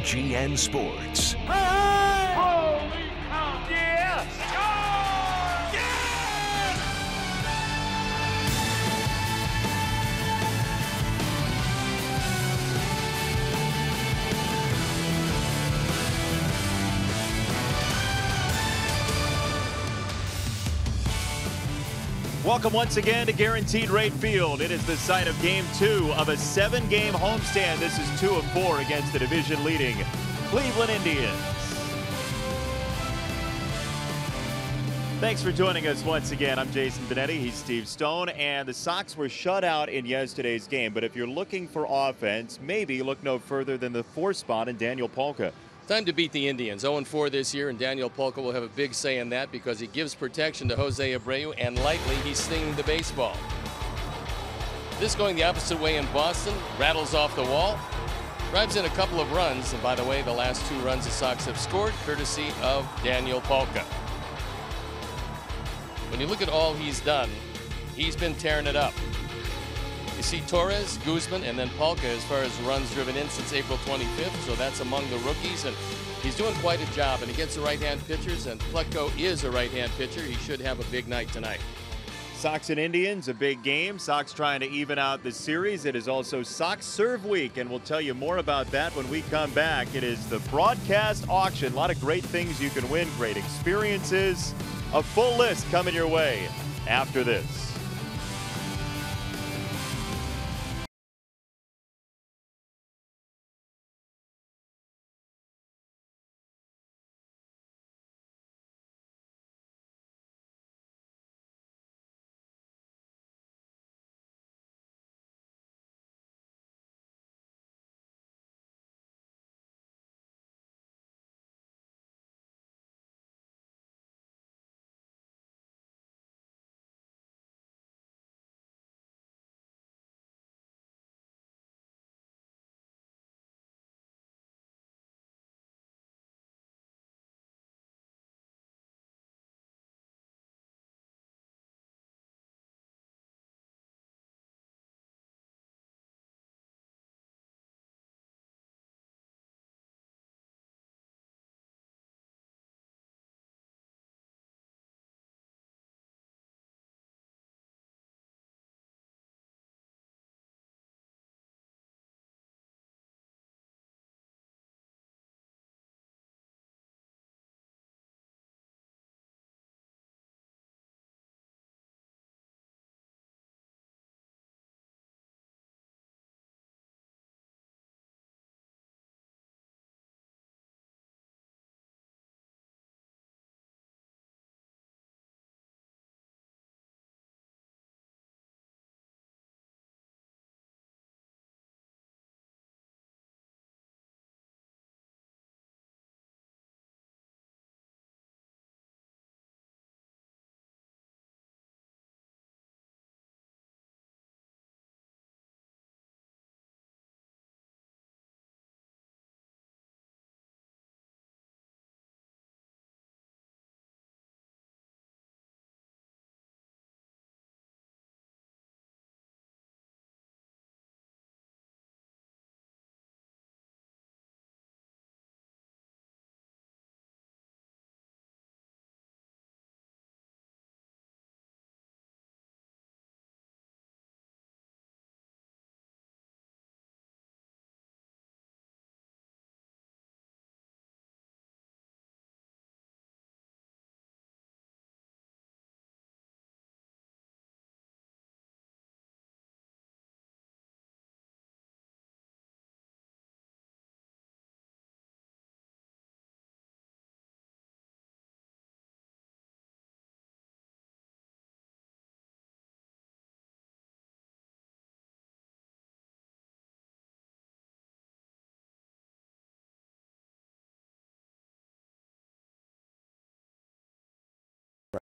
BGN Sports. Hey, hey! Holy cow! Yeah! Score! Yeah! Welcome once again to Guaranteed Rate Field. It is the site of Game 2 of a 7-game homestand. This is 2 of 4 against the division-leading Cleveland Indians. Thanks for joining us once again. I'm Jason Benetti. He's Steve Stone. And the Sox were shut out in yesterday's game. But if you're looking for offense, maybe look no further than the 4th spot in Daniel Polka. Time to beat the Indians. 0-4 this year, and Daniel Polka will have a big say in that because he gives protection to Jose Abreu, and lightly he's stinging the baseball. This going the opposite way in Boston, rattles off the wall, drives in a couple of runs, and by the way, the last 2 runs the Sox have scored, courtesy of Daniel Polka. When you look at all he's done, he's been tearing it up. You see Torres, Guzman, and then Polka as far as runs driven in since April 25th, so that's among the rookies, and he's doing quite a job, and against the right-hand pitchers, and Plutko is a right-hand pitcher. He should have a big night tonight. Sox and Indians, a big game. Sox trying to even out the series. It is also Sox Serve Week, and we'll tell you more about that when we come back. It is the broadcast auction. A lot of great things you can win, great experiences. A full list coming your way after this.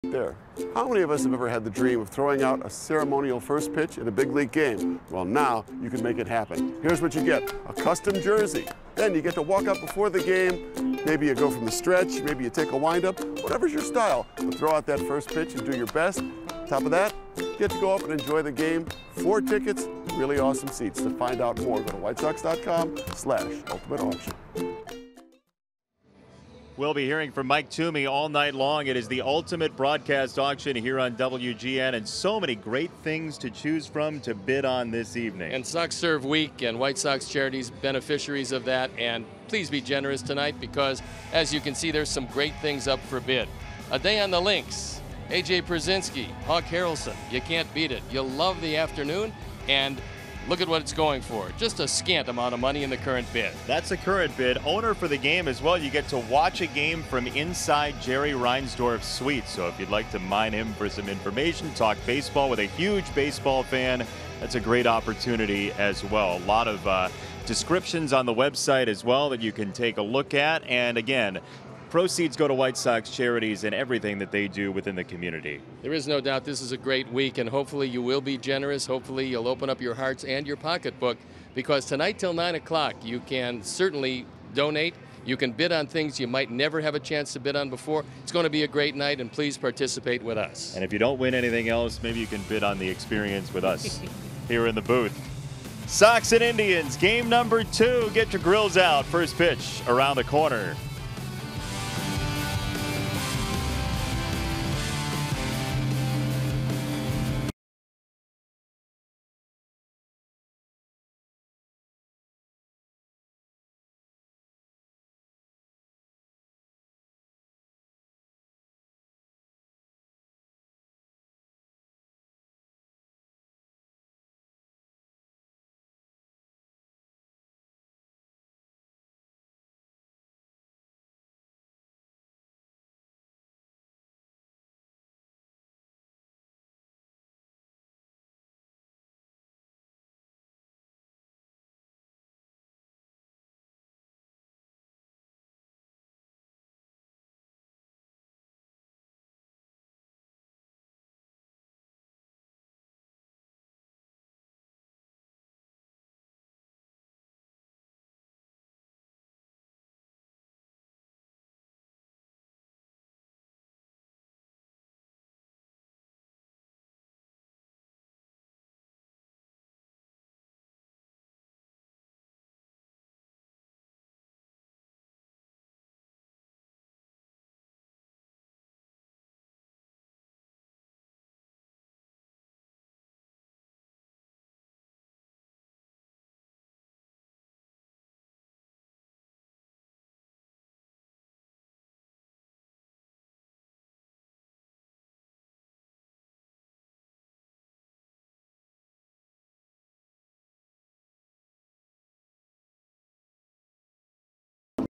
Right there. How many of us have ever had the dream of throwing out a ceremonial first pitch in a big league game? Well, now you can make it happen. Here's what you get: a custom jersey. Then you get to walk up before the game. Maybe you go from the stretch, maybe you take a windup, whatever's your style. But throw out that first pitch and do your best. On top of that, you get to go up and enjoy the game. 4 tickets, really awesome seats. To find out more, go to whitesox.com/ultimate auction. We'll be hearing from Mike Toomey all night long. It is the ultimate broadcast auction here on WGN, and so many great things to choose from to bid on this evening. And Sox Serve Week and White Sox Charities beneficiaries of that. And please be generous tonight because, as you can see, there's some great things up for bid. A Day on the Links, A.J. Przinsky, Hawk Harrelson. You can't beat it. You'll love the afternoon, and look at what it's going for. Just a scant amount of money in the current bid. That's the current bid. Owner for the game as well. You get to watch a game from inside Jerry Reinsdorf's suite. So if you'd like to mine him for some information, talk baseball with a huge baseball fan, that's a great opportunity as well. A lot of descriptions on the website as well that you can take a look at. And again, proceeds go to White Sox charities and everything that they do within the community. There is no doubt this is a great week, and hopefully you will be generous. Hopefully you'll open up your hearts and your pocketbook, because tonight till 9 o'clock you can certainly donate. You can bid on things you might never have a chance to bid on before. It's going to be a great night, and please participate with us. And if you don't win anything else, maybe you can bid on the experience with us here in the booth. Sox and Indians, game number 2. Get your grills out. First pitch around the corner.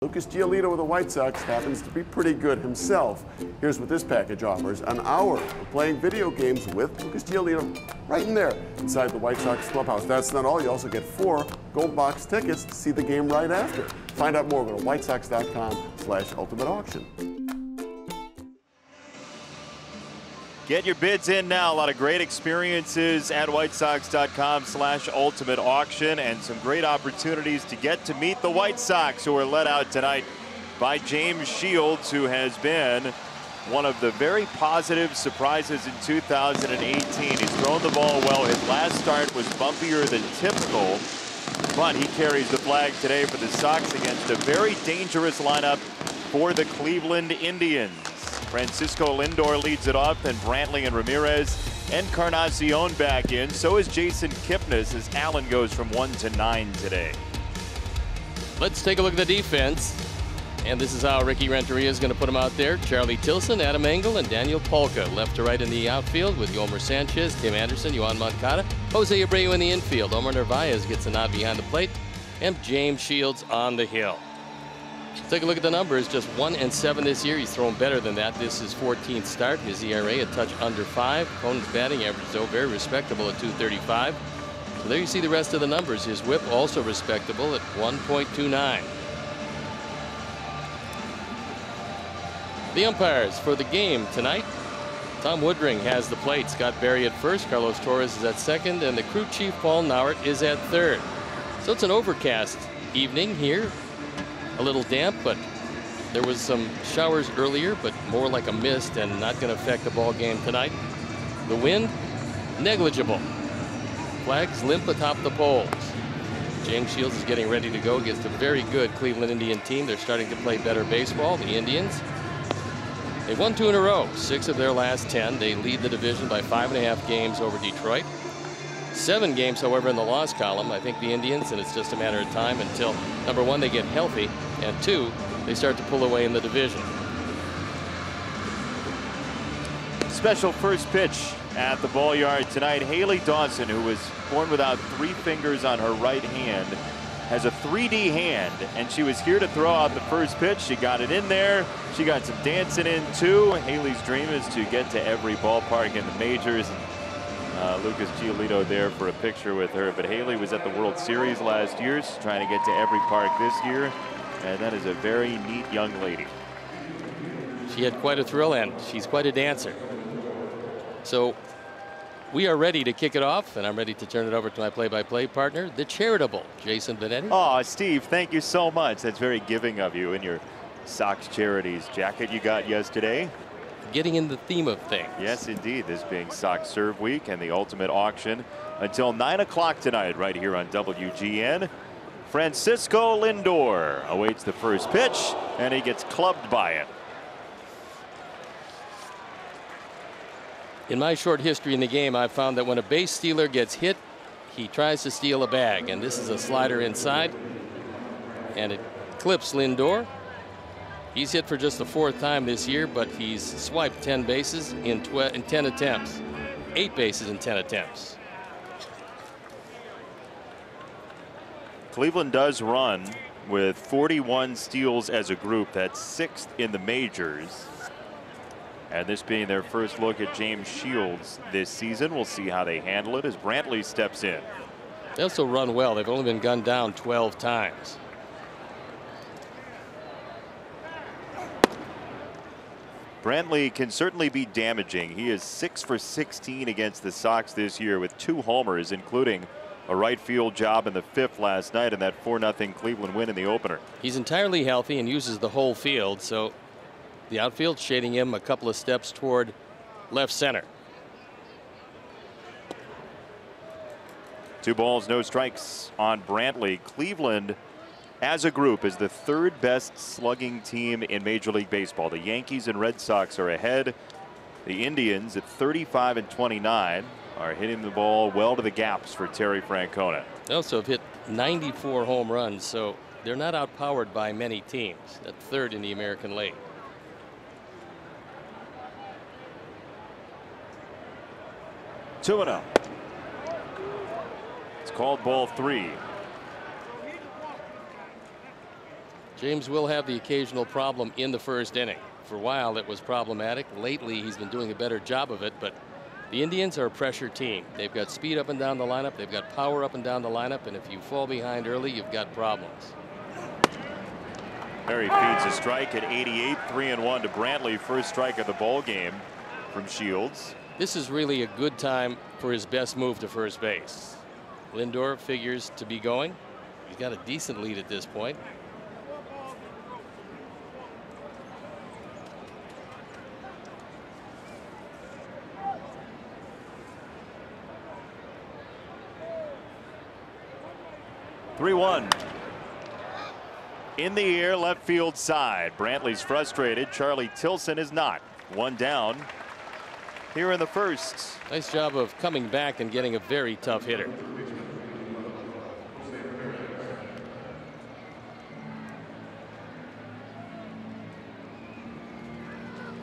Lucas Giolito with the White Sox happens to be pretty good himself. Here's what this package offers: an hour of playing video games with Lucas Giolito right in there inside the White Sox clubhouse. That's not all. You also get 4 gold box tickets to see the game right after. Find out more. Go to whitesox.com/ultimate auction. Get your bids in now. A lot of great experiences at whitesox.com/ultimate auction, and some great opportunities to get to meet the White Sox, who are led out tonight by James Shields, who has been one of the very positive surprises in 2018. He's thrown the ball well. His last start was bumpier than typical, but he carries the flag today for the Sox against a very dangerous lineup for the Cleveland Indians. Francisco Lindor leads it off, and Brantley and Ramirez and Encarnacion back in. So is Jason Kipnis as Allen goes from 1 to 9 today. Let's take a look at the defense. And this is how Ricky Renteria is going to put them out there. Charlie Tilson, Adam Engel, and Daniel Polka left to right in the outfield, with Yomer Sanchez, Tim Anderson, Yohan Moncada, Jose Abreu in the infield. Omar Narvaez gets a nod behind the plate, and James Shields on the hill. Take a look at the numbers. Just 1-7 this year. He's thrown better than that. This is 14th start. His ERA a touch under 5. Conan's batting average, though, very respectable at .235. So there you see the rest of the numbers. His whip also respectable at 1.29. The umpires for the game tonight: Tom Woodring has the plate. Scott Berry at first. Carlos Torres is at second, and the crew chief Paul Nauert is at third. So it's an overcast evening here. A little damp, but there was some showers earlier, but more like a mist and not going to affect the ball game tonight. The wind, negligible. Flags limp atop the poles. James Shields is getting ready to go against a very good Cleveland Indian team. They're starting to play better baseball, the Indians. They've won 2 in a row, 6 of their last 10. They lead the division by 5.5 games over Detroit. 7 games, however, in the loss column. I think the Indians, and it's just a matter of time until, number 1, they get healthy, and 2, they start to pull away in the division. Special first pitch at the ball yard tonight. Haley Dawson, who was born without 3 fingers on her right hand, has a 3D hand, and she was here to throw out the first pitch. She got it in there. She got some dancing in too. Haley's dream is to get to every ballpark in the majors. Lucas Giolito there for a picture with her. But Haley was at the World Series last year. She's trying to get to every park this year, and that is a very neat young lady. She had quite a thrill, and she's quite a dancer. So we are ready to kick it off, and I'm ready to turn it over to my play-by-play partner, the charitable Jason Benetti. Oh, Steve, thank you so much. That's very giving of you in your Sox Charities jacket you got yesterday. Getting in the theme of things. Yes, indeed. This being Sox Serve Week and the ultimate auction until 9 o'clock tonight right here on WGN. Francisco Lindor awaits the first pitch, and he gets clubbed by it. In my short history in the game, I've found that when a base stealer gets hit, he tries to steal a bag, and this is a slider inside, and it clips Lindor. He's hit for just the 4th time this year, but he's swiped 10 bases in 10 attempts. 8 bases in 10 attempts. Cleveland does run with 41 steals as a group. That's 6th in the majors. And this being their first look at James Shields this season. We'll see how they handle it as Brantley steps in. They also run well. They've only been gunned down 12 times. Brantley can certainly be damaging. He is 6 for 16 against the Sox this year with 2 homers, including a right field job in the 5th last night in that 4-0 Cleveland win in the opener. He's entirely healthy and uses the whole field, so the outfield shading him a couple of steps toward left center. 2 balls, no strikes on Brantley. Cleveland as a group is the 3rd best slugging team in Major League Baseball. The Yankees and Red Sox are ahead. The Indians at 35 and 29 are hitting the ball well to the gaps for Terry Francona. They also have hit 94 home runs, so they're not outpowered by many teams. At 3rd in the American League. Two and 0. It's called ball 3. James will have the occasional problem in the 1st inning. For a while it was problematic. Lately he's been doing a better job of it, but the Indians are a pressure team. They've got speed up and down the lineup. They've got power up and down the lineup, and if you fall behind early, you've got problems. Perry feeds a strike at 88. 3-1 to Brantley. First strike of the ball game from Shields. This is really a good time for his best move to first base. Lindor figures to be going. He's got a decent lead at this point. (3-1) in the air, left field side. Brantley's frustrated. Charlie Tilson is not. 1 down here in the 1st. Nice job of coming back and getting a very tough hitter.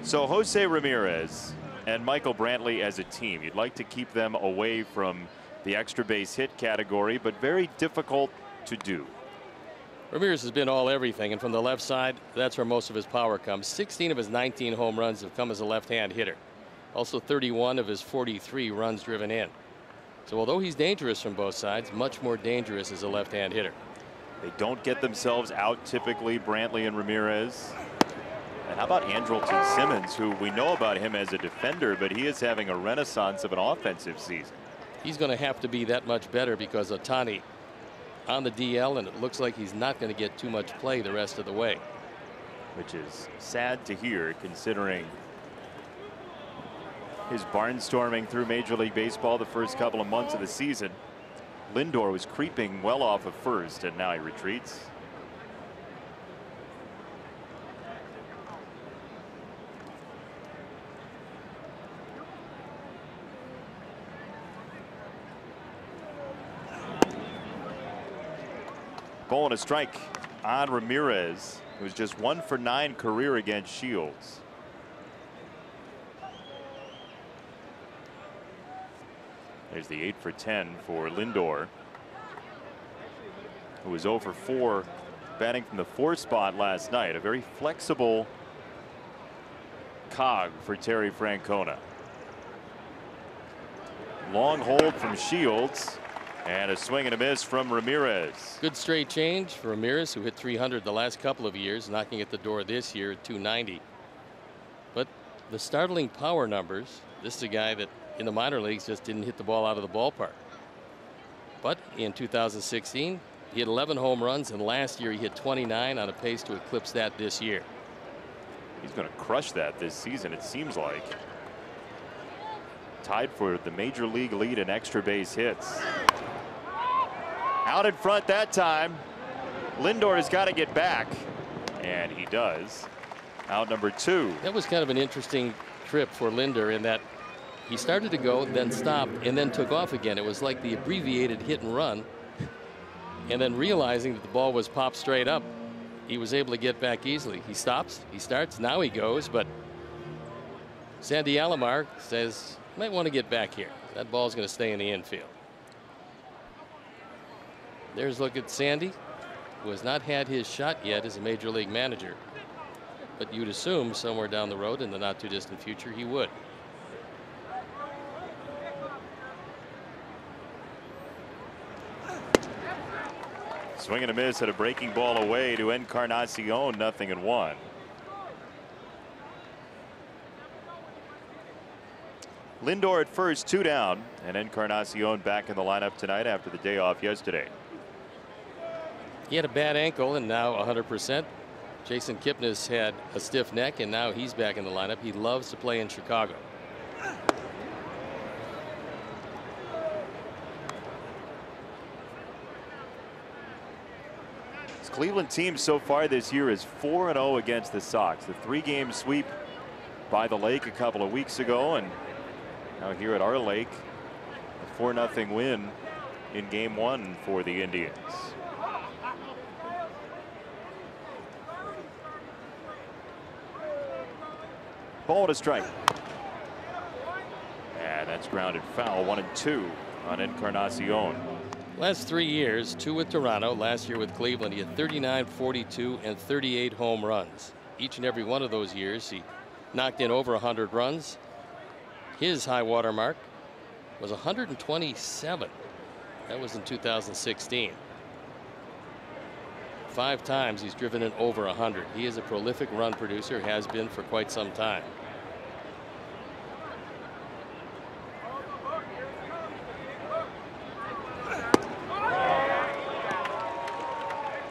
So Jose Ramirez and Michael Brantley as a team, you'd like to keep them away from the extra base hit category, but very difficult to do. Ramirez has been all everything, and from the left side, that's where most of his power comes. 16 of his 19 home runs have come as a left-hand hitter. Also 31 of his 43 runs driven in. So although he's dangerous from both sides, much more dangerous as a left-hand hitter. They don't get themselves out typically, Brantley and Ramirez. And how about Andrelton Simmons, who we know about him as a defender, but he is having a renaissance of an offensive season. He's going to have to be that much better because Ohtani on the DL, and it looks like he's not going to get too much play the rest of the way. Which is sad to hear, considering his barnstorming through Major League Baseball the first couple of months of the season. Lindor was creeping well off of first, and now he retreats. Ball and a strike on Ramirez, who's just 1 for 9 career against Shields. There's the 8 for 10 for Lindor, who was 0 for 4 batting from the 4th spot last night. A very flexible cog for Terry Francona. Long hold from Shields. And a swing and a miss from Ramirez. Good straight change for Ramirez, who hit 300 the last couple of years, knocking at the door this year at 290. But the startling power numbers, this is a guy that in the minor leagues just didn't hit the ball out of the ballpark. But in 2016, he had 11 home runs, and last year he hit 29, on a pace to eclipse that this year. He's going to crush that this season, it seems like. Tied for the major league lead in extra base hits. Out in front that time. Lindor has got to get back, and he does. Out number 2. That was kind of an interesting trip for Lindor in that he started to go, then stopped, and then took off again. It was like the abbreviated hit and run. And then realizing that the ball was popped straight up, he was able to get back easily. He stops, he starts, now he goes, but Sandy Alomar says, might want to get back here. That ball's going to stay in the infield. There's a look at Sandy, who has not had his shot yet as a major league manager. But you'd assume somewhere down the road in the not too distant future he would. Swing and a miss at a breaking ball away to Encarnacion, 0-1. Lindor at first, 2 down, and Encarnacion back in the lineup tonight after the day off yesterday. He had a bad ankle and now 100%. Jason Kipnis had a stiff neck and now he's back in the lineup. He loves to play in Chicago. This Cleveland team so far this year is 4-0 against the Sox. The 3-game sweep by the Lake a couple of weeks ago, and now here at our Lake, a 4-0 win in Game 1 for the Indians. Ball to strike. And that's grounded foul. 1-2 on Encarnacion. Last 3 years, 2 with Toronto, last year with Cleveland, he had 39, 42, and 38 home runs. Each and every one of those years, he knocked in over 100 runs. His high water mark was 127. That was in 2016. 5 times he's driven in over 100. He is a prolific run producer, has been for quite some time.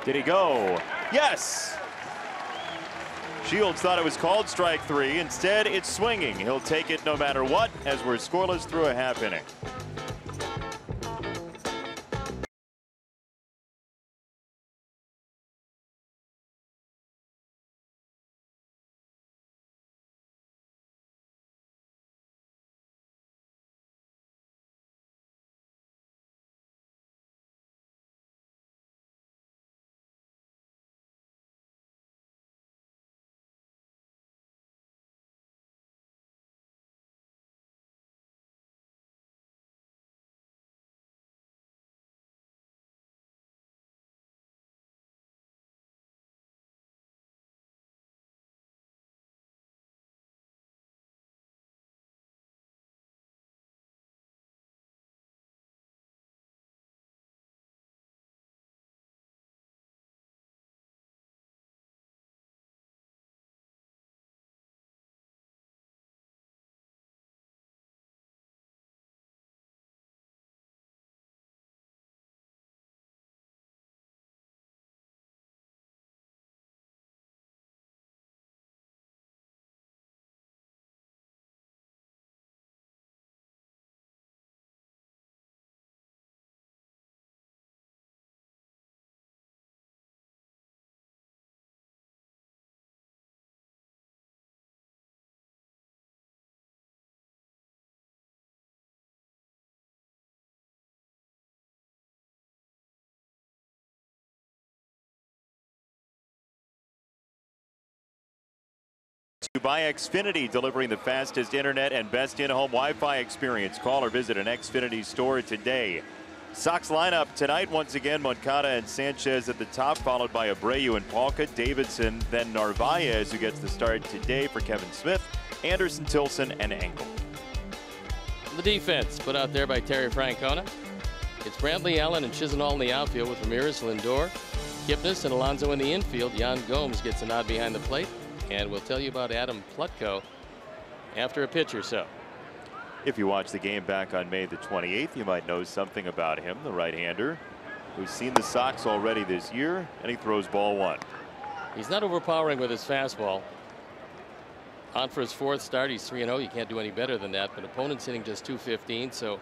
Did he go? Yes! Shields thought it was called strike 3. Instead, it's swinging. He'll take it no matter what, as we're scoreless through a half inning. By Xfinity, delivering the fastest internet and best in-home Wi-Fi experience. Call or visit an Xfinity store today. Sox lineup tonight, once again, Moncada and Sanchez at the top, followed by Abreu and Palka, Davidson, then Narvaez, who gets the start today for Kevin Smith, Anderson, Tilson, and Engel. The defense put out there by Terry Francona. It's Bradley Allen and Chisenhall in the outfield with Ramirez, Lindor, Kipnis, and Alonso in the infield. Jan Gomes gets a nod behind the plate. And we'll tell you about Adam Plutko after a pitch or so. If you watch the game back on May the 28th, you might know something about him, the right-hander, who's seen the Sox already this year, and he throws ball one. He's not overpowering with his fastball. On for his fourth start, he's 3-0. You can't do any better than that, but opponent's hitting just .215, so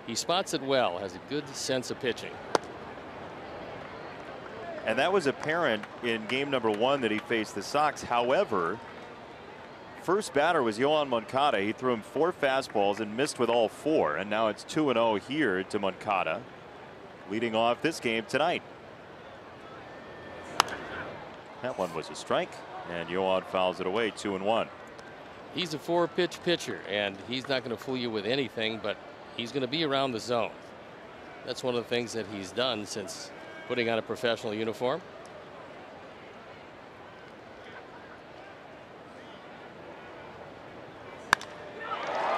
he spots it well, has a good sense of pitching. And that was apparent in game number 1 that he faced the Sox. However, first batter was Yoan Moncada. He threw him 4 fastballs and missed with all 4. And now it's 2-0 here to Moncada, leading off this game tonight. That one was a strike, and Yoan fouls it away, 2-1. He's a 4-pitch pitcher, and he's not going to fool you with anything, but he's going to be around the zone. That's one of the things that he's done since putting on a professional uniform.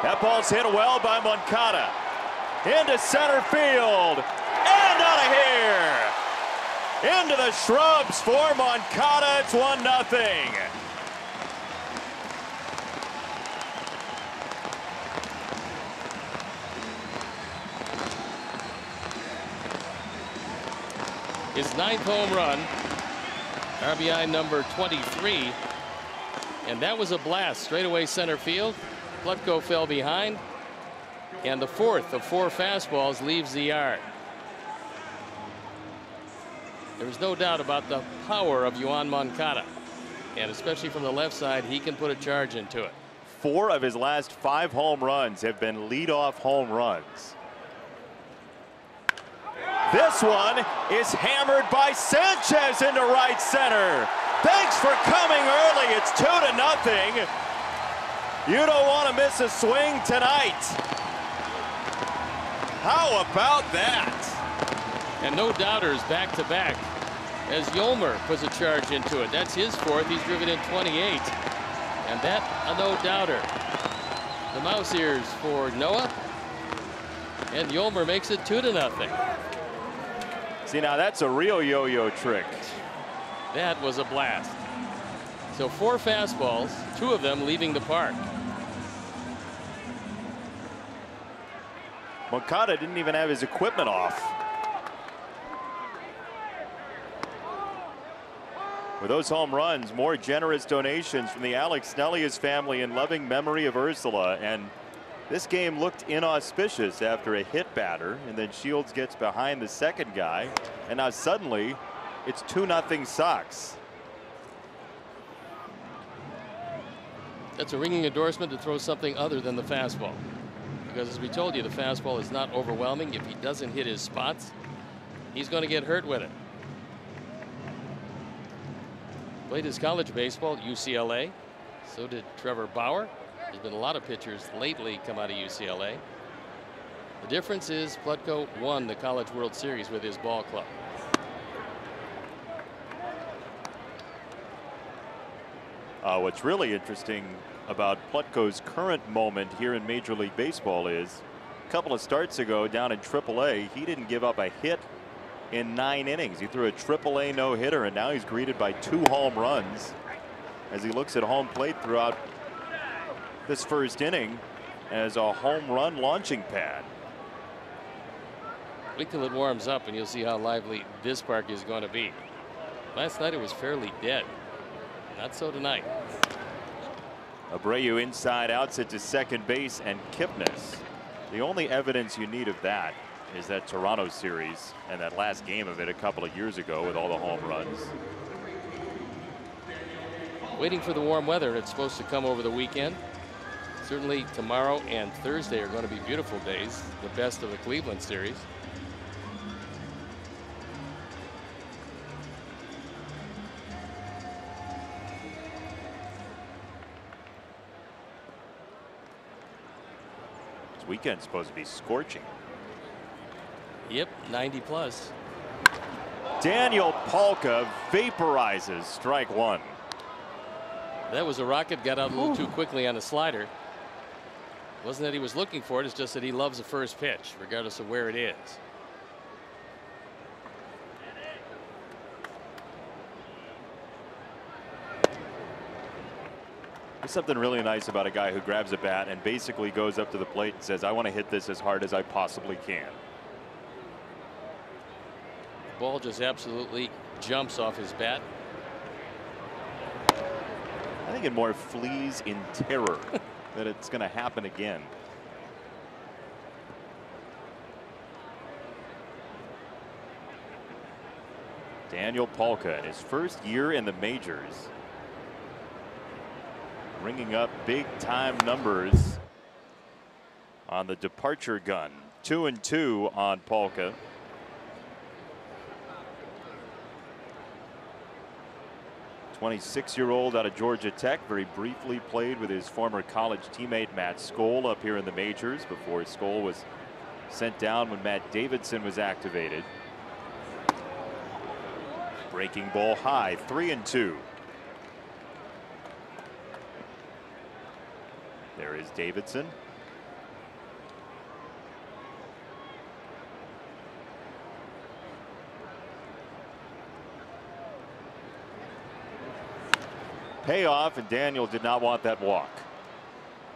That ball's hit well by Moncada. Into center field. And out of here. Into the shrubs for Moncada. It's 1-0. His 9th home run, RBI number 23, and that was a blast. Straightaway center field. Plutko fell behind, and the 4th of 4 fastballs leaves the yard. There's no doubt about the power of Yoan Moncada, and especially from the left side, he can put a charge into it. 4 of his last 5 home runs have been leadoff home runs. This one is hammered by Sanchez into right center. Thanks for coming early. It's 2-0. You don't want to miss a swing tonight. How about that? And no doubters back to back as Yolmer puts a charge into it. That's his 4th. He's driven in 28. And that a no doubter. The mouse ears for Noah. And Yolmer makes it 2-0. See, now that's a real yo-yo trick. That was a blast. So 4 fastballs, 2 of them leaving the park. Moncada didn't even have his equipment off. With those home runs, more generous donations from the Alex Snellius family in loving memory of Ursula. And this game looked inauspicious after a hit batter, and then Shields gets behind the second guy, and now suddenly it's 2-0 Sox. That's a ringing endorsement to throw something other than the fastball, because as we told you, the fastball is not overwhelming. If he doesn't hit his spots, he's going to get hurt with it. Played his college baseball at UCLA. So did Trevor Bauer. There's been a lot of pitchers lately come out of UCLA. The difference is Plutko won the College World Series with his ball club. What's really interesting about Plutko's current moment here in Major League Baseball is a couple of starts ago down in AAA, he didn't give up a hit in 9 innings. He threw a AAA no-hitter, and now he's greeted by 2 home runs as he looks at home plate throughout this first inning as a home run launching pad. Wait till it warms up and you'll see how lively this park is going to be. Last night it was fairly dead. Not so tonight. Abreu inside outs it to second base, and Kipnis. The only evidence you need of that is that Toronto series and that last game of it a couple of years ago with all the home runs. Waiting for the warm weather. It's supposed to come over the weekend. Certainly tomorrow and Thursday are going to be beautiful days, the best of the Cleveland series. This weekend's supposed to be scorching. Yep, 90 plus. Daniel Palka vaporizes strike one. That was a rocket, got out a little too quickly on the slider. Wasn't that he was looking for it, it's just that he loves the first pitch, regardless of where it is. There's something really nice about a guy who grabs a bat and basically goes up to the plate and says, I want to hit this as hard as I possibly can. The ball just absolutely jumps off his bat. I think it more flees in terror that it's going to happen again. Daniel Palka in his first year in the majors, bringing up big time numbers on the departure gun. 2-2 on Palka. '26-year-old out of Georgia Tech, very briefly played with his former college teammate Matt Skoll up here in the majors before Skoll was sent down when Matt Davidson was activated. Breaking ball high, 3-2. There is Davidson. Payoff, and Daniel did not want that walk.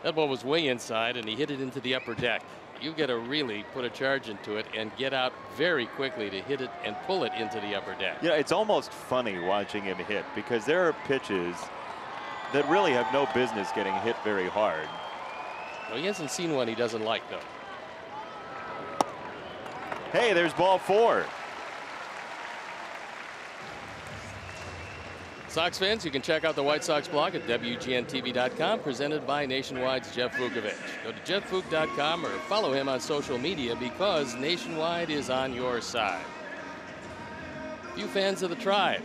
That ball was way inside and he hit it into the upper deck. You've got to really put a charge into it and get out very quickly to hit it and pull it into the upper deck. Yeah, it's almost funny watching him hit because there are pitches that really have no business getting hit very hard. Well, he hasn't seen one he doesn't like, though. Hey, there's ball 4. Sox fans, you can check out the White Sox blog at WGNTV.com, presented by Nationwide's Jeff Vukovich. Go to jeffvuk.com or follow him on social media because Nationwide is on your side. Few fans of the Tribe.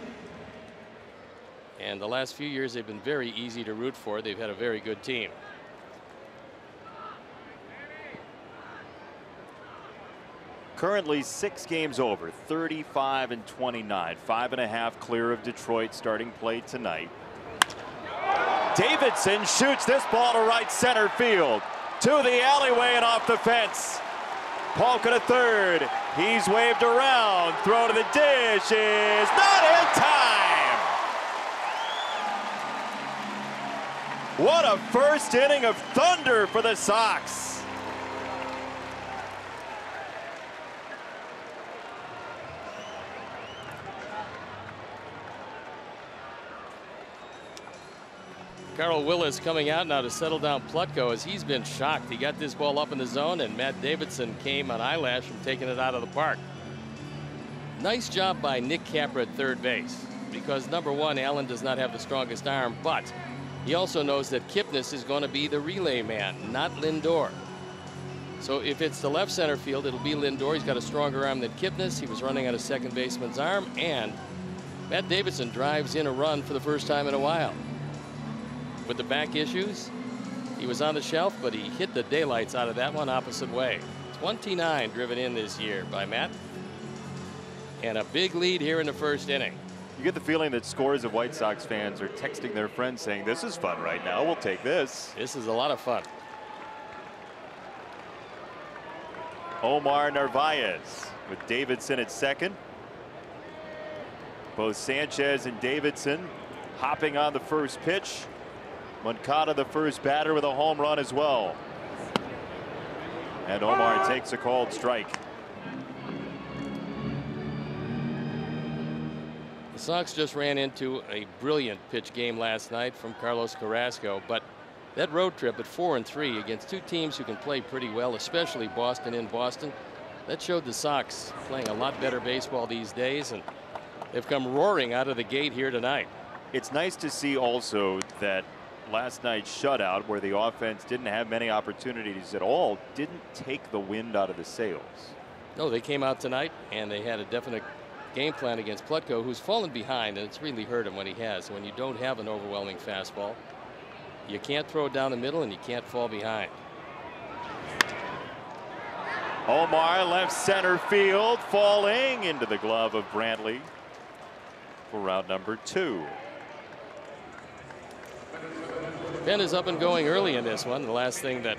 And the last few years, they've been very easy to root for. They've had a very good team. Currently 6 games over, 35-29, 5.5 clear of Detroit starting play tonight. Davidson shoots this ball to right center field, to the alleyway and off the fence. Palka to third. He's waved around. Throw to the dish is not in time. What a first inning of thunder for the Sox. Carl Willis coming out now to settle down Plutko as he's been shocked. He got this ball up in the zone and Matt Davidson came on eyelash from taking it out of the park. Nice job by Nick Capra at third base because number one, Allen does not have the strongest arm, but he also knows that Kipnis is going to be the relay man, not Lindor. So if it's the left center field, it'll be Lindor. He's got a stronger arm than Kipnis. He was running on a second baseman's arm, and Matt Davidson drives in a run for the first time in a while. With the back issues, he was on the shelf, but he hit the daylights out of that one opposite way. 29 driven in this year by Matt, and a big lead here in the first inning. You get the feeling that scores of White Sox fans are texting their friends saying, this is fun right now, we'll take this. This is a lot of fun. Omar Narvaez with Davidson at second. Both Sanchez and Davidson hopping on the first pitch. Moncada, the first batter, with a home run as well. And Omar takes a called strike. The Sox just ran into a brilliant pitch game last night from Carlos Carrasco, but that road trip at 4-3 against two teams who can play pretty well, especially Boston in Boston, that showed the Sox playing a lot better baseball these days, and they've come roaring out of the gate here tonight. It's nice to see also that last night's shutout, where the offense didn't have many opportunities at all, didn't take the wind out of the sails. No, they came out tonight and they had a definite game plan against Plutko, who's fallen behind, and it's really hurt him when he has. When you don't have an overwhelming fastball, you can't throw it down the middle and you can't fall behind. Omar left center field, falling into the glove of Brantley for round number 2. Ben is up and going early in this one. The last thing that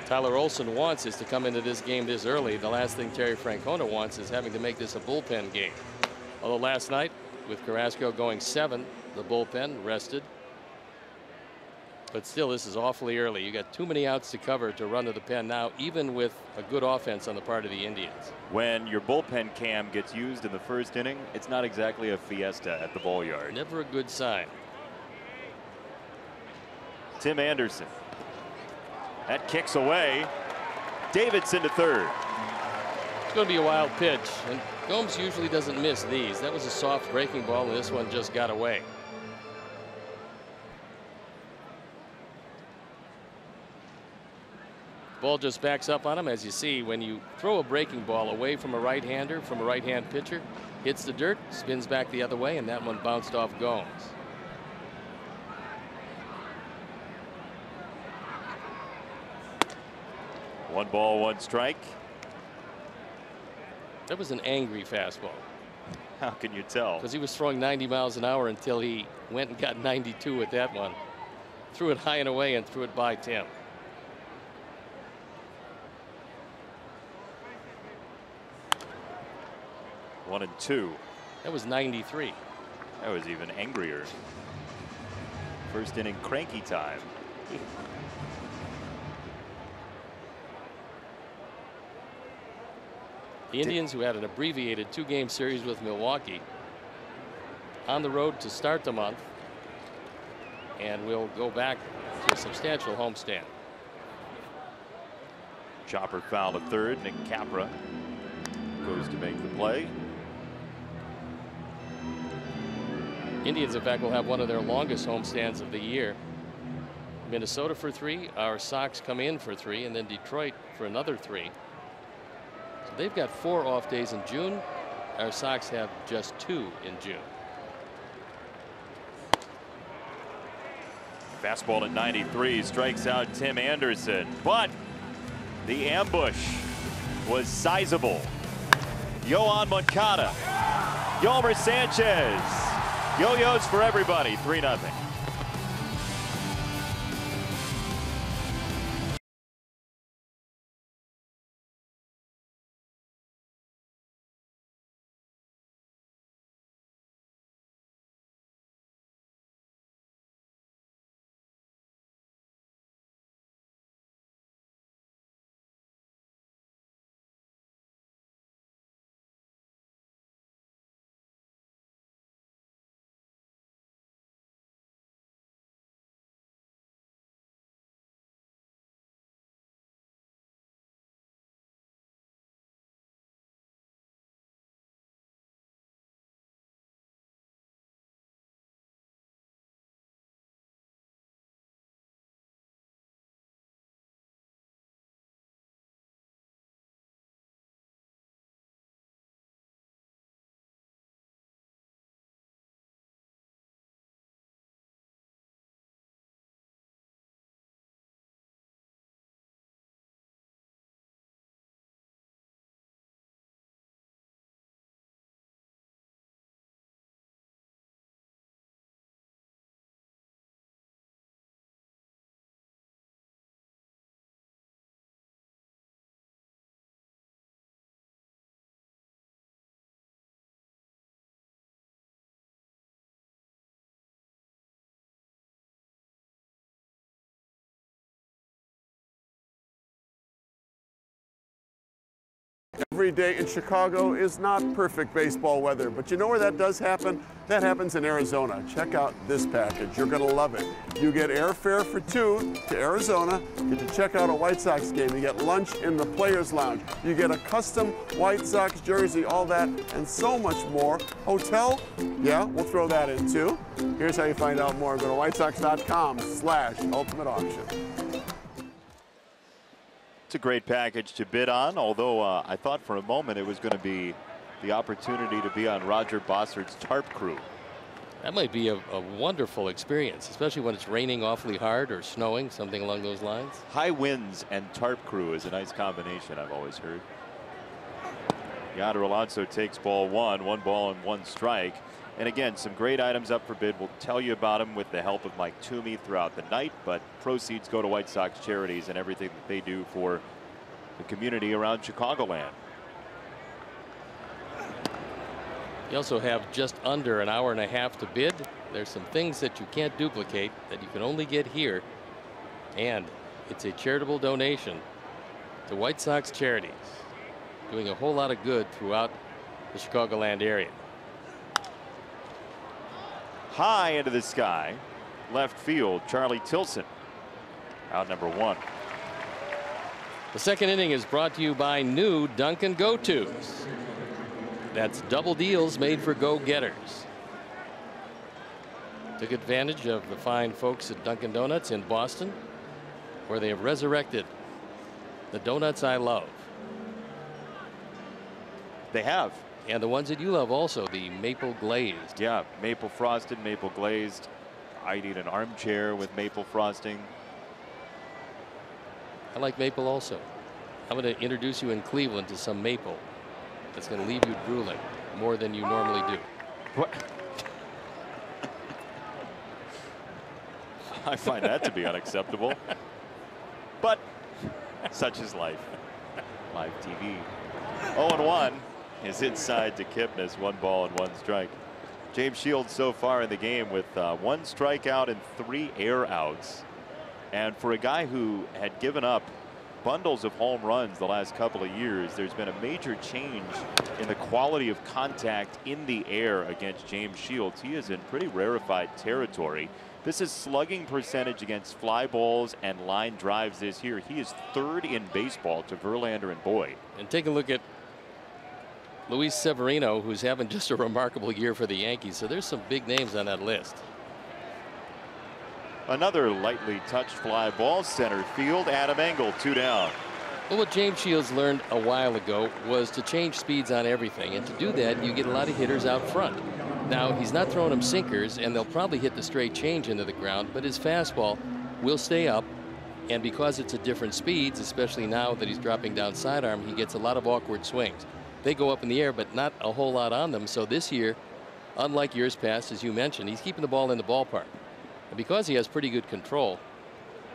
Tyler Olson wants is to come into this game this early. The last thing Terry Francona wants is having to make this a bullpen game. Although last night, with Carrasco going 7, the bullpen rested. But still, this is awfully early. You got too many outs to cover to run to the pen now, even with a good offense on the part of the Indians. When your bullpen cam gets used in the first inning, it's not exactly a fiesta at the ball yard. Never a good sign. Tim Anderson. That kicks away. Davidson to third. It's going to be a wild pitch, and Gomes usually doesn't miss these. That was a soft breaking ball, and this one just got away. Ball just backs up on him. As you see, when you throw a breaking ball away from a right-hander, from a right-hand pitcher, hits the dirt, spins back the other way, and that one bounced off Gomes. One ball, one strike. That was an angry fastball. How can you tell? Because he was throwing 90 miles an hour until he went and got 92 with that one. Threw it high and away and threw it by Tim. One and two. That was 93. That was even angrier. First inning cranky time. The Indians, who had an abbreviated 2-game series with Milwaukee, on the road to start the month, and will go back to a substantial homestand. Chopper foul to third. Nick Capra goes to make the play. Indians, in fact, will have one of their longest homestands of the year. Minnesota for 3, our Sox come in for 3, and then Detroit for another 3. So they've got 4 off days in June. Our Sox have just 2 in June. Fastball at 93 strikes out Tim Anderson, but the ambush was sizable. Yohan Moncada, Yolmer Sanchez, yo-yos for everybody, 3-0. Every day in Chicago is not perfect baseball weather, but you know where that does happen? That happens in Arizona. Check out this package. You're going to love it. You get airfare for 2 to Arizona. You get to check out a White Sox game. You get lunch in the Players Lounge. You get a custom White Sox jersey, all that, and so much more. Hotel? Yeah, we'll throw that in too. Here's how you find out more. Go to whitesox.com/ultimate auction. It's a great package to bid on, although I thought for a moment it was going to be the opportunity to be on Roger Bossard's tarp crew. That might be a wonderful experience, especially when it's raining awfully hard or snowing, something along those lines. High winds and tarp crew is a nice combination, I've always heard. Yonder Alonso takes ball one ball and one strike. And again, some great items up for bid. We'll tell you about them with the help of Mike Toomey throughout the night, but proceeds go to White Sox charities and everything that they do for the community around Chicagoland. You also have just under an hour and a half to bid. There's some things that you can't duplicate that you can only get here. And it's a charitable donation to White Sox charities, doing a whole lot of good throughout the Chicagoland area. High into the sky, left field, Charlie Tilson, out number one. The second inning is brought to you by new Dunkin' Go-Tos. That's double deals made for go-getters. Took advantage of the fine folks at Dunkin' Donuts in Boston, where they have resurrected the donuts I love. They have. And the ones that you love also, the maple glazed. Yeah, maple frosted, maple glazed. I'd eat an armchair with maple frosting. I like maple also. I'm going to introduce you in Cleveland to some maple that's going to leave you drooling more than you normally do. What? I find that to be unacceptable. But such is life. Live TV. 0-1 is inside to Kipnis. 1 ball and 1 strike. James Shields so far in the game with 1 strikeout and 3 air outs. And for a guy who had given up bundles of home runs the last couple of years, there's been a major change in the quality of contact in the air against James Shields. He is in pretty rarefied territory. This is slugging percentage against fly balls and line drives this year. He is 3rd in baseball to Verlander and Boyd. And take a look at Luis Severino, who's having just a remarkable year for the Yankees. So there's some big names on that list. Another lightly touched fly ball, center field. Adam Engel, 2 down. Well, what James Shields learned a while ago was to change speeds on everything. And to do that, you get a lot of hitters out front. Now, he's not throwing them sinkers, and they'll probably hit the straight change into the ground, but his fastball will stay up. And because it's at different speeds, especially now that he's dropping down sidearm, he gets a lot of awkward swings. They go up in the air, but not a whole lot on them. So this year, unlike years past, as you mentioned, he's keeping the ball in the ballpark. And because he has pretty good control,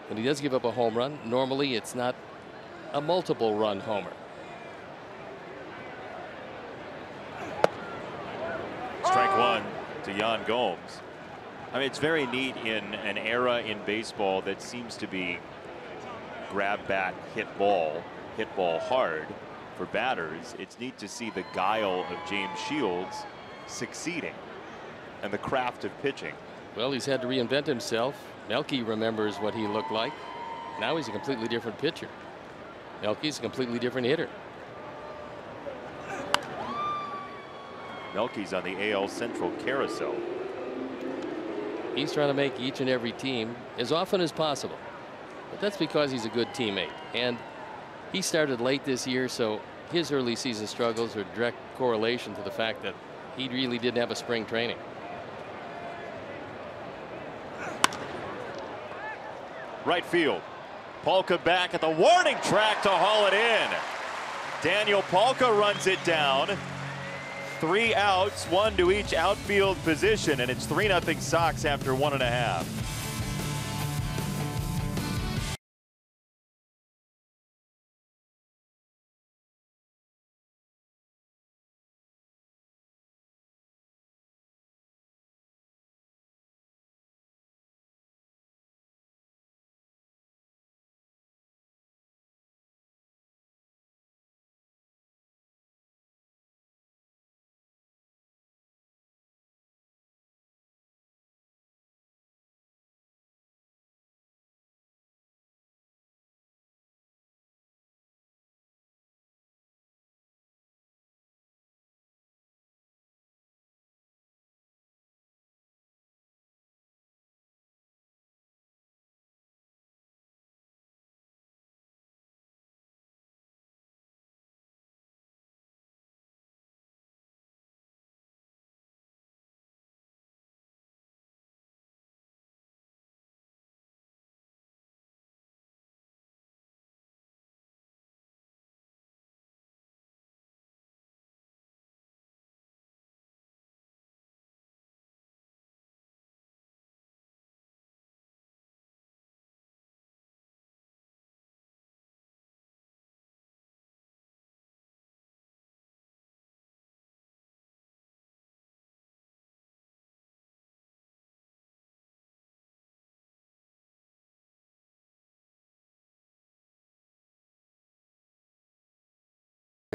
when he does give up a home run, normally it's not a multiple run homer. Strike 1 to Yan Gomes. I mean, it's very neat in an era in baseball that seems to be grab bat, hit ball hard for batters. It's neat to see the guile of James Shields succeeding and the craft of pitching. Well, he's had to reinvent himself. Melky remembers what he looked like. Now he's a completely different pitcher. Melky's a completely different hitter. Melky's on the AL Central carousel. He's trying to make each and every team as often as possible. But that's because he's a good teammate. And he started late this year, so his early season struggles are a direct correlation to the fact that he really didn't have a spring training. Right field. Polka back at the warning track to haul it in. Daniel Polka runs it down. 3 outs, 1 to each outfield position, and it's 3-0 Sox after 1.5.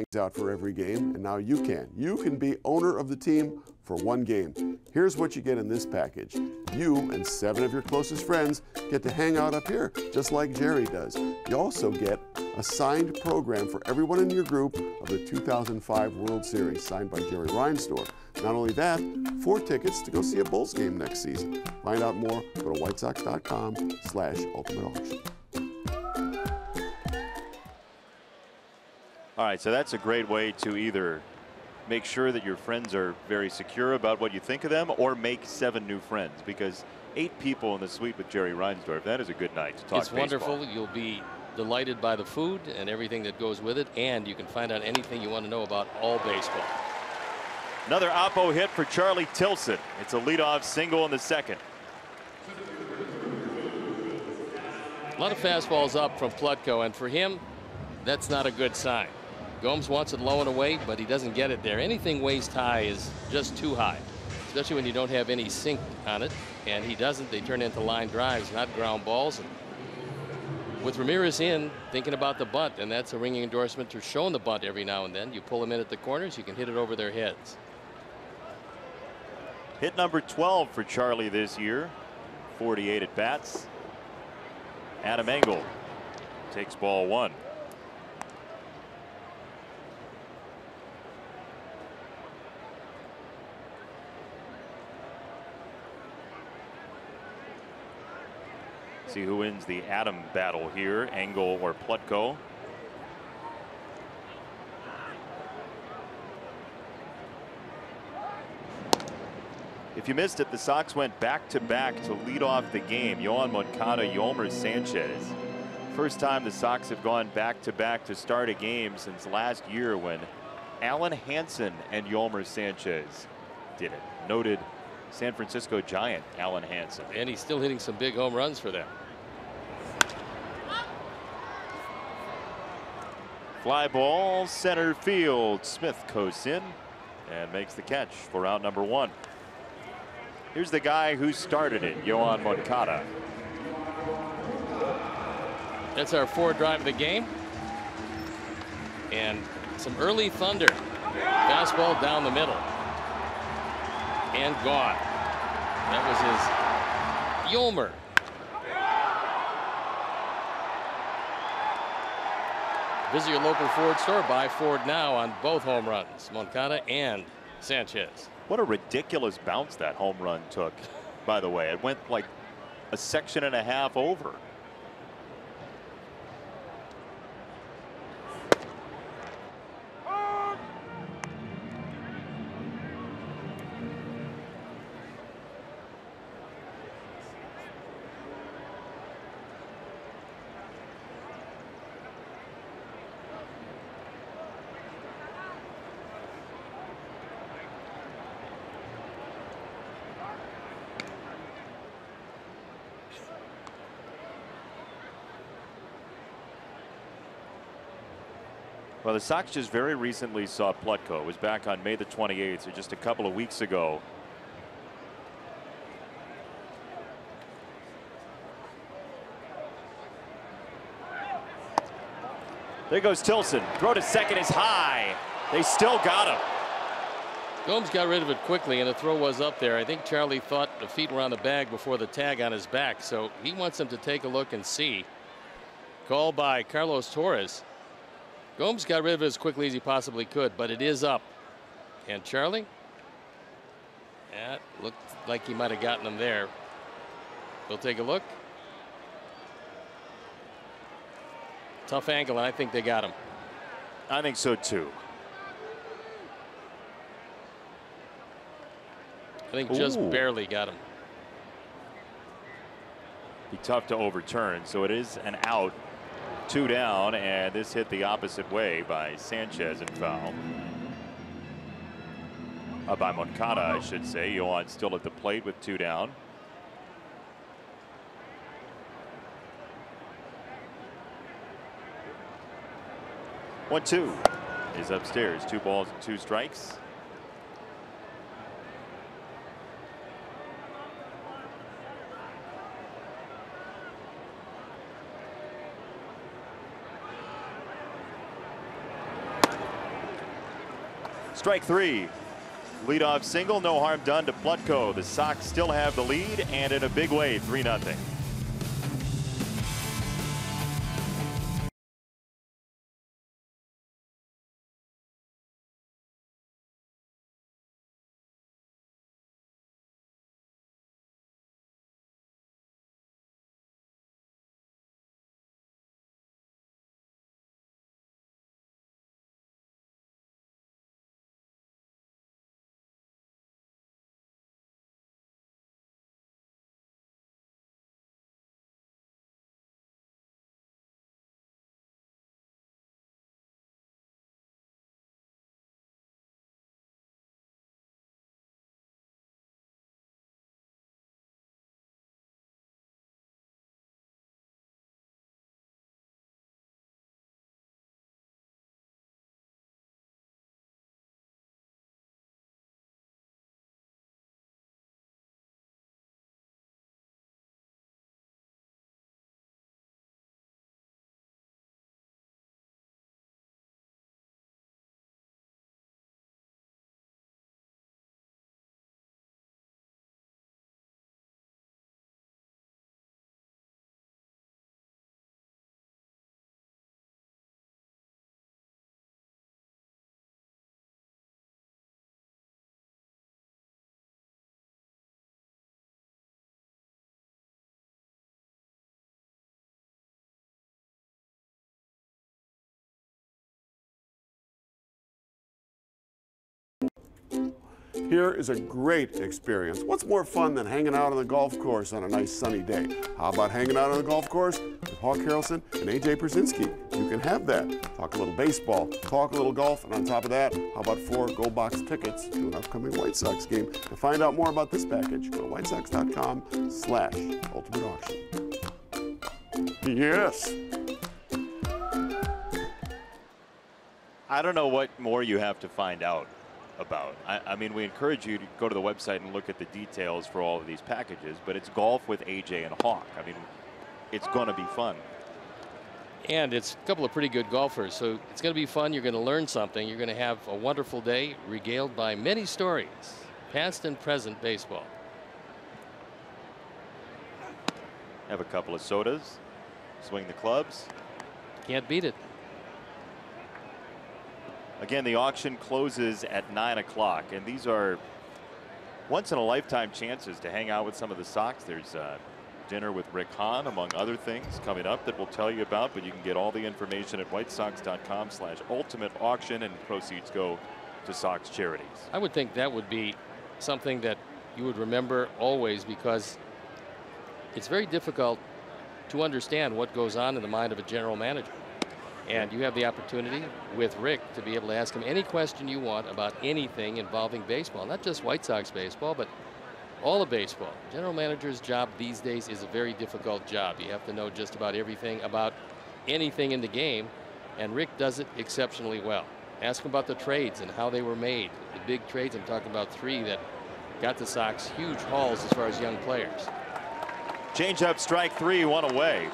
hangs out for every game, and now you can. You can be owner of the team for one game. Here's what you get in this package. You and 7 of your closest friends get to hang out up here, just like Jerry does. You also get a signed program for everyone in your group of the 2005 World Series, signed by Jerry Reinsdorf. Not only that, 4 tickets to go see a Bulls game next season. Find out more, go to whitesox.com/ultimate auction. All right, so that's a great way to either make sure that your friends are very secure about what you think of them, or make 7 new friends, because 8 people in the suite with Jerry Reinsdorf, that is a good night to talk It's baseball. wonderful. You'll be delighted by the food and everything that goes with it, and you can find out anything you want to know about all baseball. Another oppo hit for Charlie Tilson. It's a leadoff single in the second. A lot of fastballs up from Plutko, and for him, that's not a good sign. Gomes wants it low and away, but he doesn't get it there. Anything waist high is just too high, especially when you don't have any sink on it, and he doesn't. They turn into line drives, not ground balls. And with Ramirez in, thinking about the bunt, and that's a ringing endorsement to showing the bunt every now and then. You pull them in at the corners, you can hit it over their heads. Hit number 12 for Charlie this year, 48 at bats. Adam Engel takes ball 1. See who wins the Adam battle here, Engel or Plutko. If you missed it, the Sox went back-to-back to lead off the game. Yoan Moncada, Yolmer Sanchez. First time the Sox have gone back-to-back to start a game since last year, when Alan Hansen and Yolmer Sanchez did it. Noted San Francisco Giant Alan Hansen. And he's still hitting some big home runs for them. Fly ball, center field. Smith coasts in and makes the catch for out number 1. Here's the guy who started it, Yoan Moncada. That's our 4th drive of the game. And some early thunder. Fastball down the middle. And gone. That was his Yolmer. Visit your local Ford store. Buy Ford now on both home runs, Moncada and Sanchez. What a ridiculous bounce that home run took, by the way. It went like a section and a half over. Well, the Sox just very recently saw Plutko. It was back on May the 28th, so just a couple of weeks ago. There goes Tilson. Throw to second is high. They still got him. Gomes got rid of it quickly, and the throw was up there. I think Charlie thought the feet were on the bag before the tag on his back, so he wants him to take a look and see. Call by Carlos Torres. Gomes got rid of it as quickly as he possibly could, but it is up. And Charlie? That looked like he might have gotten him there. We'll take a look. Tough angle, and I think they got him. I think so too. I think just barely got him. Be tough to overturn, so it is an out. 2 down, and this hit the opposite way by Sanchez and foul. By Moncada, I should say. Yoan still at the plate with 2 down. One, 2 is upstairs. 2 balls and 2 strikes. Strike three. Leadoff single, no harm done to Plutko. The Sox still have the lead, and in a big way, 3-0. Here is a great experience. What's more fun than hanging out on the golf course on a nice sunny day? How about hanging out on the golf course with Hawk Harrelson and AJ Brzezinski? You can have that. Talk a little baseball, talk a little golf, and on top of that, how about 4 Gold Box tickets to an upcoming White Sox game? To find out more about this package, go to whitesox.com/ultimate auction. Yes. I don't know what more you have to find out about. I mean, we encourage you to go to the website and look at the details for all of these packages, but it's golf with AJ and Hawk. I mean, it's going to be fun. And it's a couple of pretty good golfers, so it's going to be fun. You're going to learn something. You're going to have a wonderful day regaled by many stories, past and present baseball. Have a couple of sodas, swing the clubs. Can't beat it. Again, the auction closes at 9 o'clock, and these are once-in-a-lifetime chances to hang out with some of the Sox. There's dinner with Rick Hahn, among other things, coming up that we'll tell you about, but you can get all the information at whitesox.com/ultimate auction, and proceeds go to Sox charities. I would think that would be something that you would remember always, because it's very difficult to understand what goes on in the mind of a general manager. And you have the opportunity with Rick to be able to ask him any question you want about anything involving baseball, not just White Sox baseball, but all of baseball. General manager's job these days is a very difficult job. You have to know just about everything about anything in the game, and Rick does it exceptionally well. Ask him about the trades and how they were made. The big trades, I'm talking about 3 that got the Sox huge hauls as far as young players. Change up, strike 3, 1 away.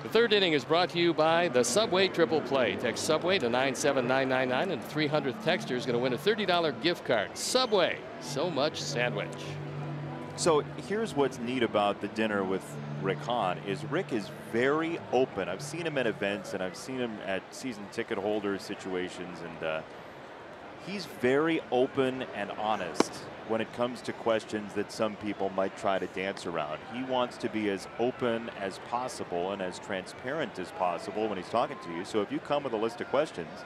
The third inning is brought to you by the Subway Triple Play. Text Subway to 97999, and the 300th texter is going to win a $30 gift card. Subway, so much sandwich. So here's what's neat about the dinner with Rick Hahn is Rick is very open. I've seen him at events, and I've seen him at season ticket holder situations, and he's very open and honest when it comes to questions that some people might try to dance around. He wants to be as open as possible and as transparent as possible when he's talking to you. So if you come with a list of questions,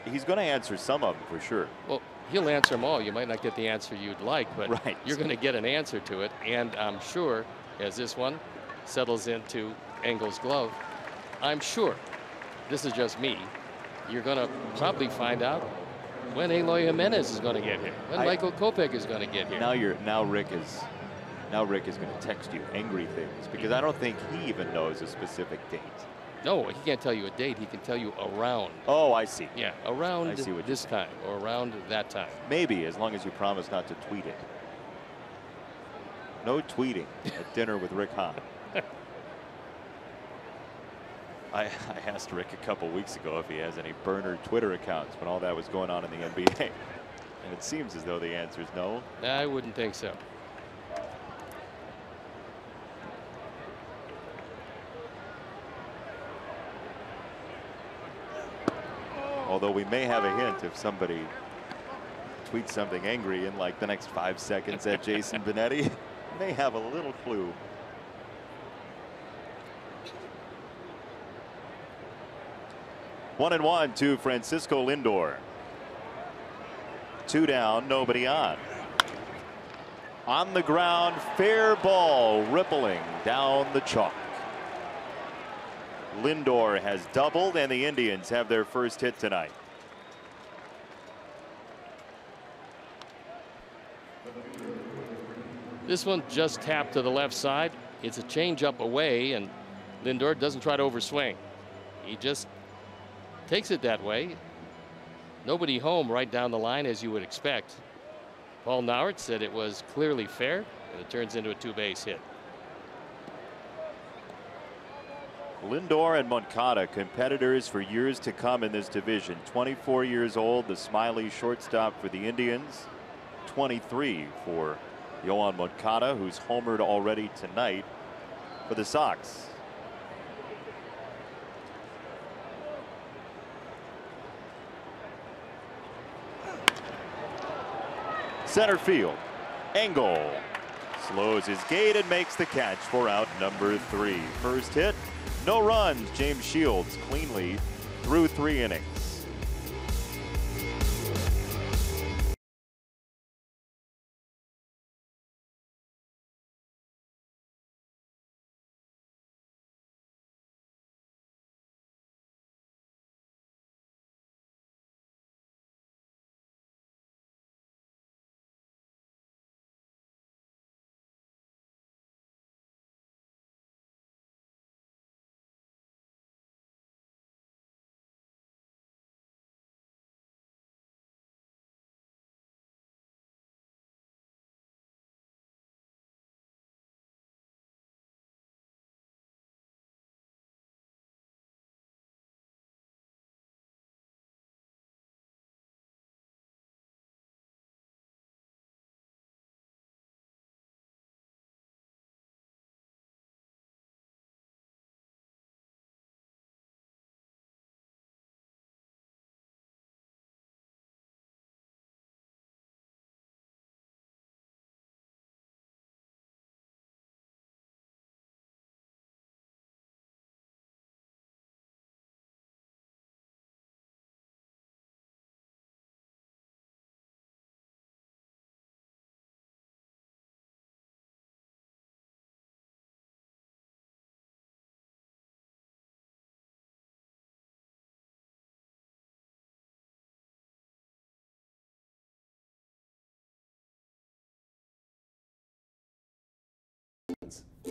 he's going to answer some of them for sure. Well, he'll answer them all. You might not get the answer you'd like, but right, you're going to get an answer to it. And I'm sure, as this one settles into Engel's glove, I'm sure, this is just me, you're going to probably find out when Eloy Jimenez is going to get here, when Michael Kopech is going to get here. Now Rick is going to text you angry things, because I don't think he even knows a specific date. No, he can't tell you a date. He can tell you around. Oh, I see. Yeah, around this time or around that time. Maybe, as long as you promise not to tweet it. No tweeting at dinner with Rick Hahn. I asked Rick a couple weeks ago if he has any burner Twitter accounts when all that was going on in the NBA. And it seems as though the answer is no. I wouldn't think so. Although we may have a hint if somebody tweets something angry in like the next 5 seconds at Jason Benetti. May have a little clue. One and one to Francisco Lindor. 2 down, nobody on. On the ground, fair ball rippling down the chalk. Lindor has doubled, and the Indians have their first hit tonight. This one just tapped to the left side. It's a changeup away, and Lindor doesn't try to overswing. He just takes it that way. Nobody home right down the line, as you would expect. Paul Nauert said it was clearly fair, and it turns into a 2-base hit. Lindor and Moncada, competitors for years to come in this division. 24 years old, the smiley shortstop for the Indians. 23 for Yohan Moncada, who's homered already tonight for the Sox. Center field, Engel slows his gait and makes the catch for out number 3. First hit, no runs. James Shields cleanly through 3 innings.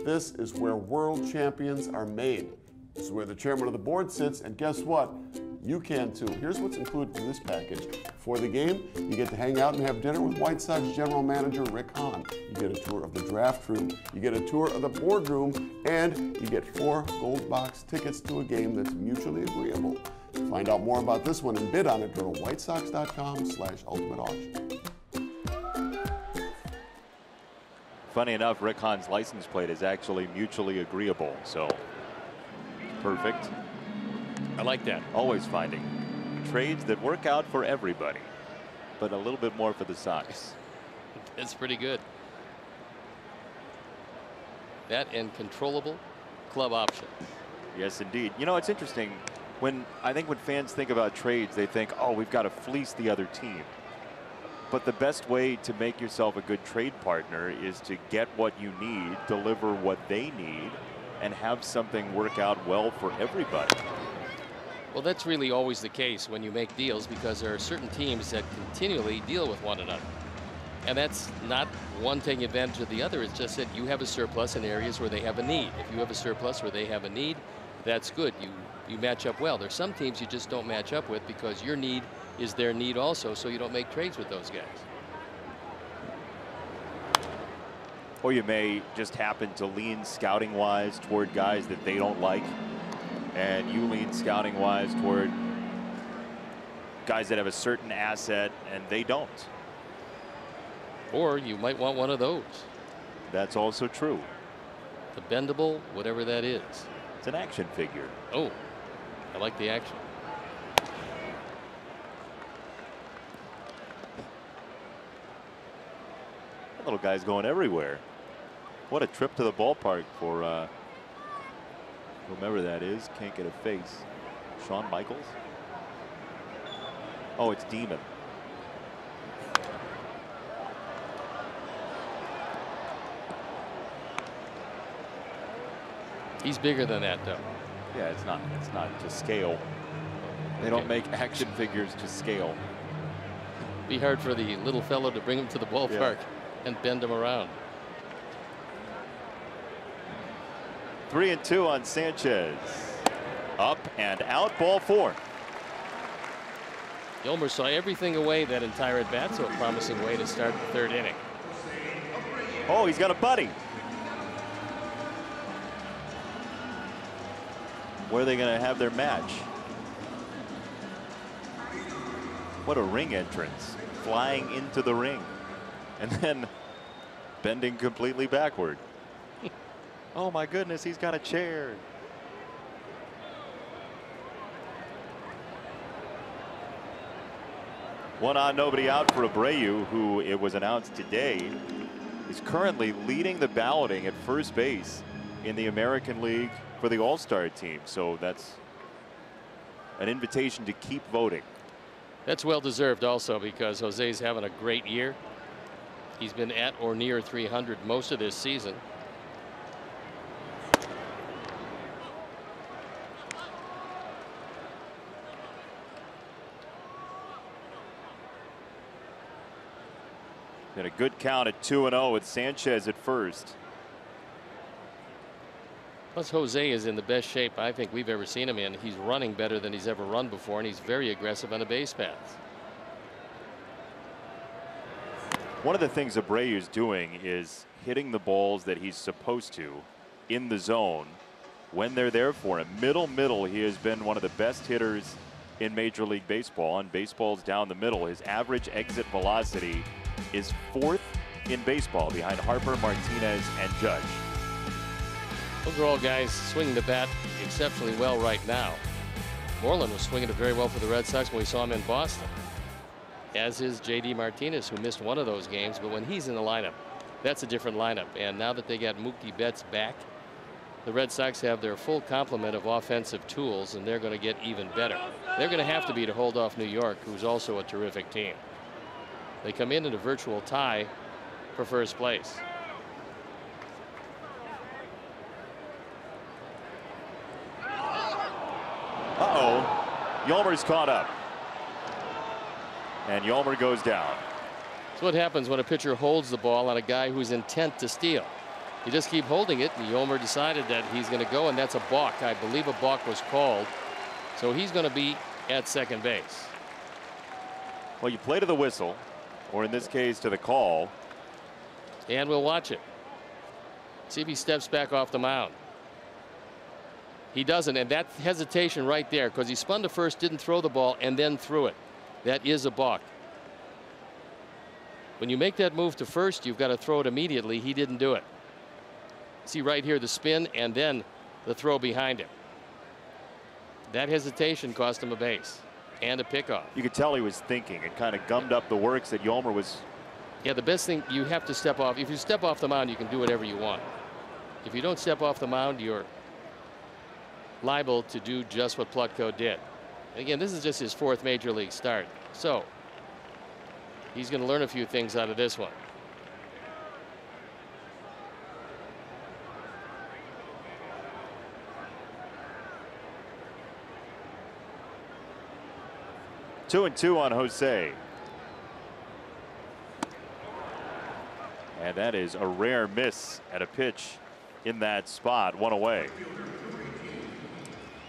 This is where world champions are made. This is where the chairman of the board sits, and guess what? You can too. Here's what's included in this package. For the game, you get to hang out and have dinner with White Sox general manager Rick Hahn. You get a tour of the draft room, you get a tour of the boardroom, and you get 4 gold box tickets to a game that's mutually agreeable. To find out more about this one and bid on it, go to whitesox.com/ultimate auction. Funny enough, Rick Hahn's license plate is actually mutually agreeable, so perfect. I like that. Always finding trades that work out for everybody, but a little bit more for the Sox. It's pretty good. That and controllable club option. Yes, indeed. You know, it's interesting. I think when fans think about trades, they think, oh, we've got to fleece the other team. But the best way to make yourself a good trade partner is to get what you need, deliver what they need, and have something work out well for everybody. Well, that's really always the case when you make deals, because there are certain teams that continually deal with one another. And that's not one taking advantage of the other. It's just that you have a surplus in areas where they have a need. If you have a surplus where they have a need, that's good. You match up well. There's some teams you just don't match up with because your need is their need also, so you don't make trades with those guys. Or you may just happen to lean scouting wise toward guys that they don't like. and you lean scouting wise toward guys that have a certain asset and they don't. Or you might want one of those. That's also true. The bendable, whatever that is. It's an action figure. Oh, I like the action. That little guy's going everywhere. What a trip to the ballpark for whomever that is. Can't get a face. Shawn Michaels? Oh, it's Demon. He's bigger than that, though. Yeah, it's not to scale. They don't make action figures to scale. Be hard for the little fellow to bring him to the ballpark and bend him around. 3-2 on Sanchez. Up and out, ball 4. Yolmer saw everything away that entire at bat, so a promising way to start the 3rd inning. Oh, he's got a buddy. Where are they going to have their match? What a ring entrance. Flying into the ring. And then bending completely backward. Oh my goodness, he's got a chair. One on, nobody out for Abreu, who it was announced today is currently leading the balloting at first base in the American League for the All-Star team. So that's an invitation to keep voting. That's well deserved also, because Jose's having a great year. He's been at or near 300 most of this season. Got a good count at 2-0 with Sanchez at first. Plus, Jose is in the best shape I think we've ever seen him in. He's running better than he's ever run before, and he's very aggressive on the base paths. One of the things Abreu's doing is hitting the balls that he's supposed to in the zone when they're there for him. Middle, he has been one of the best hitters in Major League Baseball. On baseballs down the middle, his average exit velocity is 4th in baseball, behind Harper, Martinez, and Judge. Those are all guys swinging the bat exceptionally well right now. Moreland was swinging it very well for the Red Sox when we saw him in Boston, as is J.D. Martinez, who missed one of those games. But when he's in the lineup, that's a different lineup. And now that they got Mookie Betts back, the Red Sox have their full complement of offensive tools, and they're going to get even better. They're going to have to be to hold off New York, who's also a terrific team. They come in a virtual tie for first place. Yolmer's caught up. And Yolmer goes down. That's what happens when a pitcher holds the ball on a guy who's intent to steal. You just keep holding it, and Yolmer decided that he's going to go, and that's a balk. I believe a balk was called. So he's going to be at second base. Well, you play to the whistle, or in this case to the call. And we'll watch it. See if he steps back off the mound. He doesn't, and that hesitation right there, because he spun to first, didn't throw the ball, and then threw it. That is a balk. When you make that move to first, you've got to throw it immediately. He didn't do it. See right here the spin and then the throw behind him. That hesitation cost him a base and a pickoff. You could tell he was thinking. It kind of gummed up the works that Yolmer was. Yeah, the best thing, you have to step off. If you step off the mound, you can do whatever you want. If you don't step off the mound, you're liable to do just what Plutko did. And again, this is just his 4th major league start. So he's going to learn a few things out of this one. Two and two on Jose. And that is a rare miss at a pitch in that spot. One away.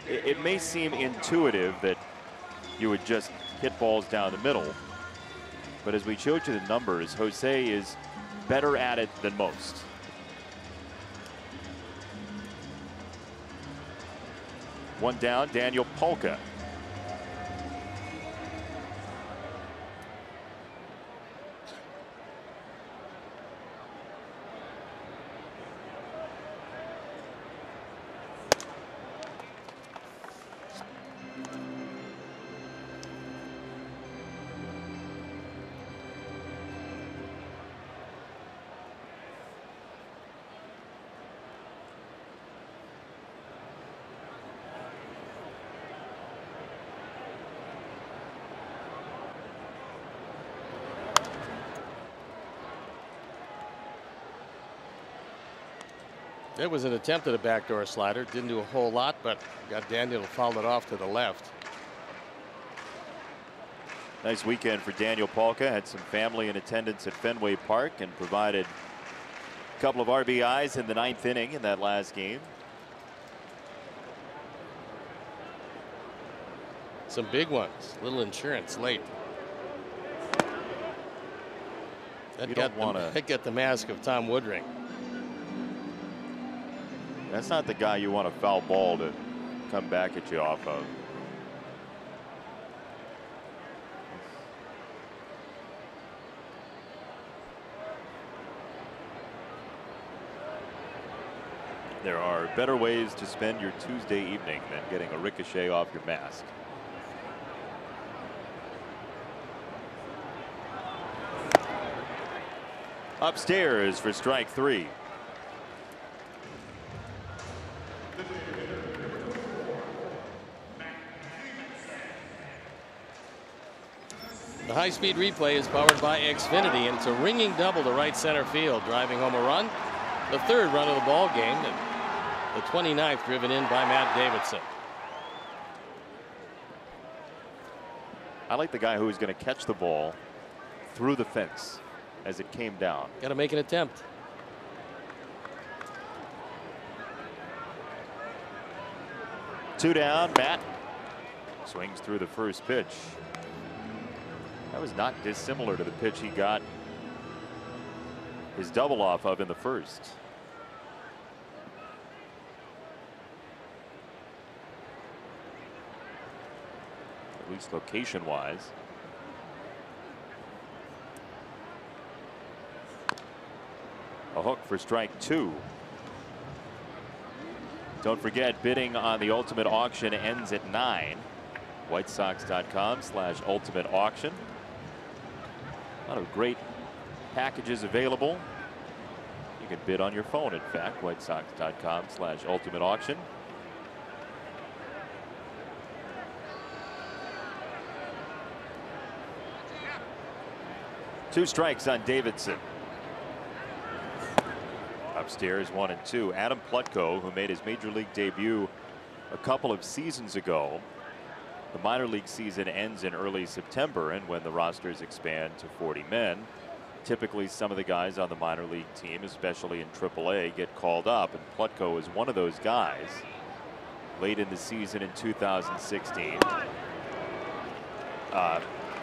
It may seem intuitive that you would just hit balls down the middle, but as we showed you the numbers, Jose is better at it than most. One down, Daniel Polka. There was an attempt at a backdoor slider. Didn't do a whole lot, but got Daniel to foul it off to the left. Nice weekend for Daniel Polka. Had some family in attendance at Fenway Park and provided a couple of RBIs in the 9th inning in that last game. Some big ones. Little insurance late. That got the mask of Tom Woodring. That's not the guy you want a foul ball to come back at you off of. There are better ways to spend your Tuesday evening than getting a ricochet off your mask. Upstairs for strike 3. The high-speed replay is powered by Xfinity, and it's a ringing double to right center field, driving home a run. The 3rd run of the ball game, and the 29th driven in by Matt Davidson. I like the guy who is going to catch the ball through the fence as it came down. Got to make an attempt. Two down, Matt swings through the first pitch. That was not dissimilar to the pitch he got his double off of in the first. At least location wise. A hook for strike 2. Don't forget, bidding on the ultimate auction ends at 9. WhiteSox.com/ultimate auction. A lot of great packages available. You can bid on your phone, in fact. WhiteSox.com/ultimate auction. Two strikes on Davidson. Upstairs 1 and 2. Adam Plutko, who made his major league debut a couple of seasons ago. The minor league season ends in early September, and when the rosters expand to 40 men, typically some of the guys on the minor league team, especially in AAA, get called up, and Plutko is one of those guys. Late in the season in 2016,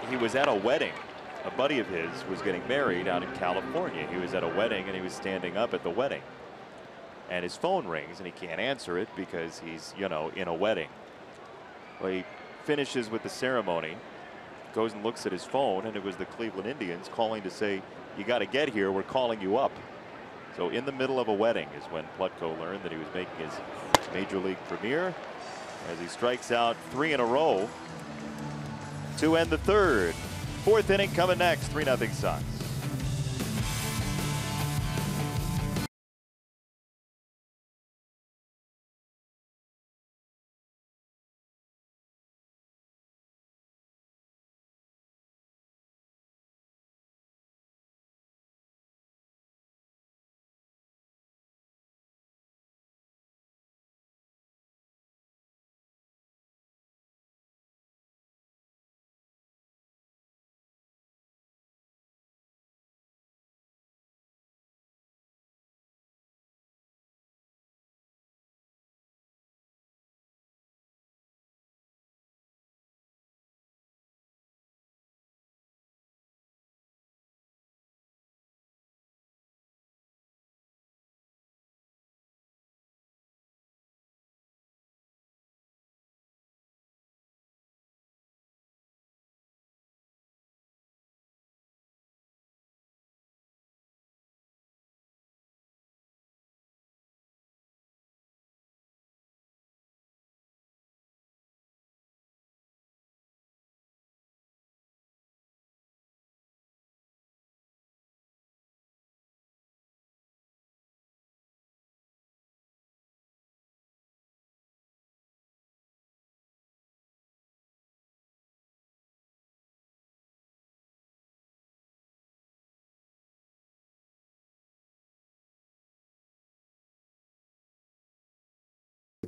he was at a wedding. A buddy of his was getting married out in California. He was at a wedding and he was standing up at the wedding, and his phone rings and he can't answer it because he's, you know, in a wedding. Well, he finishes with the ceremony, goes and looks at his phone, and it was the Cleveland Indians calling to say, "You got to get here, we're calling you up." So in the middle of a wedding is when Plutko learned that he was making his major league premiere, as he strikes out 3 in a row to end the 3rd. 4th inning coming next. 3-0 Sox.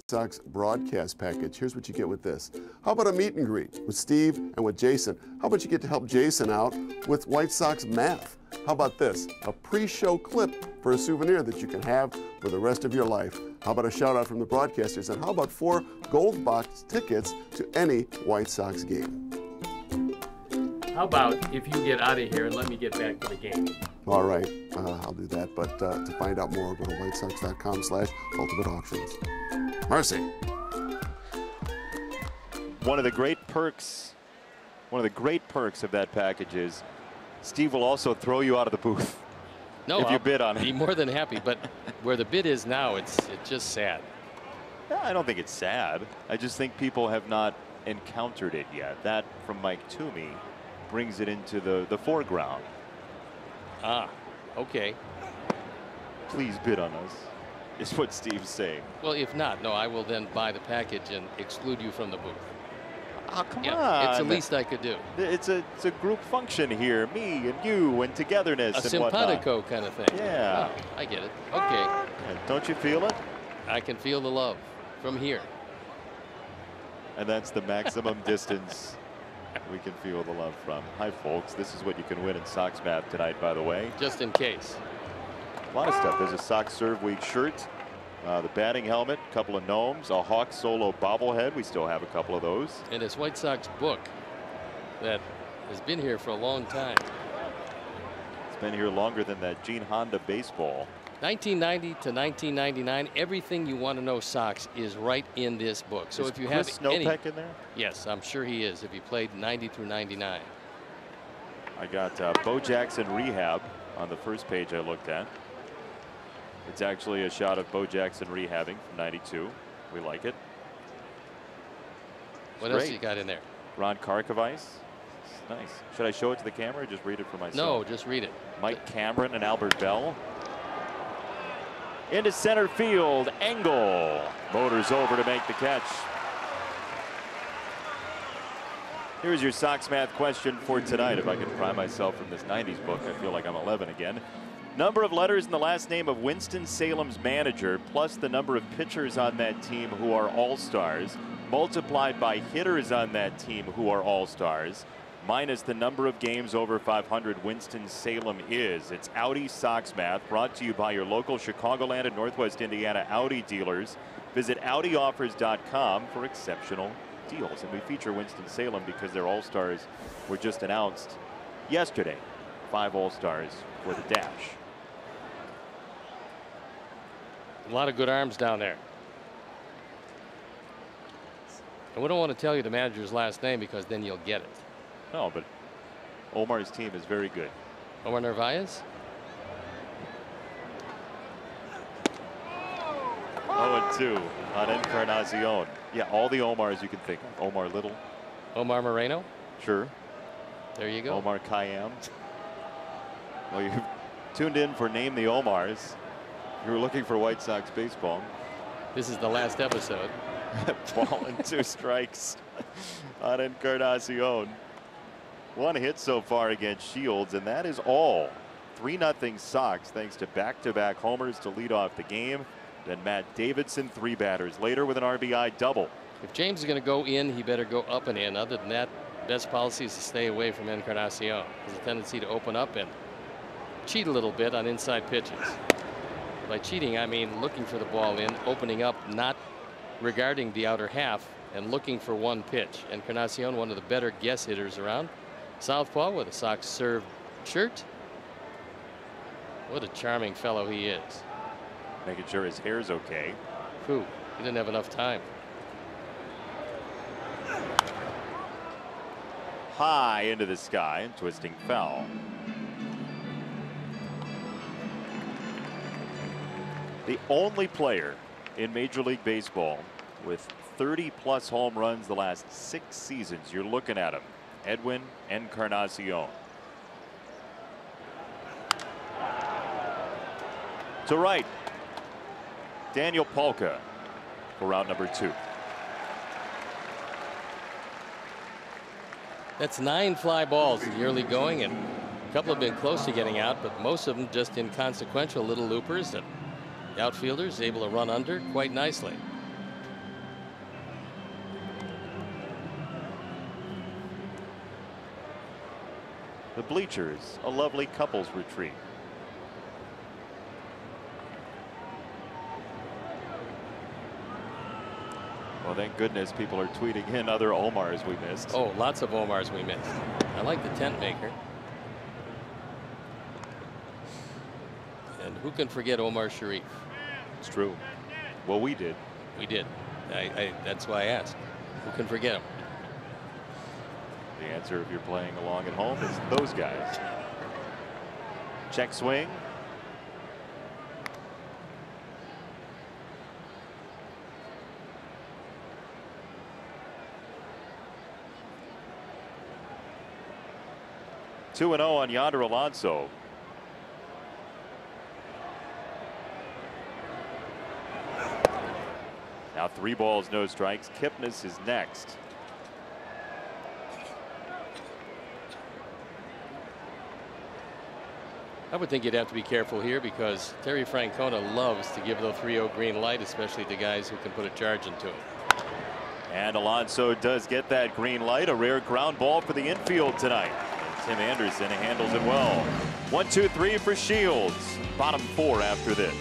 Sox broadcast package. Here's what you get with this. How about a meet and greet with Steve and with Jason? How about you get to help Jason out with White Sox math? How about this? A pre-show clip for a souvenir that you can have for the rest of your life. How about a shout out from the broadcasters? And how about 4 gold box tickets to any White Sox game? How about if you get out of here and let me get back to the game? All right, I'll do that. But to find out more, go to whitesox.com/ultimate-auctions. Mercy. One of the great perks of that package is Steve will also throw you out of the booth. No, if you bid on it. Be more than happy, but where the bid is now, it's just sad. Yeah, I don't think it's sad. I just think people have not encountered it yet. That from Mike Toomey brings it into the foreground. Ah, okay. Please bid on us, is what Steve's saying. Well, if not, no, I will then buy the package and exclude you from the booth. Oh, come on. It's the on. least I could do. It's a group function here. Me and you and togetherness A and simpatico whatnot. kind of thing. Yeah. Oh, I get it. Okay. Yeah, don't you feel it? I can feel the love from here. And that's the maximum distance we can feel the love from. Hi, folks. This is what you can win in Sox Math tonight, by the way. Just in case. A lot of stuff. There's a Sox Serve Week shirt, the batting helmet, a couple of gnomes, a Hawk Solo bobblehead. We still have a couple of those. And this White Sox book that has been here for a long time. It's been here longer than that Gene Honda baseball. 1990 to 1999, everything you want to know Sox is right in this book. So is if you Chris have Snowpeck any, in there? yes, I'm sure he is. If he played 90 through 99. I got Bo Jackson rehab on the first page I looked at. It's actually a shot of Bo Jackson rehabbing from '92. We like it. What else you got in there? Ron Karkovice. Nice. Should I show it to the camera or just read it for myself? No, just read it. Mike Cameron and Albert Bell. Into center field, Engel motors over to make the catch. Here's your Sox Math question for tonight. If I can pry myself from this 90s book, I feel like I'm 11 again. Number of letters in the last name of Winston-Salem's manager plus the number of pitchers on that team who are all-stars multiplied by hitters on that team who are all-stars minus the number of games over 500 Winston-Salem is. It's Audi Sox Math, brought to you by your local Chicagoland and Northwest Indiana Audi dealers. Visit AudiOffers.com for exceptional deals. And we feature Winston-Salem because their all-stars were just announced yesterday. 5 all-stars for the dash. A lot of good arms down there. And we don't want to tell you the manager's last name because then you'll get it. No, but Omar's team is very good. Omar Narvaez? 0-2 on Encarnacion. Yeah, all the Omars you can think of. Omar Little. Omar Moreno? Sure. There you go. Omar Khayyam. Well, you tuned in for Name the Omars. You were looking for White Sox baseball. This is the last episode. Ball and 2 strikes on Encarnacion. 1 hit so far against Shields, and that is all. 3-0 Sox, thanks to back-to-back homers to lead off the game. Then Matt Davidson, 3 batters later with an RBI double. If James is going to go in, he better go up and in. Other than that, best policy is to stay away from Encarnacion. There's a tendency to open up and cheat a little bit on inside pitches. By cheating, I mean looking for the ball in, opening up, not regarding the outer half, and looking for one pitch. Encarnacion, one of the better guess hitters around. Southpaw with a Sox Serve shirt. What a charming fellow he is. Making sure his hair's okay. Whew, he didn't have enough time. High into the sky and twisting foul. The only player in Major League Baseball with 30+ home runs the last 6 seasons. You're looking at him. Edwin Encarnacion. To right, Daniel Polka for round number 2. That's 9 fly balls in the early going, and a couple have been close to getting out, but most of them just inconsequential little loopers that the outfielder is able to run under quite nicely. the bleachers, a lovely couples retreat. Well, thank goodness people are tweeting in other Omars we missed. Oh, lots of Omars we missed. I like the tent maker. And who can forget Omar Sharif? It's true. Well, we did. We did. That's why I asked. Who can forget him? The answer, if you're playing along at home, is those guys. Check swing. Two and 0 on Yonder Alonso. Now 3 balls, no strikes. Kipnis is next. I would think you'd have to be careful here because Terry Francona loves to give the 3-0 green light, especially to guys who can put a charge into him. And Alonso does get that green light. A rare ground ball for the infield tonight. Tim Anderson handles it well. 1, 2, 3 for Shields. Bottom 4 after this.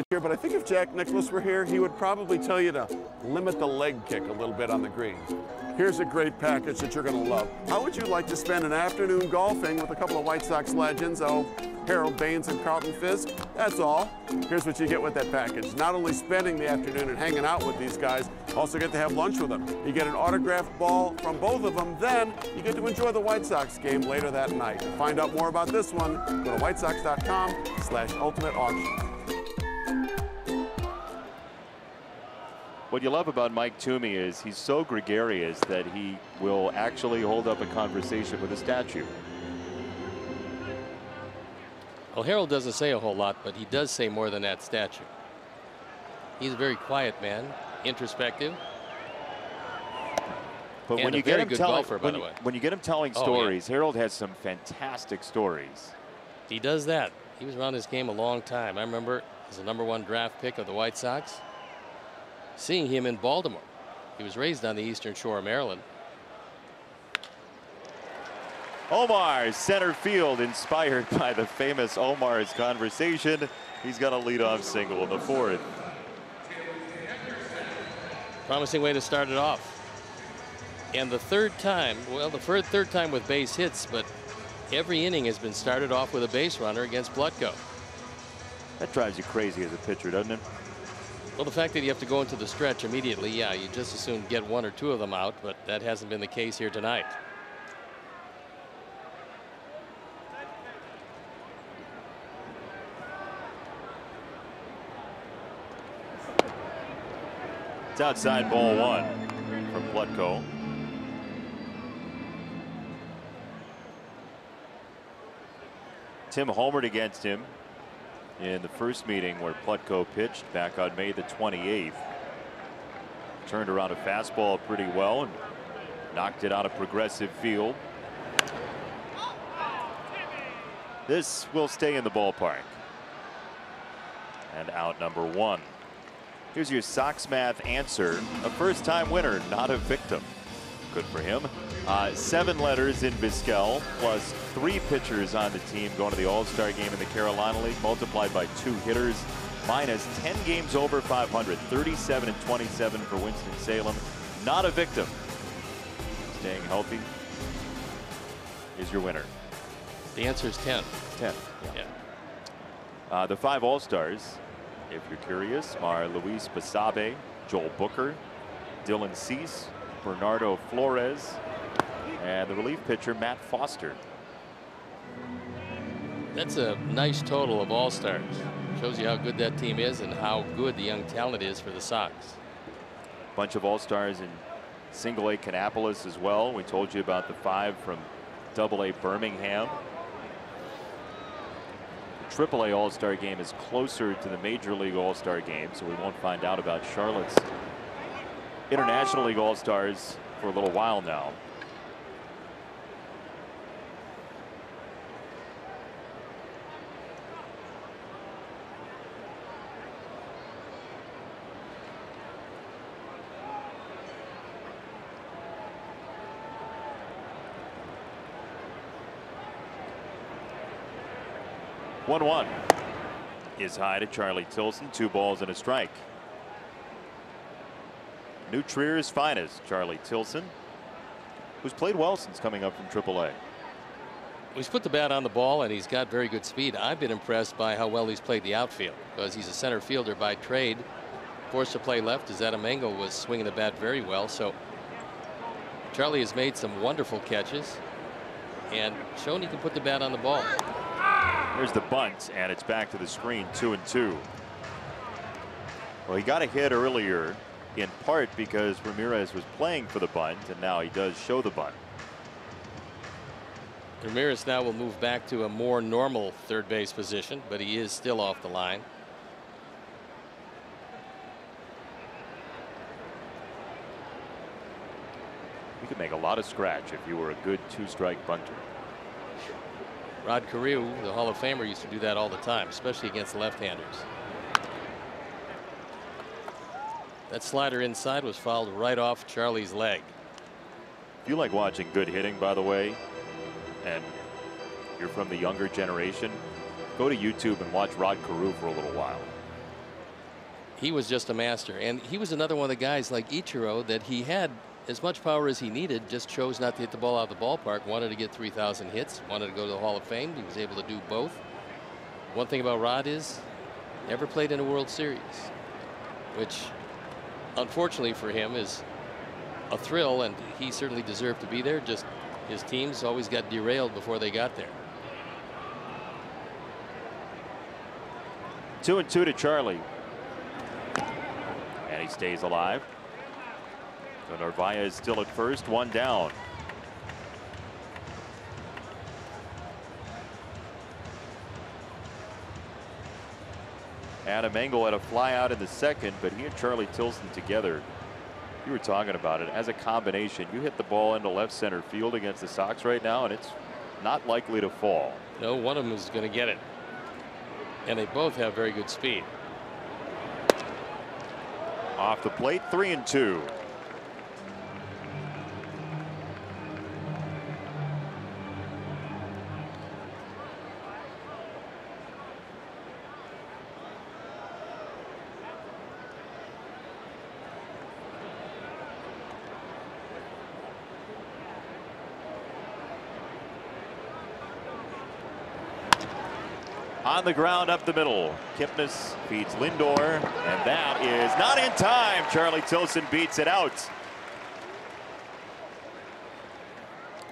Here, but I think if Jack Nicklaus were here, he would probably tell you to limit the leg kick a little bit on the green. Here's a great package that you're going to love. How would you like to spend an afternoon golfing with a couple of White Sox legends? Oh, Harold Baines and Carlton Fisk. That's all. Here's what you get with that package. Not only spending the afternoon and hanging out with these guys, also get to have lunch with them. You get an autographed ball from both of them, then you get to enjoy the White Sox game later that night. To find out more about this one, go to whitesox.com/ultimate-auction. What you love about Mike Toomey is he's so gregarious that he will actually hold up a conversation with a statue. Well, Harold doesn't say a whole lot, but he does say more than that statue. He's a very quiet man, introspective. But and when you a very get him good telling, golfer, by the way. when you get him telling stories, Harold has some fantastic stories. He does that. He was around this game a long time. I remember as a #1 draft pick of the White Sox, seeing him in Baltimore. He was raised on the Eastern Shore of Maryland. Omar, center field, inspired by the famous Omar's conversation. He's got a leadoff single in the 4th. Promising way to start it off. And the third time, well, the third time with base hits, but every inning has been started off with a base runner against Plutko. That drives you crazy as a pitcher, doesn't it? Well, the fact that you have to go into the stretch immediately, yeah, you just as soon get 1 or 2 of them out, but that hasn't been the case here tonight. It's outside, ball 1 from Plutko. Tim homered against him in the first meeting where Plutko pitched back on May the 28th. turned around a fastball pretty well and knocked it out of progressive field. This will stay in the ballpark. And out number 1. Here's your Sox math answer. A first-time winner, not a victim. Good for him. 7 letters in Vizquel, plus 3 pitchers on the team going to the All-Star game in the Carolina League, multiplied by 2 hitters. Minus 10 games over 500, 37 and 27 for Winston-Salem. Not a victim. Staying healthy is your winner. The answer is 10. 10. Yeah. The 5 All-Stars, if you're curious, are Luis Basabe, Joel Booker, Dylan Cease, Bernardo Flores, and the relief pitcher Matt Foster. That's a nice total of All-Stars. Shows you how good that team is and how good the young talent is for the Sox. Bunch of All-Stars in Single-A Kannapolis as well. We told you about the 5 from Double-A Birmingham. The Triple-A All-Star game is closer to the Major League All-Star game, so we won't find out about Charlotte's International League All-Stars for a little while now. One is high to Charlie Tilson. 2 balls and a strike. New Trier's finest, Charlie Tilson, who's played well since coming up from AAA. He's put the bat on the ball and he's got very good speed. I've been impressed by how well he's played the outfield because he's a center fielder by trade. Forced to play left as Adamango was swinging the bat very well. So Charlie has made some wonderful catches and shown he can put the bat on the ball. There's the bunt, and it's back to the screen, 2-2. Well, he got a hit earlier, in part because Ramirez was playing for the bunt, and now he does show the bunt. Ramirez now will move back to a more normal third base position, but he is still off the line. You could make a lot of scratch if you were a good 2-strike bunter. Rod Carew, the Hall of Famer, used to do that all the time, especially against left-handers. That slider inside was fouled right off Charlie's leg. If you like watching good hitting, by the way, and you're from the younger generation, go to YouTube and watch Rod Carew for a little while. He was just a master, and he was another one of the guys like Ichiro that he had as much power as he needed, just chose not to hit the ball out of the ballpark. Wanted to get 3,000 hits, wanted to go to the Hall of Fame. He was able to do both. One thing about Rod is never played in a World Series, which unfortunately for him is a thrill, and he certainly deserved to be there. Just his teams always got derailed before they got there. 2-2 to Charlie, and he stays alive. So Narvaez is still at first, 1 down. Adamango had a fly out in the second, but he and Charlie Tilson together, you were talking about it, as a combination. You hit the ball into left center field against the Sox right now, and it's not likely to fall. No, one of them is going to get it. And they both have very good speed. Off the plate, 3-2. On the ground up the middle. Kipnis feeds Lindor, and that is not in time. Charlie Tilson beats it out.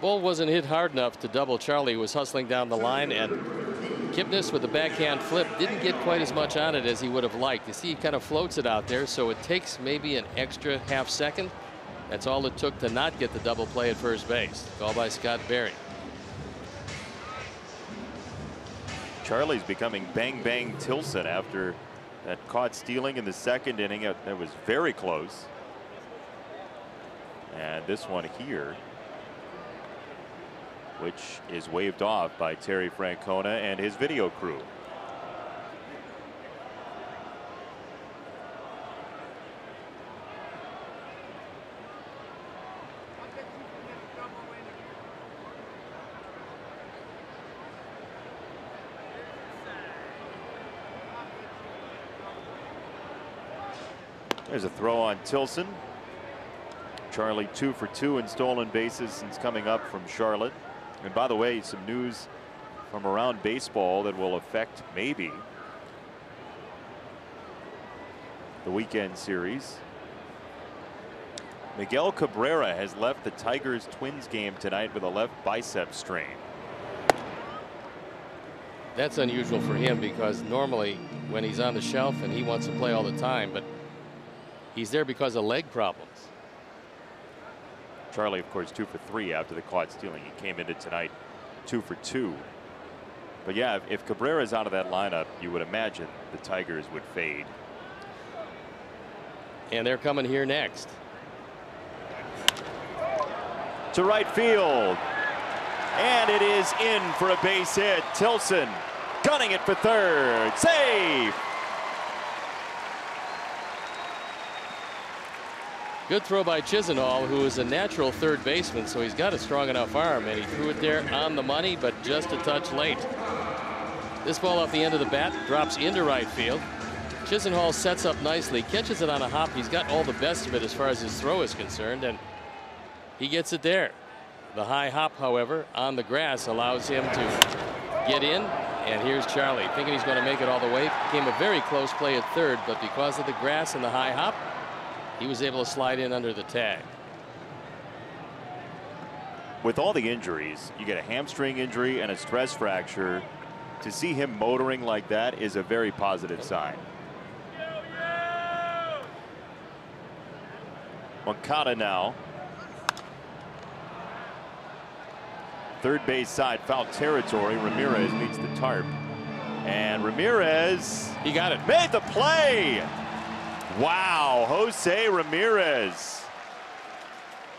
Ball wasn't hit hard enough to double. Charlie was hustling down the line, and Kipnis with the backhand flip didn't get quite as much on it as he would have liked. You see, he kind of floats it out there, so it takes maybe an extra half second. That's all it took to not get the double play at first base. Called by Scott Berry. Charlie's becoming Bang Bang Tilson after that caught stealing in the second inning. That was very close. And this one here, which is waved off by Terry Francona and his video crew. There's a throw on Tilson. Charlie 2 for 2 in stolen bases since coming up from Charlotte. And by the way, some news from around baseball that will affect maybe the weekend series. Miguel Cabrera has left the Tigers-Twins game tonight with a left bicep strain. That's unusual for him because normally when he's on the shelf and he wants to play all the time, but he's there because of leg problems. Charlie, of course, 2 for 3 after the caught stealing. He came into tonight 2 for 2. But yeah, if Cabrera's out of that lineup, you would imagine the Tigers would fade. And they're coming here next. To right field. And it is in for a base hit. Tilson gunning it for third. Safe. Good throw by Chisenhall, who is a natural third baseman, so he's got a strong enough arm, and he threw it there on the money, but just a touch late. This ball off the end of the bat drops into right field. Chisenhall sets up nicely, catches it on a hop. He's got all the best of it as far as his throw is concerned, and he gets it there. The high hop, however, on the grass allows him to get in, and here's Charlie thinking he's going to make it all the way. Became a very close play at third, but because of the grass and the high hop, he was able to slide in under the tag. With all the injuries, you get a hamstring injury and a stress fracture. To see him motoring like that is a very positive sign. Moncada now. Third base side, foul territory. Ramirez meets the tarp. And Ramirez, he got it. Made the play. Wow, Jose Ramirez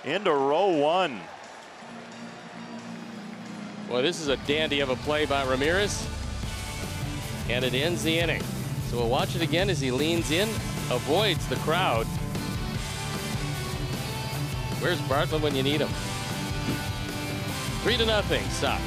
into row one. Well, this is a dandy of a play by Ramirez, and it ends the inning. So we'll watch it again as he leans in, avoids the crowd. Where's Bartlett when you need him? 3-0 Sox.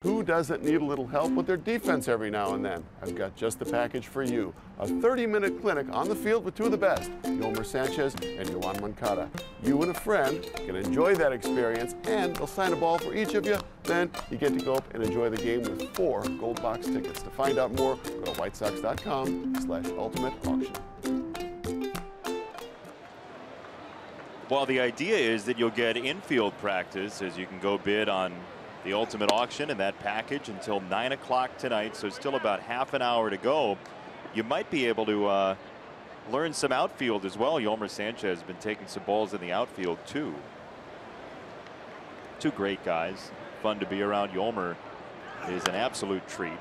Who doesn't need a little help with their defense every now and then? I've got just the package for you. A 30-minute clinic on the field with two of the best, Yolmer Sanchez and Yoan Moncada. You and a friend can enjoy that experience, and they'll sign a ball for each of you. Then you get to go up and enjoy the game with 4 gold box tickets. To find out more, go to whitesox.com/ultimate-auction. Well, the idea is that you'll get infield practice as you can go bid on the ultimate auction and that package until 9 o'clock tonight. So still about half an hour to go. you might be able to learn some outfield as well. Yolmer Sanchez has been taking some balls in the outfield too. Two great guys. Fun to be around. Yolmer is an absolute treat.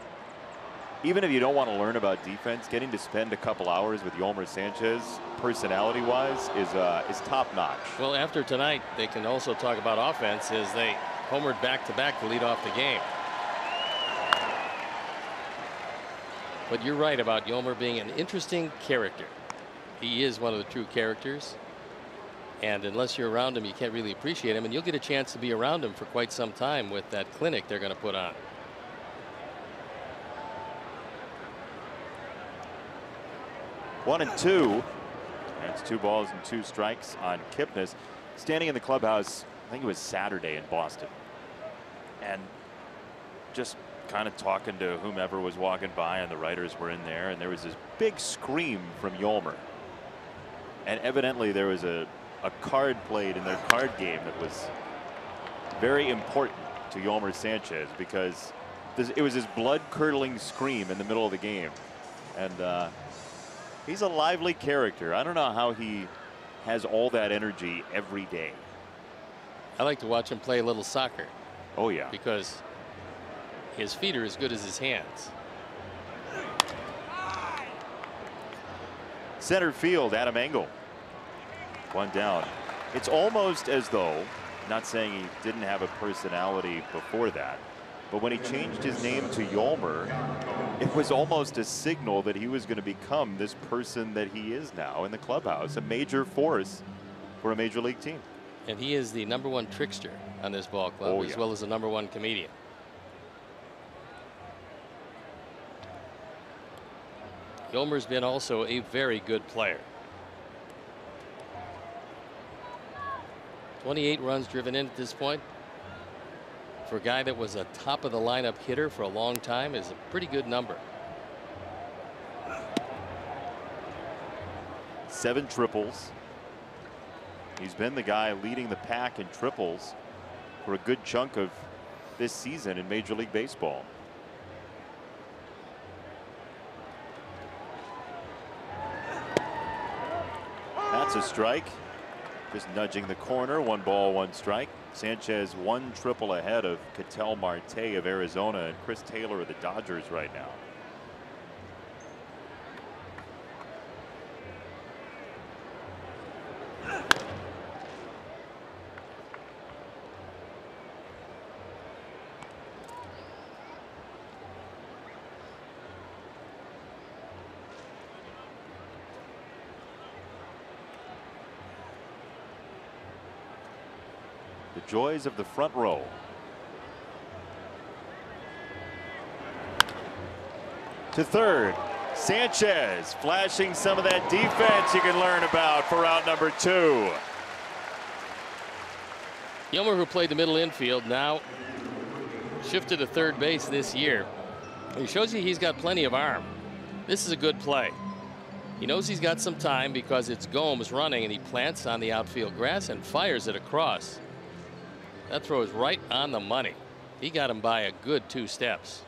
Even if you don't want to learn about defense, getting to spend a couple hours with Yolmer Sanchez, personality-wise, is top-notch. Well, after tonight, they can also talk about offense as they homered back-to-back to lead off the game. But you're right about Yolmer being an interesting character. He is one of the true characters. And unless you're around him, you can't really appreciate him. And you'll get a chance to be around him for quite some time with that clinic they're going to put on. One and two. That's 2 balls and 2 strikes on Kipnis. Standing in the clubhouse, I think it was Saturday in Boston. And just kind of talking to whomever was walking by, and the writers were in there, and there was this big scream from Yolmer. And evidently there was a card played in their card game that was very important to Yolmer Sanchez, because it was his blood-curdling scream in the middle of the game. And he's a lively character. I don't know how he has all that energy every day. I like to watch him play a little soccer. Oh, yeah. Because his feet are as good as his hands. Center field, Adam Engel. 1 down. It's almost as though, not saying he didn't have a personality before that, but when he changed his name to Yolmer, it was almost a signal that he was going to become this person that he is now in the clubhouse, a major force for a major league team. And he is the #1 trickster on this ball club, as well as the #1 comedian. Yolmer's been also a very good player. 28 runs driven in at this point. For a guy that was a top of the lineup hitter for a long time is a pretty good number. 7 triples. He's been the guy leading the pack in triples for a good chunk of this season in Major League Baseball. That's a strike. Just nudging the corner. 1 ball, 1 strike. Sanchez 1 triple ahead of Ketel Marte of Arizona and Chris Taylor of the Dodgers right now. The joys of the front row. To third, Sanchez flashing some of that defense you can learn about for out number 2. Yolmer, who played the middle infield, now shifted to third base this year. He shows you he's got plenty of arm. This is a good play. He knows he's got some time because it's Gomes running, and he plants on the outfield grass and fires it across. That throw is right on the money. He got him by a good 2 steps.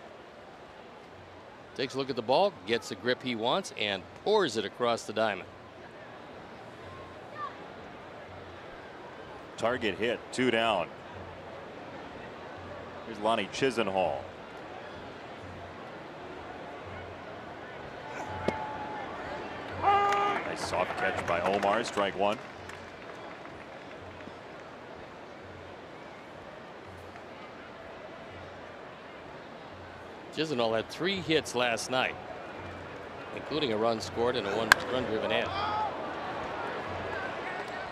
Takes a look at the ball, gets the grip he wants, and pours it across the diamond. Target hit, 2 down. Here's Lonnie Chisenhall. Nice soft catch by Omar. Strike 1. Chisenhall had 3 hits last night, including a run scored and a 1 run driven in.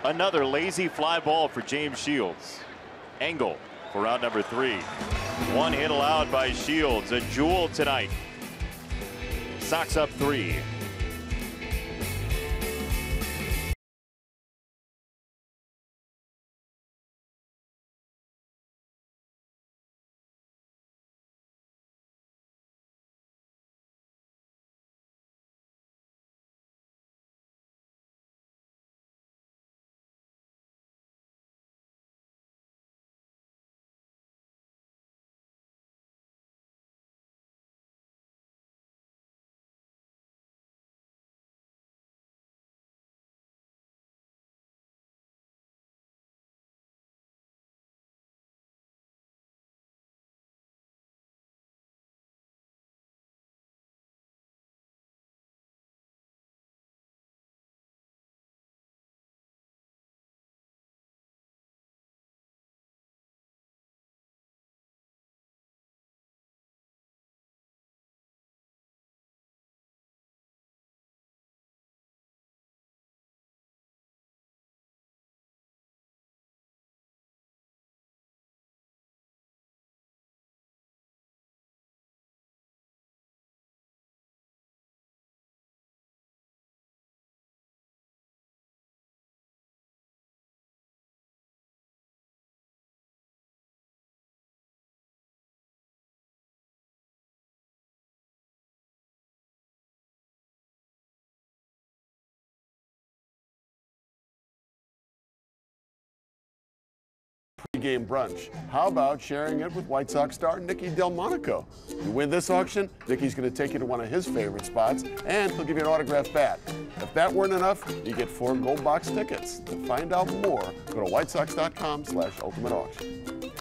Another lazy fly ball for James Shields. Engel for round number 3. 1 hit allowed by Shields. A jewel tonight. Sox up 3. game brunch. How about sharing it with White Sox star Nicky Delmonico? You win this auction, Nicky's going to take you to one of his favorite spots, and he'll give you an autographed bat. If that weren't enough, you get 4 gold box tickets. To find out more, go to whitesox.com/ultimateauction.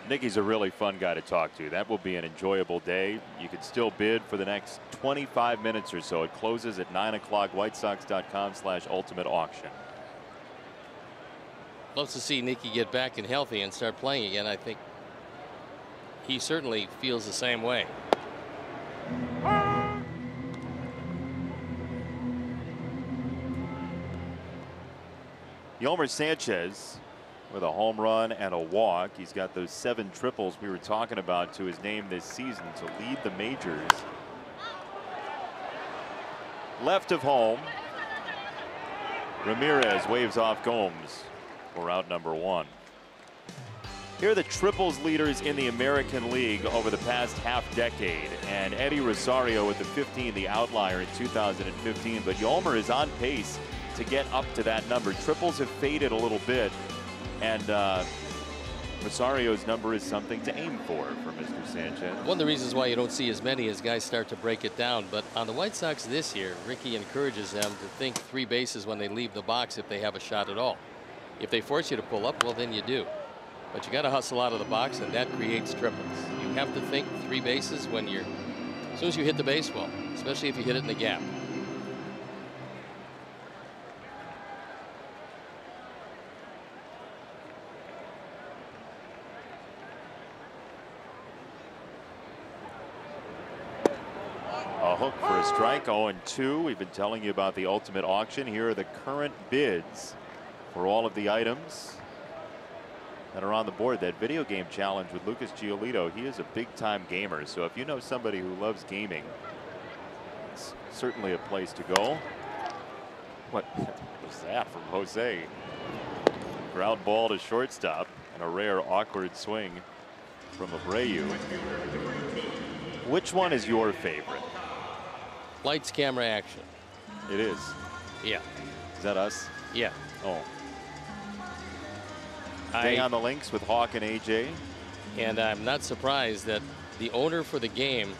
Nicky's a really fun guy to talk to. That will be an enjoyable day. You can still bid for the next 25 minutes or so. It closes at 9 o'clock. whitesox.com/ultimateauction. Love to see Nicky get back and healthy and start playing again. I think he certainly feels the same way. Yolmer Sanchez with a home run and a walk. He's got those 7 triples we were talking about to his name this season to lead the majors. Left of home. Ramirez waves off Gomes for out number 1. Here are the triples leaders in the American League over the past half-decade, and Eddie Rosario with the 15, the outlier in 2015, but Yolmer is on pace to get up to that number. Triples have faded a little bit, and Rosario's number is something to aim for Mr. Sanchez. One of the reasons why you don't see as many as guys start to break it down, but on the White Sox this year, Ricky encourages them to think 3 bases when they leave the box if they have a shot at all. If they force you to pull up, well, then you do. But you got to hustle out of the box, and that creates triples. You have to think 3 bases when you're, as soon as you hit the baseball, especially if you hit it in the gap. A hook for a strike, 0-2. We've been telling you about the ultimate auction. Here are the current bids for all of the items that are on the board. That video game challenge with Lucas Giolito, he is a big-time gamer. So if you know somebody who loves gaming, it's certainly a place to go. What was that from Jose? Ground ball to shortstop, and a rare awkward swing from Abreu. Which one is your favorite? Lights, camera, action. It is. Yeah. Is that us? Yeah. Oh. Staying on the links with Hawk and AJ. And I'm not surprised that the owner for the game,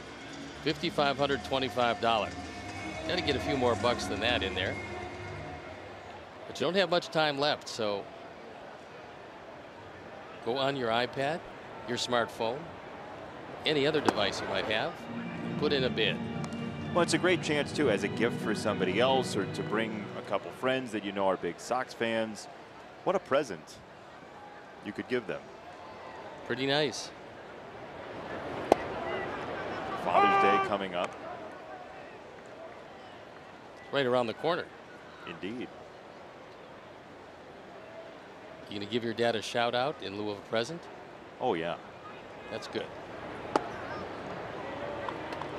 $5,525. Got to get a few more bucks than that in there. But you don't have much time left, so go on your iPad, your smartphone, any other device you might have, put in a bid. Well, it's a great chance, too, as a gift for somebody else or to bring a couple friends that you know are big Sox fans. What a present you could give them. Pretty nice. Father's Day coming up. Right around the corner. Indeed. You gonna give your dad a shout out in lieu of a present? Oh, yeah. That's good.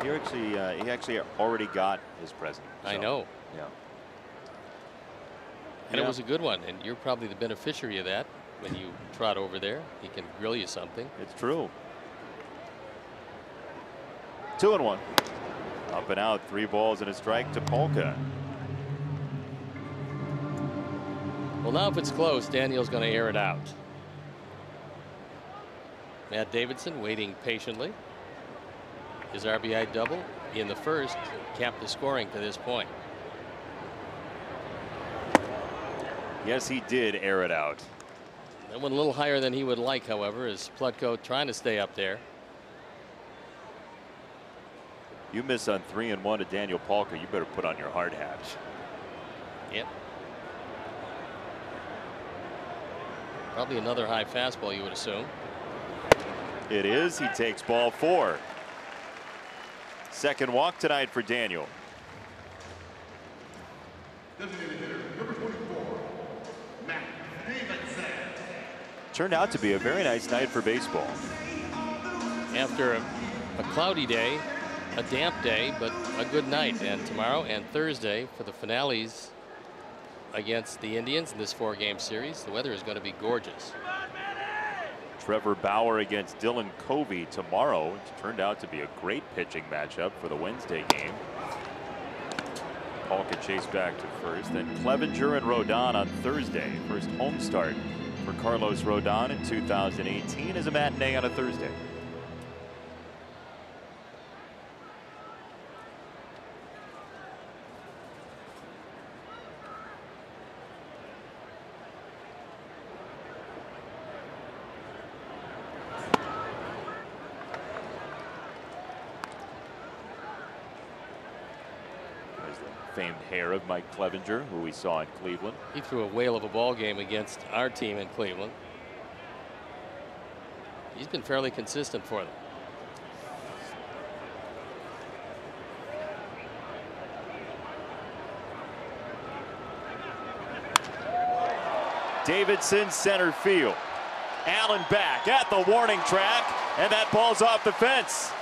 He actually already got his present. So, I know. Yeah. And it was a good one, and you're probably the beneficiary of that when you trot over there. He can grill you something. It's true. 2-1. Up and out, 3 balls and a strike to Polka. Well, now if it's close, Daniel's going to air it out. Matt Davidson waiting patiently. His RBI double in the first capped the scoring to this point. Yes, he did air it out. That went a little higher than he would like, however, as Plutko trying to stay up there. You miss on 3-1 to Daniel Polka, you better put on your hard hat. Yep. Probably another high fastball, you would assume. It is. He takes ball 4. Second walk tonight for Daniel. Turned out to be a very nice night for baseball. After a cloudy day, a damp day, but a good night. And tomorrow and Thursday for the finales against the Indians in this 4-game series, the weather is going to be gorgeous. Trevor Bauer against Dylan Covey tomorrow. It turned out to be a great pitching matchup for the Wednesday game. Polka chased back to first. Then Clevenger and Rodon on Thursday. First home start for Carlos Rodon in 2018 as a matinee on a Thursday. Famed hair of Mike Clevenger, who we saw in Cleveland. He threw a whale of a ball game against our team in Cleveland. He's been fairly consistent for them. Davidson center field. Allen back at the warning track, and that ball's off the fence.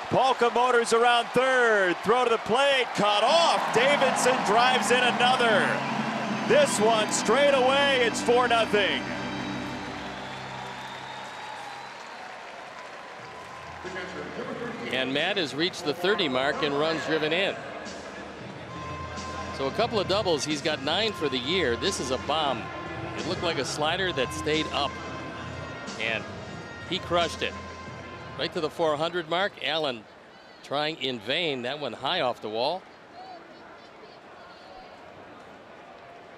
Polka motors around third. Throw to the plate. Cut off. Davidson drives in another. This one straight away. It's 4-0. And Matt has reached the 30 mark in runs driven in. So a couple of doubles. He's got 9 for the year. This is a bomb. It looked like a slider that stayed up. And he crushed it. Right to the 400 mark. Allen trying in vain. That one high off the wall.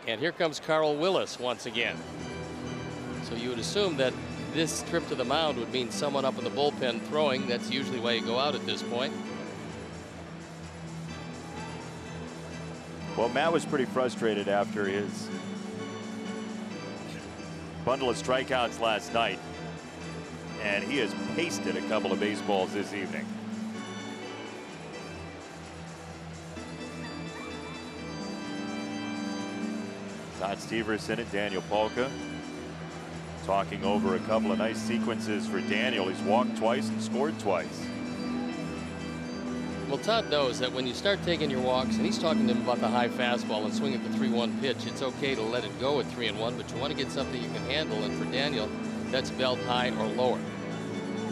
And here comes Carl Willis once again. So you would assume that this trip to the mound would mean someone up in the bullpen throwing. That's usually why you go out at this point. Well, Matt was pretty frustrated after his bundle of strikeouts last night. And he has pasted a couple of baseballs this evening. Todd Steverson and Daniel Polka talking over a couple of nice sequences for Daniel. He's walked twice and scored twice. Well, Todd knows that when you start taking your walks, and he's talking to him about the high fastball and swinging the 3-1 pitch, it's okay to let it go at 3-1, but you want to get something you can handle. And for Daniel, that's belt high or lower.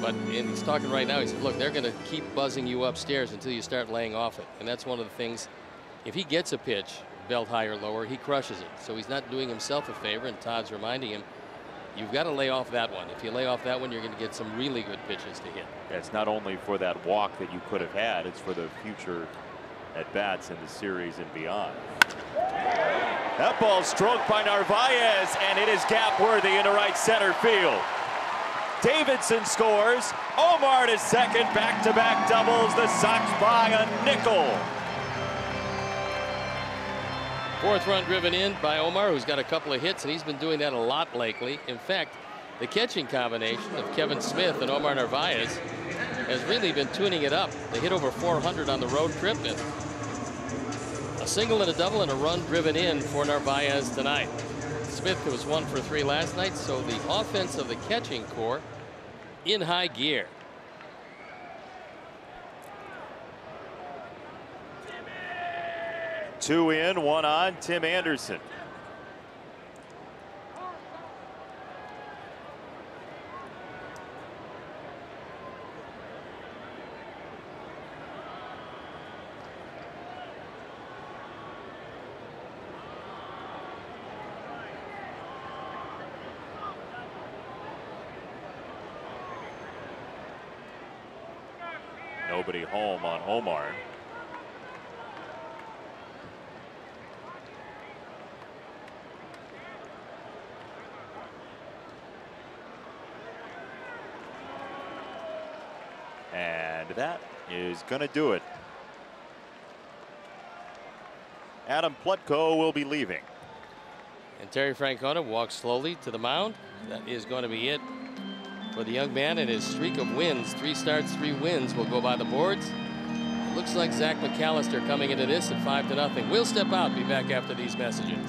But and he's talking right now. He said, look, they're going to keep buzzing you upstairs until you start laying off it. And that's one of the things. If he gets a pitch belt high or lower, he crushes it. So he's not doing himself a favor. And Todd's reminding him, you've got to lay off that one. If you lay off that one, you're going to get some really good pitches to hit. Yeah, it's not only for that walk that you could have had, it's for the future at bats in the series and beyond. That ball stroked by Narvaez, and it is gap worthy into right center field. Davidson scores. Omar to second. Back-to-back doubles. The Sox by a nickel. 4th run driven in by Omar, who's got a couple of hits, and he's been doing that a lot lately. In fact, the catching combination of Kevin Smith and Omar Narvaez has really been tuning it up. They hit over 400 on the road trip, and a single and a double and a run driven in for Narvaez tonight. Smith was 1 for 3 last night, so the offense of the catching core in high gear. Two in, one on. Tim Anderson. Nobody home on Omar. And that is going to do it. Adam Plutko will be leaving. And Terry Francona walks slowly to the mound. That is going to be it for the young man, and his streak of wins, 3 starts, 3 wins, will go by the boards. It looks like Zach McAllister coming into this at 5-0. We'll step out, be back after these messages.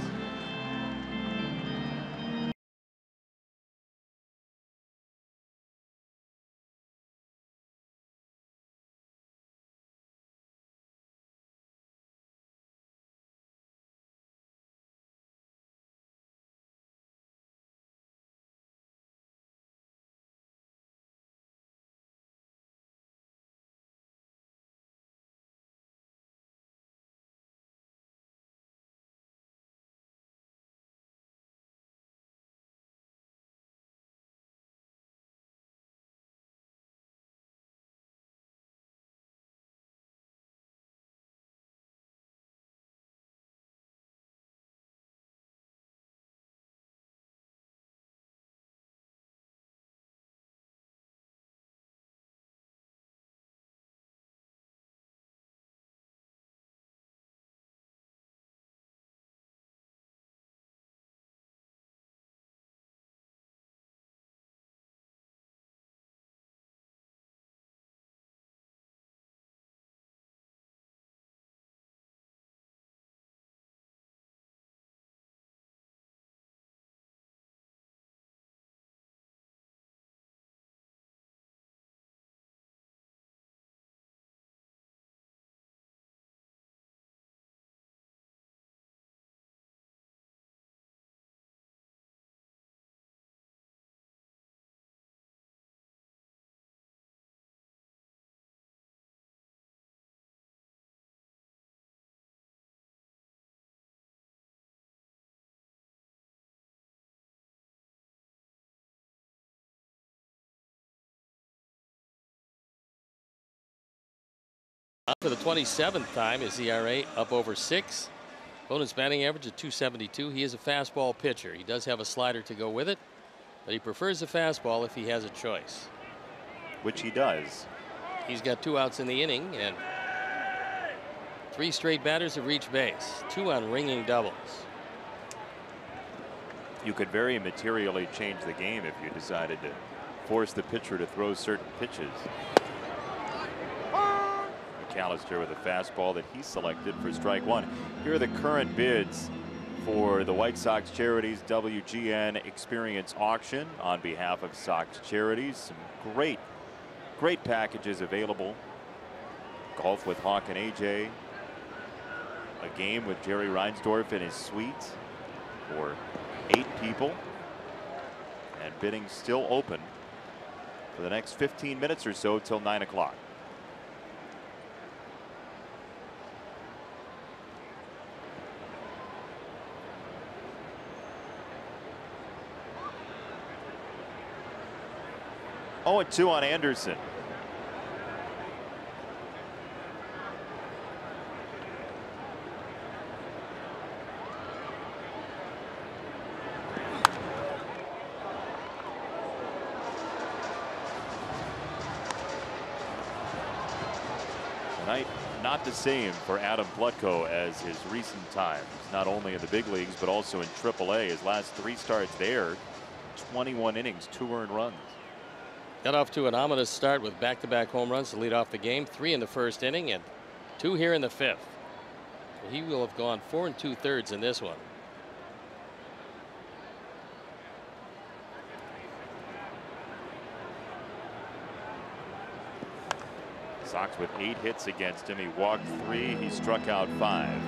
For the 27th time, his ERA up over 6. Opponent's batting average at .272. He is a fastball pitcher. He does have a slider to go with it, but he prefers a fastball if he has a choice. Which he does. He's got 2 outs in the inning, and 3 straight batters have reached base. 2 on ringing doubles. You could very materially change the game if you decided to force the pitcher to throw certain pitches. McAllister with a fastball that he selected for strike 1. Here are the current bids for the White Sox Charities WGN Experience Auction on behalf of Sox Charities. Some great packages available. Golf with Hawk and AJ. A game with Jerry Reinsdorf in his suite for 8 people. And bidding still open for the next 15 minutes or so till 9 o'clock. Oh, and 2 on Anderson. Tonight, not the same for Adam Plutko as his recent times, not only in the big leagues, but also in AAA. His last 3 starts there, 21 innings, 2 earned runs. Got off to an ominous start with back-to-back home runs to lead off the game. 3 in the first inning and 2 here in the 5th. So he will have gone 4 2/3 in this one. Sox with 8 hits against him. He walked 3. He struck out 5.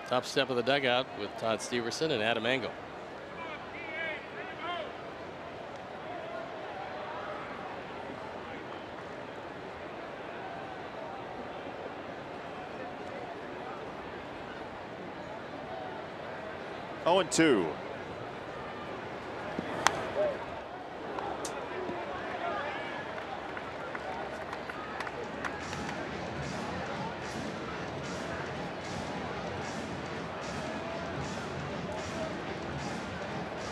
Top step of the dugout with Todd Steverson and Adam Engel. Oh, and 2.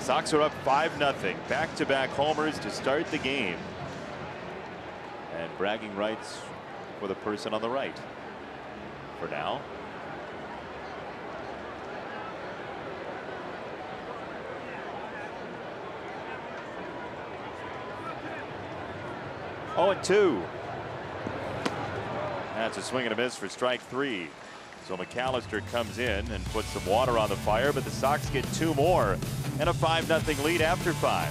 Sox are up 5-0. Back-to-back homers to start the game. And bragging rights for the person on the right for now. Oh, and 2. That's a swing and a miss for strike 3. So McAllister comes in and puts some water on the fire, but the Sox get 2 more and a 5-0 lead after 5.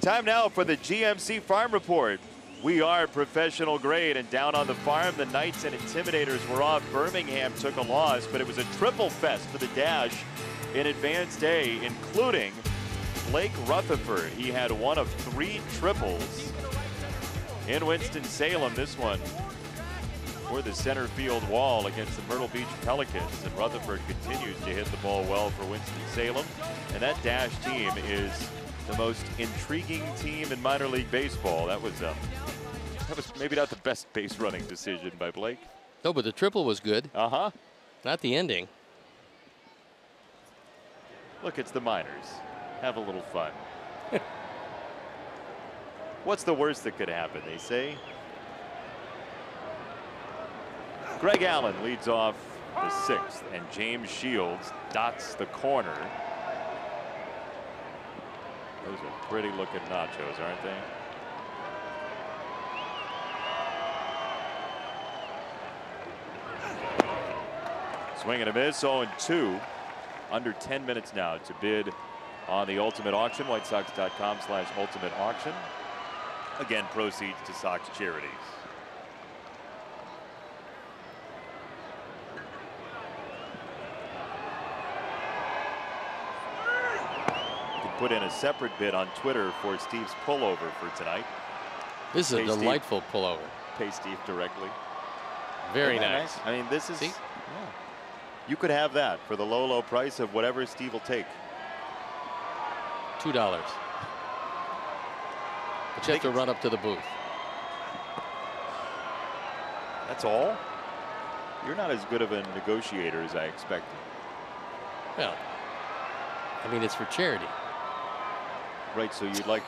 Time now for the GMC Farm Report. We are professional grade, and down on the farm, the Knights and Intimidators were off. Birmingham took a loss, but it was a triple fest for the Dash in advanced A, including Blake Rutherford. He had one of 3 triples in Winston-Salem. This one for the center field wall against the Myrtle Beach Pelicans, and Rutherford continues to hit the ball well for Winston-Salem. And that Dash team is the most intriguing team in minor league baseball. That was maybe not the best base running decision by Blake. No, but the triple was good. Uh-huh. Not the ending. Look, it's the minors. Have a little fun. What's the worst that could happen, they say? Greg Allen leads off the 6th, and James Shields dots the corner. Those are pretty looking nachos, aren't they? Swing and a miss, 0-2. Under 10 minutes now to bid on the Ultimate Auction. WhiteSox.com/Ultimate Auction. Again, proceeds to Sox charities. Put in a separate bid on Twitter for Steve's pullover for tonight. This is a delightful pullover. Pay Steve directly. Very nice. I mean, this is. See? Yeah. You could have that for the low, low price of whatever Steve will take. $2. But you have to run up to the booth. That's all? You're not as good of a negotiator as I expected. Well, I mean, it's for charity. Right, so you'd like.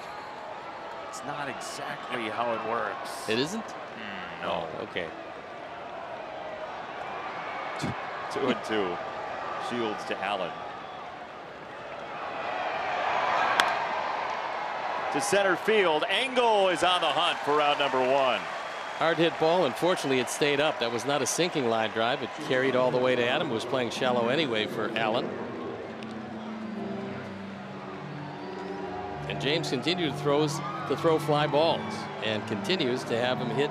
It's not exactly how it works. It isn't? No. Oh, okay. 2-2. Shields to Allen. To center field. Engel is on the hunt for out number 1. Hard hit ball. Unfortunately, it stayed up. That was not a sinking line drive. It carried all the way to Adam, who was playing shallow anyway for Allen. And James continued to throw fly balls and continues to have him hit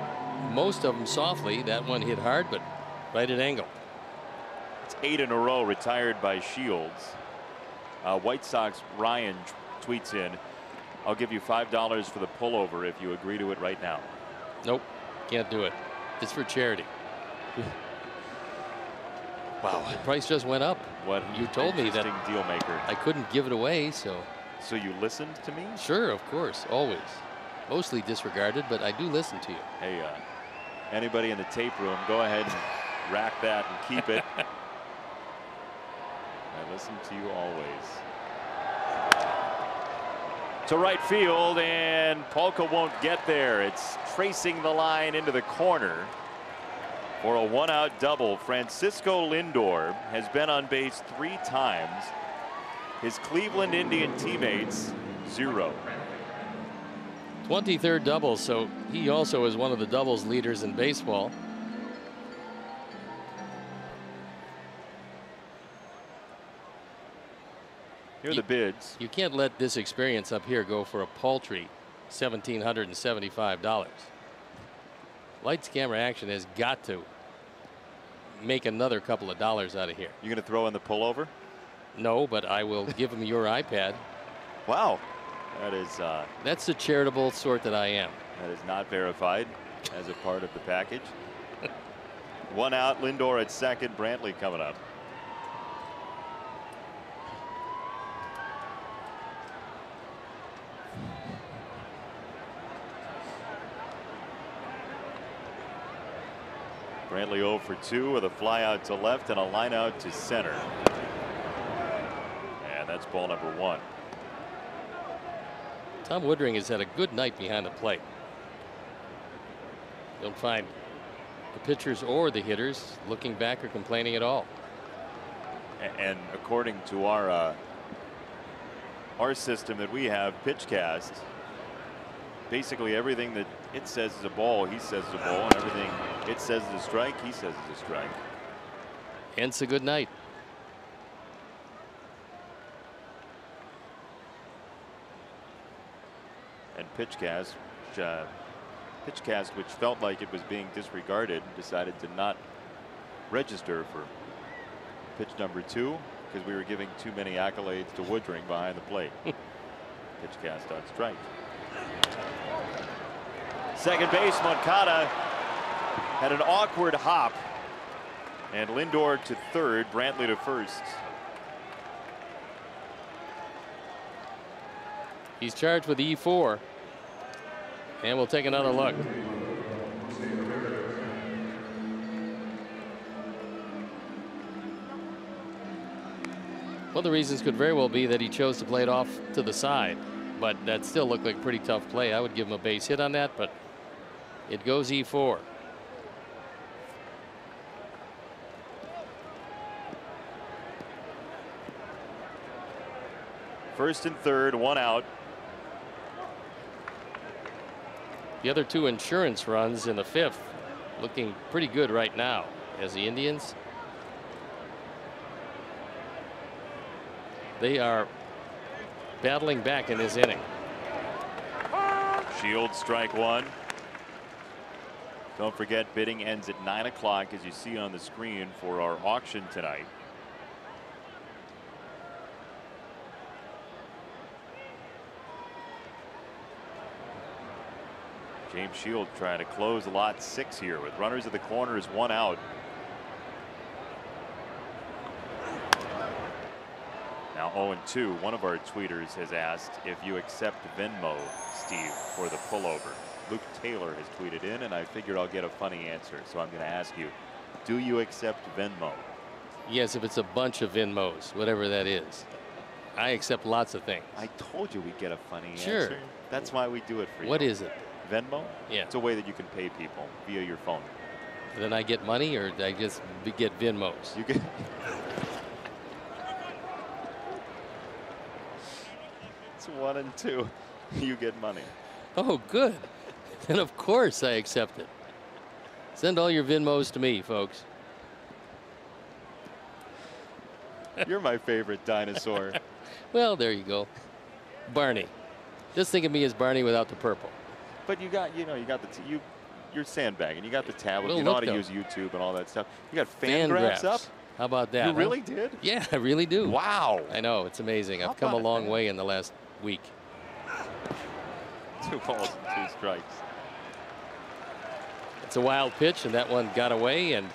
most of them softly. That one hit hard, but right at Engel. It's 8 in a row retired by Shields. White Sox Ryan tweets in, "I'll give you $5 for the pullover if you agree to it right now." Nope, can't do it. It's for charity. Wow, the price just went up. What you told me that deal maker. I couldn't give it away, so. So you listened to me? Sure, of course, always. Mostly disregarded, but I do listen to you. Hey, anybody in the tape room, go ahead and rack that and keep it. I listen to you always. To right field, and Polka won't get there. It's tracing the line into the corner for a 1-out double. Francisco Lindor has been on base 3 times. His Cleveland Indian teammates, 0. 23rd double, so he also is one of the doubles leaders in baseball. Here are the bids. You can't let this experience up here go for a paltry $1,775. Lights, camera, action has got to make another couple of dollars out of here. You gonna throw in the pullover? No, but I will give him your iPad. Wow, that is. That's the charitable sort that I am. That is not verified as a part of the package. 1 out, Lindor at second, Brantley coming up. Brantley 0 for 2 with a fly out to left and a line out to center. And that's ball number 1. Tom Woodring has had a good night behind the plate. Don't find the pitchers or the hitters looking back or complaining at all. And according to our system that we have, PitchCast, basically everything that it says is a ball, he says is a ball, and everything it says is a strike, he says is a strike. Hence a good night. And PitchCast, which pitch cast, which felt like it was being disregarded, decided to not register for pitch number 2 because we were giving too many accolades to Woodring behind the plate. Pitch cast on strike. Second base, Moncada had an awkward hop, and Lindor to third, Brantley to first. He's charged with E4, and we'll take another look. One of the reasons could very well be that he chose to play it off to the side, but that still looked like a pretty tough play. I would give him a base hit on that, but it goes E4. First and third, 1 out. The other 2 insurance runs in the 5th looking pretty good right now as the Indians, they are battling back in this inning. Shields strike 1. Don't forget, bidding ends at 9 o'clock, as you see on the screen, for our auction tonight. James Shields trying to close lot 6 here with runners at the corners, 1 out. Now 0-2. One of our tweeters has asked if you accept Venmo, Steve, for the pullover. Luke Taylor has tweeted in, and I figured I'll get a funny answer, so I'm going to ask you, do you accept Venmo? Yes, if it's a bunch of Venmos, whatever that is. I accept lots of things. I told you we'd get a funny Sure. answer. That's why we do it for you. What is it? Venmo? Yeah. It's a way that you can pay people via your phone. Then I get money, or I just get Venmos? You get. It's 1 and 2. You get money. Oh, good. Then of course I accept it. Send all your Venmos to me, folks. You're my favorite dinosaur. Well, there you go. Barney. Just think of me as Barney without the purple. But you got the you're sandbagging. You got the tablet. Well, you know how look, to though. use YouTube and all that stuff. You got fan graphs up. How about that? You huh? really did? Yeah, I really do. Wow. I know, it's amazing. How I've come a about long that? way in the last week. 2 balls and 2 strikes. It's a wild pitch, and that one got away, and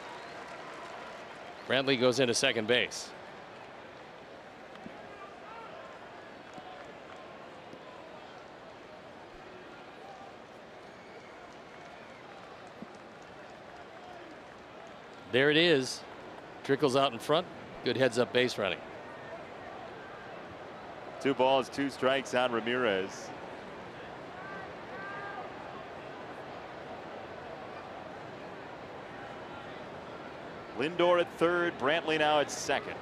Brantley goes into second base. There it is. Trickles out in front. Good heads up base running. 2 balls, 2 strikes on Ramirez. Lindor at third, Brantley now at second.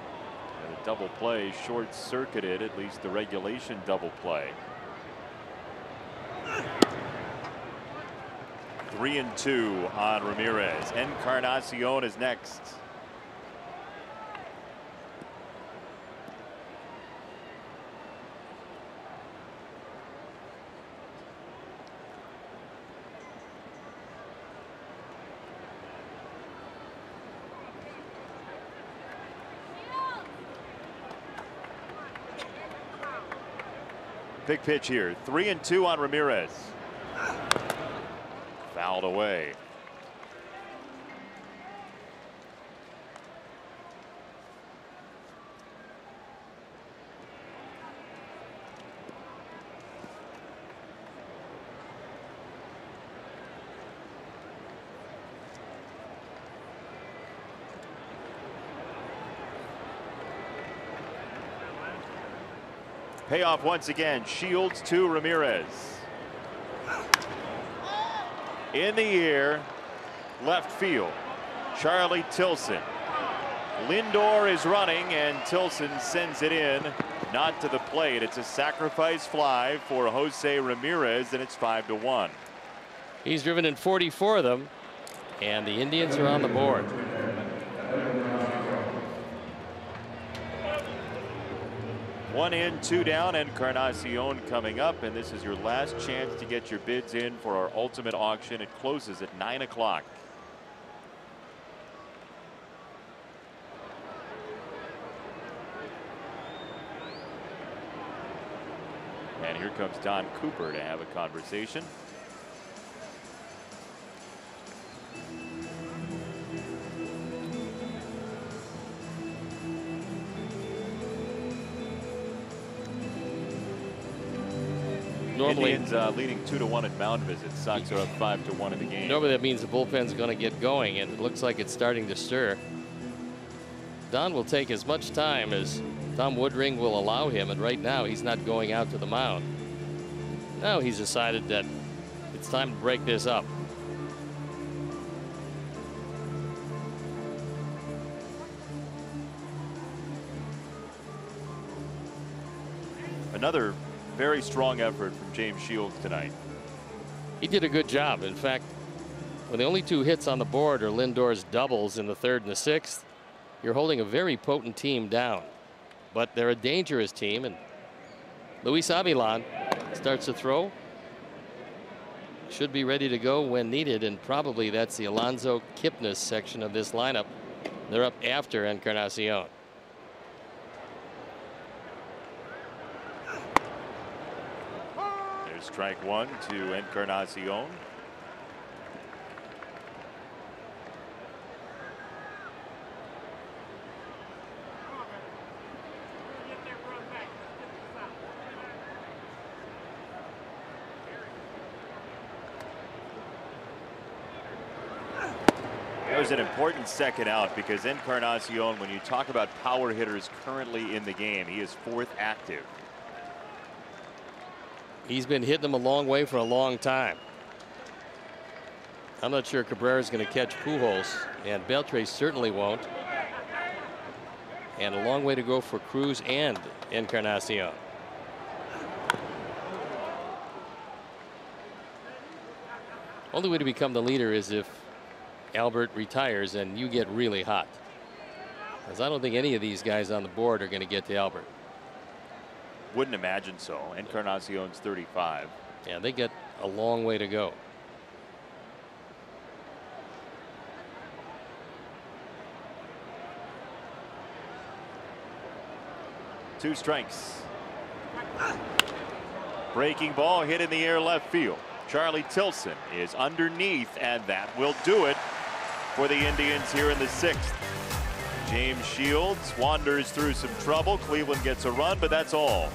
And a double play short circuited, at least the regulation double play. 3-2 on Ramirez. Encarnacion is next. Big pitch here. 3-2 on Ramirez. Fouled away. Payoff once again. Shields to Ramirez. In the air, left field. Charlie Tilson. Lindor is running, and Tilson sends it in, not to the plate. It's a sacrifice fly for Jose Ramirez, and it's 5-1. He's driven in 44 of them, and the Indians are on the board. One in, two down, Encarnacion coming up, and this is your last chance to get your bids in for our ultimate auction. It closes at 9 o'clock. And here comes Don Cooper to have a conversation. Normally, Indians leading 2-1 at mound visits. Sox are up 5-1 in the game. Normally that means the bullpen's going to get going, and it looks like it's starting to stir. Don will take as much time as Tom Woodring will allow him, and right now he's not going out to the mound. Now he's decided that it's time to break this up. Another very strong effort from James Shields tonight. He did a good job. In fact, when the only two hits on the board are Lindor's doubles in the third and the sixth, you're holding a very potent team down. But they're a dangerous team, and Luis Avilan starts to throw. Should be ready to go when needed, and probably that's the Alonso Kipnis section of this lineup. They're up after Encarnacion. There's strike one to Encarnacion. That was an important second out, because Encarnacion, when you talk about power hitters currently in the game, he is fourth active. He's been hitting them a long way for a long time. I'm not sure Cabrera's going to catch Pujols, and Beltre certainly won't. And a long way to go for Cruz and Encarnacion. Only way to become the leader is if Albert retires and you get really hot, because I don't think any of these guys on the board are going to get to Albert. Wouldn't imagine so. Encarnacion's 35. Yeah, they get a long way to go. Two strikes. Breaking ball hit in the air left field. Charlie Tilson is underneath, and that will do it for the Indians here in the sixth. James Shields wanders through some trouble. Cleveland gets a run, but that's all.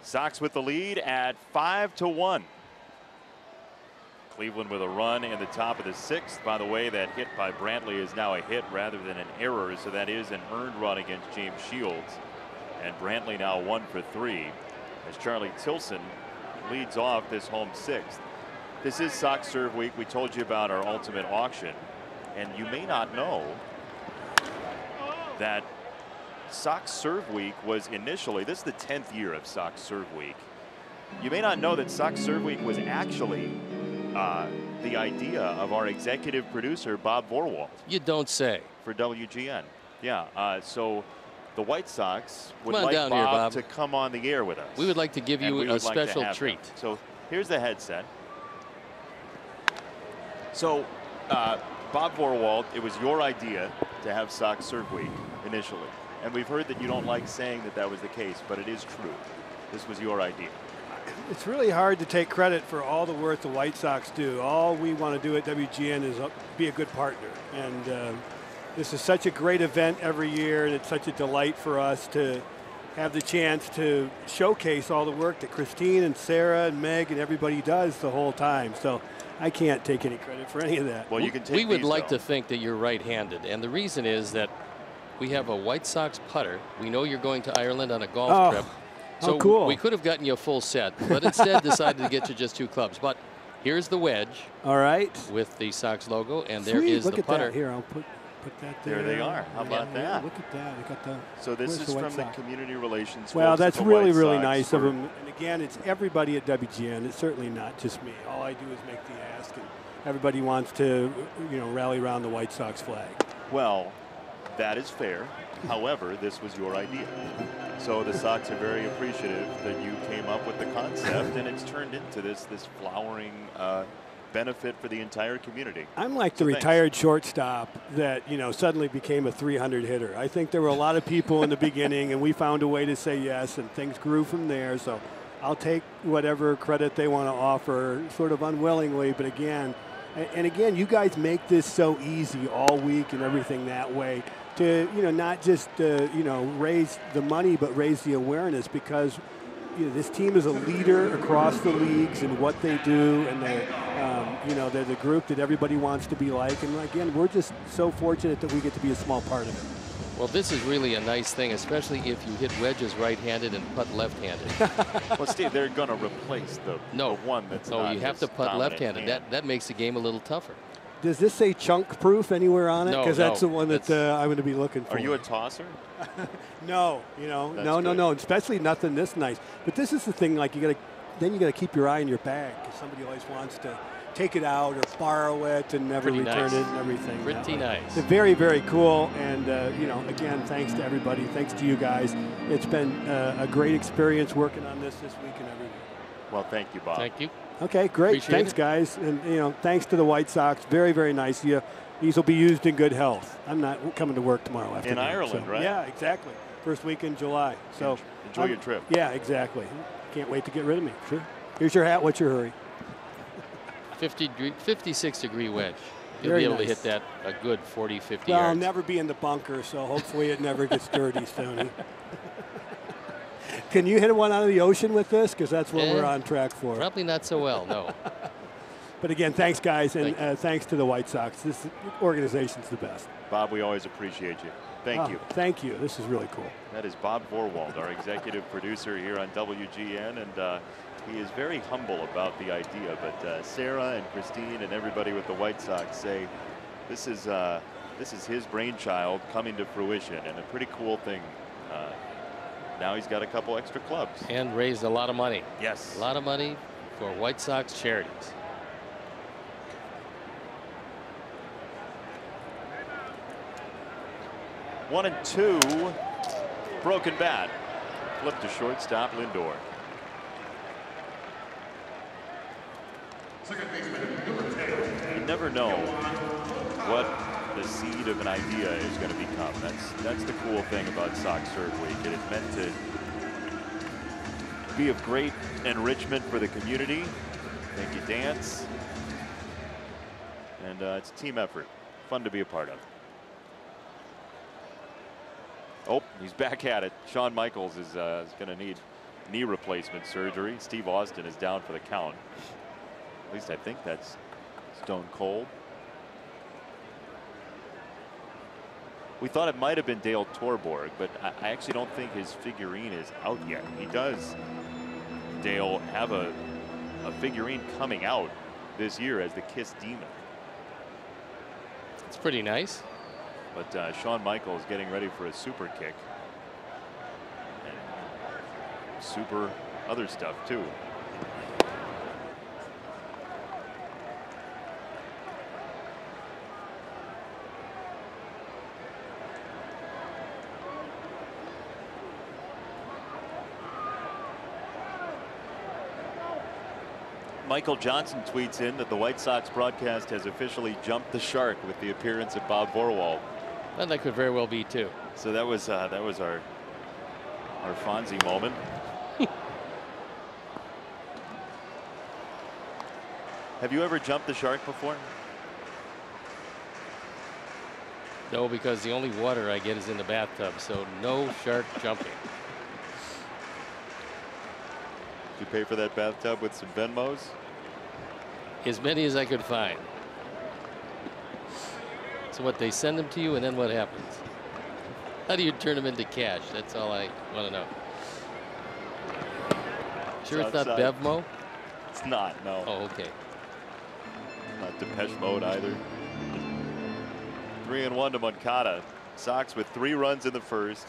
Sox with the lead at 5-1. Cleveland with a run in the top of the 6th. By the way, that hit by Brantley is now a hit rather than an error, so that is an earned run against James Shields. And Brantley now 1 for 3 as Charlie Tilson leads off this home 6th. This is Sox Serve Week. We told you about our ultimate auction, and you may not know that Sox Serve Week was initially, this is the 10th year of Sox Serve Week. You may not know that Sox Serve Week was actually the idea of our executive producer, Bob Vorwald. You don't say. For WGN. Yeah, so the White Sox would like Bob to come on the air with us. We would like to give you a special treat. So here's the headset. So Bob Vorwald, it was your idea to have Sox Serve Week initially. And we've heard that you don't like saying that that was the case, but it is true. This was your idea. It's really hard to take credit for all the work the White Sox do. All we want to do at WGN is be a good partner. And this is such a great event every year, and it's such a delight for us to have the chance to showcase all the work that Christine and Sarah and Meg and everybody does the whole time. So I can't take any credit for any of that. Well, you can take We would these, like though. to think that you're right-handed, and the reason is that we have a White Sox putter. We know you're going to Ireland on a golf trip. So cool. We could have gotten you a full set, but instead decided to get you just 2 clubs. But here's the wedge. All right. With the Sox logo, and there Sweet. is Look the at putter. that. Here, I'll put that there. There they are. How about that? Look at that. I got the. So this where's is the from White the Sox? community relations. Well, folks at that's the really, White really Sox nice of for- them. And again, it's everybody at WGN. It's certainly not just me. All I do is make the ask, and everybody wants to, rally around the White Sox flag. Well, that is fair. However, this was your idea. So the Sox are very appreciative that you came up with the concept, and it's turned into this flowering benefit for the entire community. I'm like So the thanks. retired shortstop that, suddenly became a 300 hitter. I think there were a lot of people in the beginning, and we found a way to say yes, and things grew from there. So I'll take whatever credit they want to offer, sort of unwillingly. But again, you guys make this so easy all week and everything that way to, not just, raise the money, but raise the awareness, because this team is a leader across the leagues in what they do, and they're the group that everybody wants to be like. And again, we're just so fortunate that we get to be a small part of it. Well, this is really a nice thing, especially if you hit wedges right-handed and putt left-handed. Well, Steve, they're going to replace the one that's no, not you have his to putt dominant left-handed. hand. That makes the game a little tougher. Does this say chunk proof anywhere on it? No, Because that's no, the one that I'm going to be looking for. Are you a tosser? No, no, especially nothing this nice. But this is the thing, like you got to keep your eye in your bag, because somebody always wants to take it out or borrow it and never Pretty return nice. it and everything. Pretty nice. It's very, very cool. And, again, thanks to everybody. Thanks to you guys. It's been a great experience working on this week and every week. Well, thank you, Bob. Thank you. Okay, great. Appreciate Thanks, it. guys. And, thanks to the White Sox. Very, very nice. These will be used in good health. I'm not coming to work tomorrow afternoon. In Ireland, so, right? yeah, exactly. First week in July. So Enjoy your trip. Yeah, exactly. Can't wait to get rid of me. Sure. Here's your hat. What's your hurry? 56-degree wedge. You'll Very be able to nice. hit that a good 40, 50 Well, I'll yards. never be in the bunker, so hopefully it never gets dirty, Stoney. Can you hit one out of the ocean with this? Because that's what we're on track for. Probably not so well, no. But again, thanks, guys, and Thank you. thanks to the White Sox. This organization's the best. Bob, we always appreciate you. Thank you. Thank you. This is really cool. That is Bob Vorwald, our executive producer here on WGN, and he is very humble about the idea. But Sarah and Christine and everybody with the White Sox say this is his brainchild coming to fruition, and a pretty cool thing. Now he's got a couple extra clubs. And raised a lot of money. Yes. A lot of money for White Sox charities. One and two. Broken bat. Flip to shortstop, Lindor. You never know what the seed of an idea is going to become. That's the cool thing about Sox Serve Week. It is meant to be of great enrichment for the community. Make you dance. And it's a team effort. Fun to be a part of. Oh, he's back at it. Shawn Michaels is going to need knee replacement surgery. Steve Austin is down for the count. At least I think that's Stone cold. We thought it might have been Dale Torborg, but I actually don't think his figurine is out yet. He does, Dale, have a figurine coming out this year as the Kiss Demon. It's pretty nice. But Shawn Michaels getting ready for a super kick. And super other stuff too. Michael Johnson tweets in that the White Sox broadcast has officially jumped the shark with the appearance of Bob Vorwald. And that could very well be too. So that was our Fonzie moment. Have you ever jumped the shark before? No, because the only water I get is in the bathtub, so no shark jumping. Did you pay for that bathtub with some Venmos? As many as I could find. So what, they send them to you, and then what happens? How do you turn them into cash? That's all I want to know. Sure it's not Bevmo? It's not, no. Oh, okay. Not Depeche Mode either. 3-1 to Moncada. Sox with 3 runs in the first,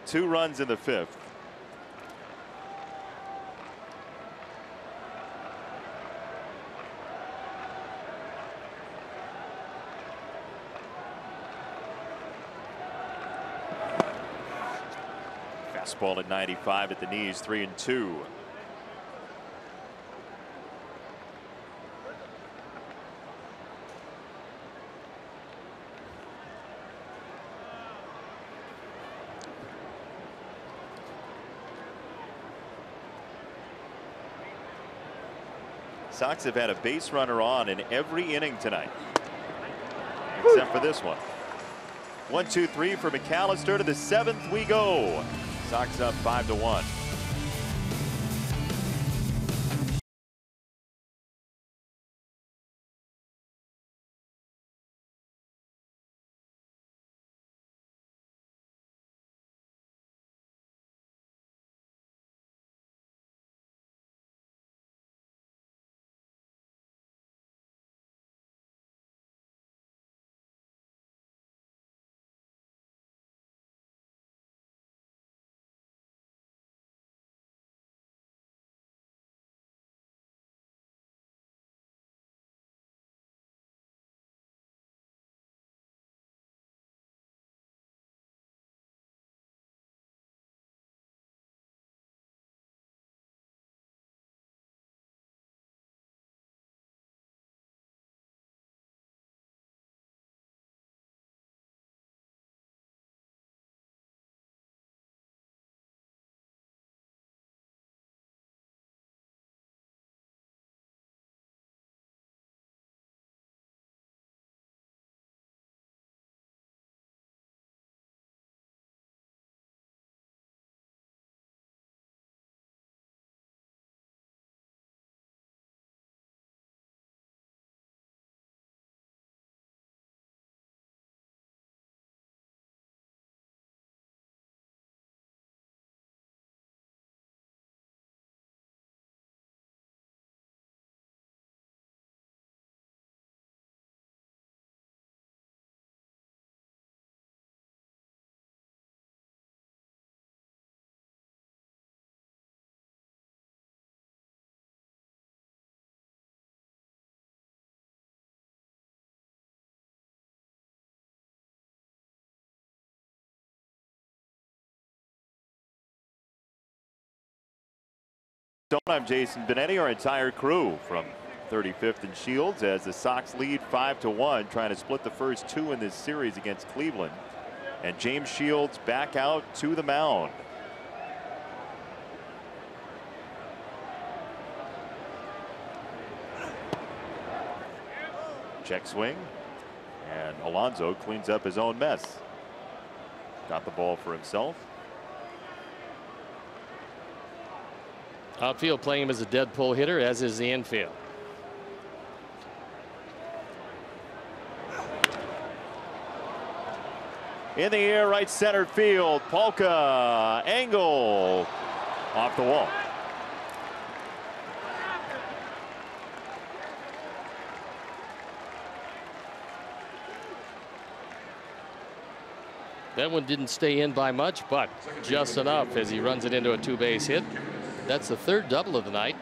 2 runs in the 5th. Fastball at 95 at the knees, 3-2. Sox have had a base runner on in every inning tonight, except for this one. 1-2-3 for McAllister. To the 7th we go. Sox up 5-1. I'm Jason Benetti, our entire crew from 35th and Shields, as the Sox lead 5-1, trying to split the first 2 in this series against Cleveland. And James Shields back out to the mound. Check swing, and Alonso cleans up his own mess. Got the ball for himself. Outfield playing him as a dead pull hitter, as is the infield. In the air, right center field. Polka angle off the wall. That one didn't stay in by much, but just enough as he runs it into a 2-base hit. That's the 3rd double of the night.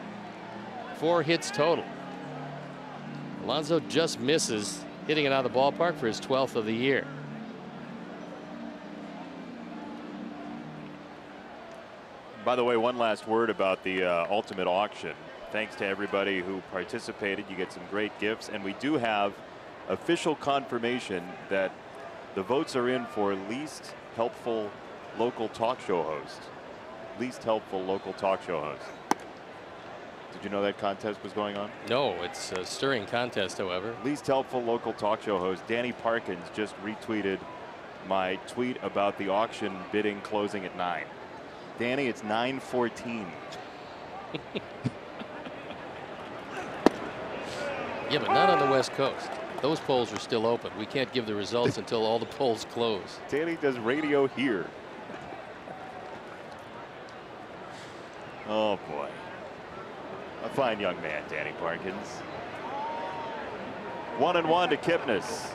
4 hits total. Alonso just misses hitting it out of the ballpark for his 12th of the year. By the way, one last word about the ultimate auction. Thanks to everybody who participated. You get some great gifts, and we do have official confirmation that the votes are in for least helpful local talk show host. Least helpful local talk show host. Did you know that contest was going on? No, it's a stirring contest, however. Least helpful local talk show host Danny Parkins just retweeted my tweet about the auction bidding closing at 9. Danny, it's 9:14. Yeah, but not on the West Coast. Those polls are still open. We can't give the results until all the polls close. Danny does radio here. Oh boy. A fine young man, Danny Parkins. 1-1 to Kipnis.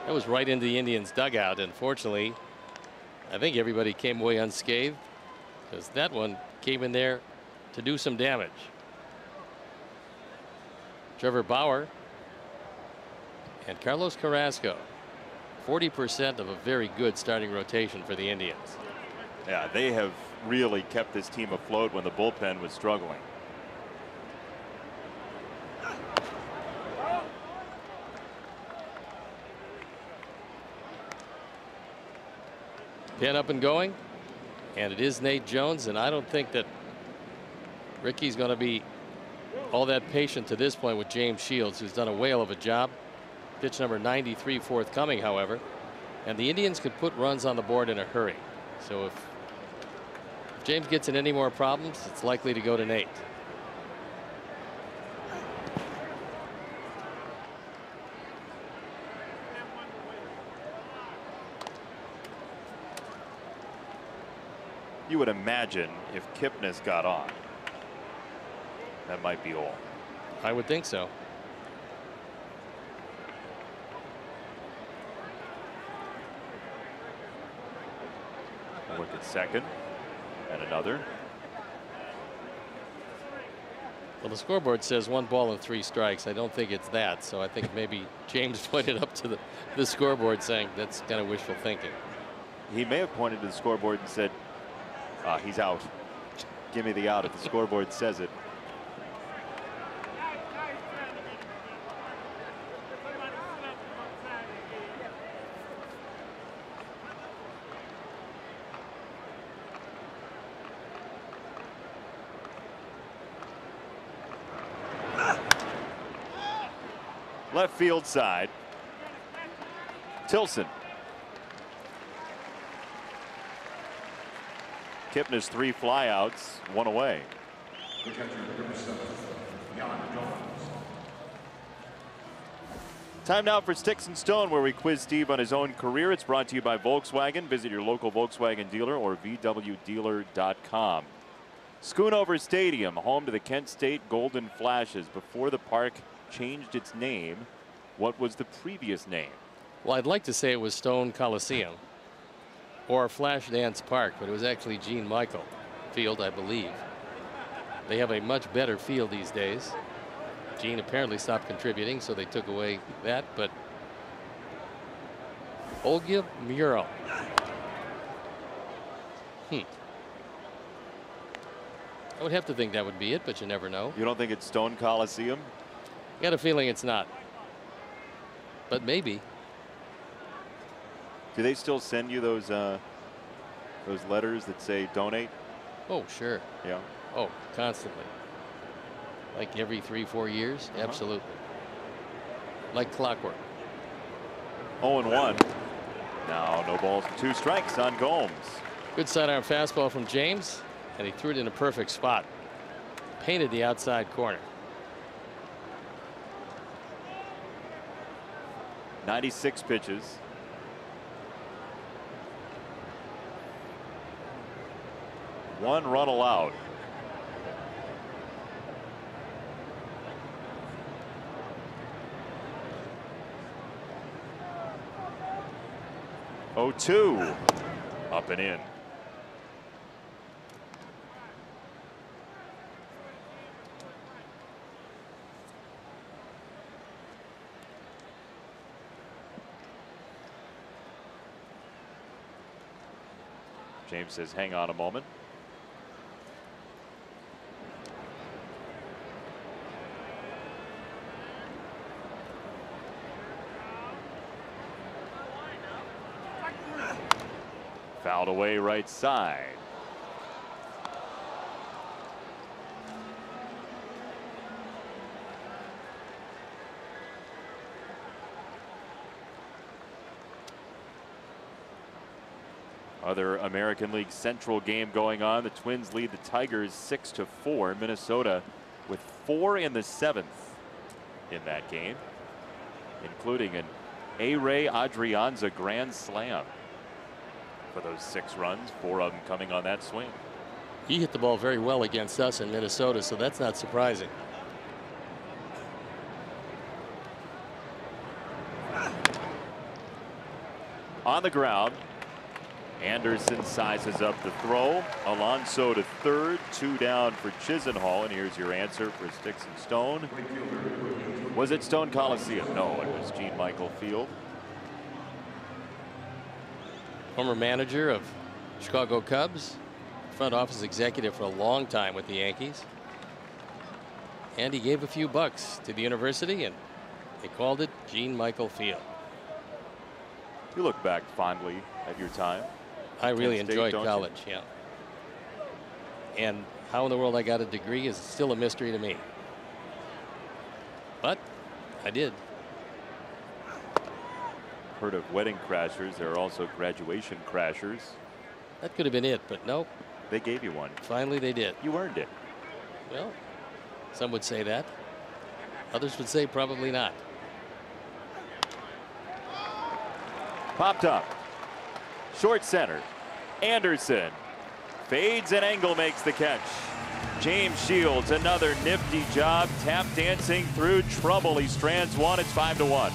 That was right into the Indians' dugout. Unfortunately, I think everybody came away unscathed because that one came in there to do some damage. Trevor Bauer and Carlos Carrasco. 40% of a very good starting rotation for the Indians. Yeah, they have really kept this team afloat when the bullpen was struggling. Pen up and going, and it is Nate Jones, and I don't think that Ricky's going to be all that patient to this point with James Shields, who's done a whale of a job. Pitch number 93 forthcoming, however, and the Indians could put runs on the board in a hurry. So if James gets in any more problems, it's likely to go to Nate. You would imagine if Kipnis got on, that might be all. I would think so. Look at second and another. Well, the scoreboard says 1 ball and 3 strikes. I don't think it's that, so I think maybe James pointed up to the scoreboard saying that's kind of wishful thinking. He may have pointed to the scoreboard and said, he's out. Give me the out if the scoreboard says it. Left field side. Tilson. Kipnis 3 flyouts, 1 away. Time now for Sticks and Stone, where we quiz Steve on his own career. It's brought to you by Volkswagen. Visit your local Volkswagen dealer or VWDealer.com. Schoonover Stadium, home to the Kent State Golden Flashes. Before the park changed its name, what was the previous name? Well, I'd like to say it was Stone Coliseum or Flash Dance Park, but it was actually Gene Michael Field, I believe. They have a much better field these days. Gene apparently stopped contributing, so they took away that, but Olga Mural. I would have to think that would be it, but you never know. You don't think it's Stone Coliseum? I got a feeling it's not, but maybe. Do they still send you those letters that say donate? Oh, sure. Yeah. Oh, constantly. Like every 3-4 years? Absolutely. Like clockwork. 0-1. Now no balls and 2 strikes on Gomes. Good sidearm fastball from James, and he threw it in a perfect spot. Painted the outside corner. 96 pitches. One run allowed. Oh, 2 up and in. James says, hang on a moment. Fouled away right side. Other American League Central game going on. The Twins lead the Tigers 6-4. Minnesota with 4 in the 7th in that game, including an A-Ray Adrianza grand slam for those 6 runs, 4 of them coming on that swing. He hit the ball very well against us in Minnesota, so that's not surprising. On the ground, Anderson sizes up the throw. Alonso to third, 2 down for Chisenhall. And here's your answer for Sticks and Stone. Was it Stone Coliseum? No, it was Gene Michael Field. Former manager of Chicago Cubs, front office executive for a long time with the Yankees. And he gave a few bucks to the university, and they called it Gene Michael Field. You look back fondly at your time. I really enjoyed don't college, yeah. And how in the world I got a degree is still a mystery to me. But I did. Heard of wedding crashers. There are also graduation crashers. That could have been it, but nope. They gave you one. Finally they did. You earned it. Well, some would say that. Others would say probably not. Popped up. Short center. Anderson fades and Engel makes the catch. James Shields, another nifty job, tap dancing through trouble. He strands one. It's 5-1.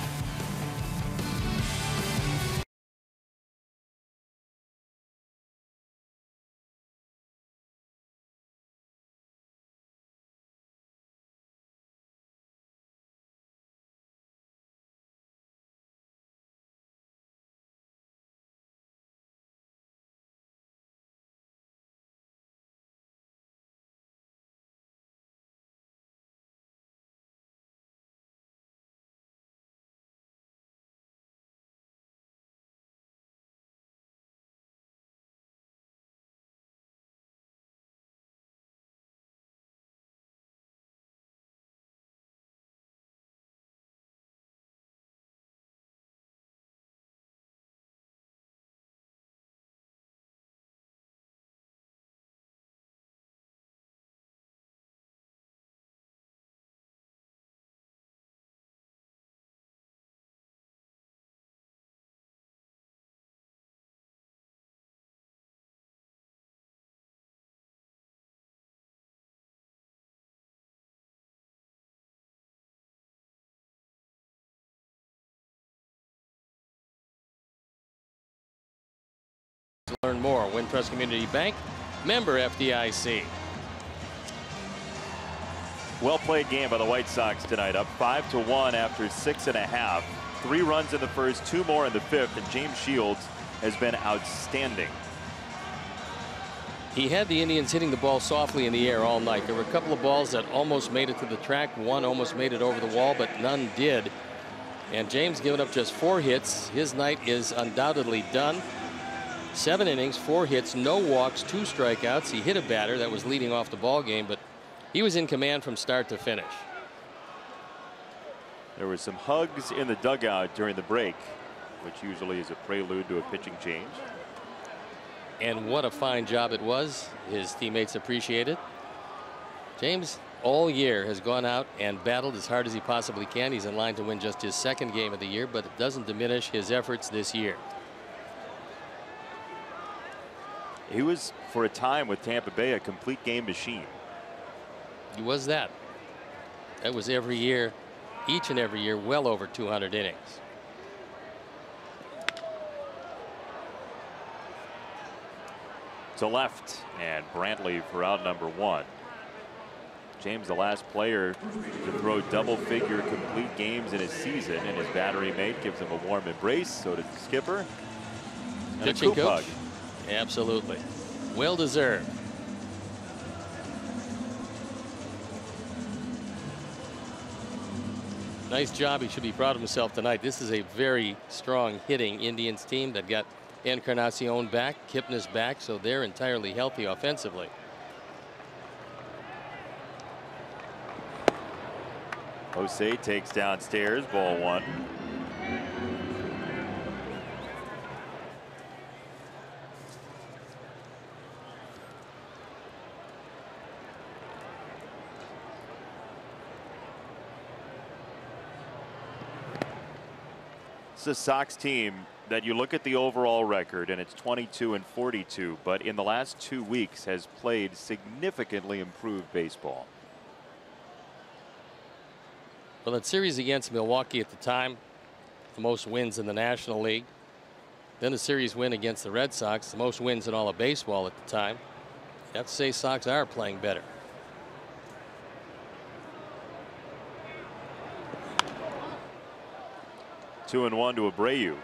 To learn more, Wintrust Community Bank, member FDIC. Well played game by the White Sox tonight, up 5-1 after 6.5. 3 runs in the first, 2 more in the 5th, and James Shields has been outstanding. He had the Indians hitting the ball softly in the air all night. There were a couple of balls that almost made it to the track. One almost made it over the wall, but none did. And James giving up just 4 hits. His night is undoubtedly done. 7 innings, 4 hits, no walks, 2 strikeouts. He hit a batter that was leading off the ball game, but he was in command from start to finish. There were some hugs in the dugout during the break, which usually is a prelude to a pitching change. And what a fine job it was. His teammates appreciate it. James all year has gone out and battled as hard as he possibly can. He's in line to win just his second game of the year, but it doesn't diminish his efforts this year. He was, for a time with Tampa Bay, a complete game machine. He was that. That was every year, each and every year, well over 200 innings. To left, and Brantley for out number 1. James, the last player to throw double-figure complete games in his season, and his battery mate gives him a warm embrace. So does the skipper. And pitching a coach. hug. Absolutely. Well deserved. Nice job. He should be proud of himself tonight. This is a very strong hitting Indians team that got Encarnacion back, Kipnis back, so they're entirely healthy offensively. Jose takes downstairs, ball 1. It's a Sox team that you look at the overall record and it's 22-42, but in the last 2 weeks has played significantly improved baseball. Well, that series against Milwaukee at the time, the most wins in the National League. Then the series win against the Red Sox, the most wins in all of baseball at the time. You have to say Sox are playing better. Two and 1 to Abreu.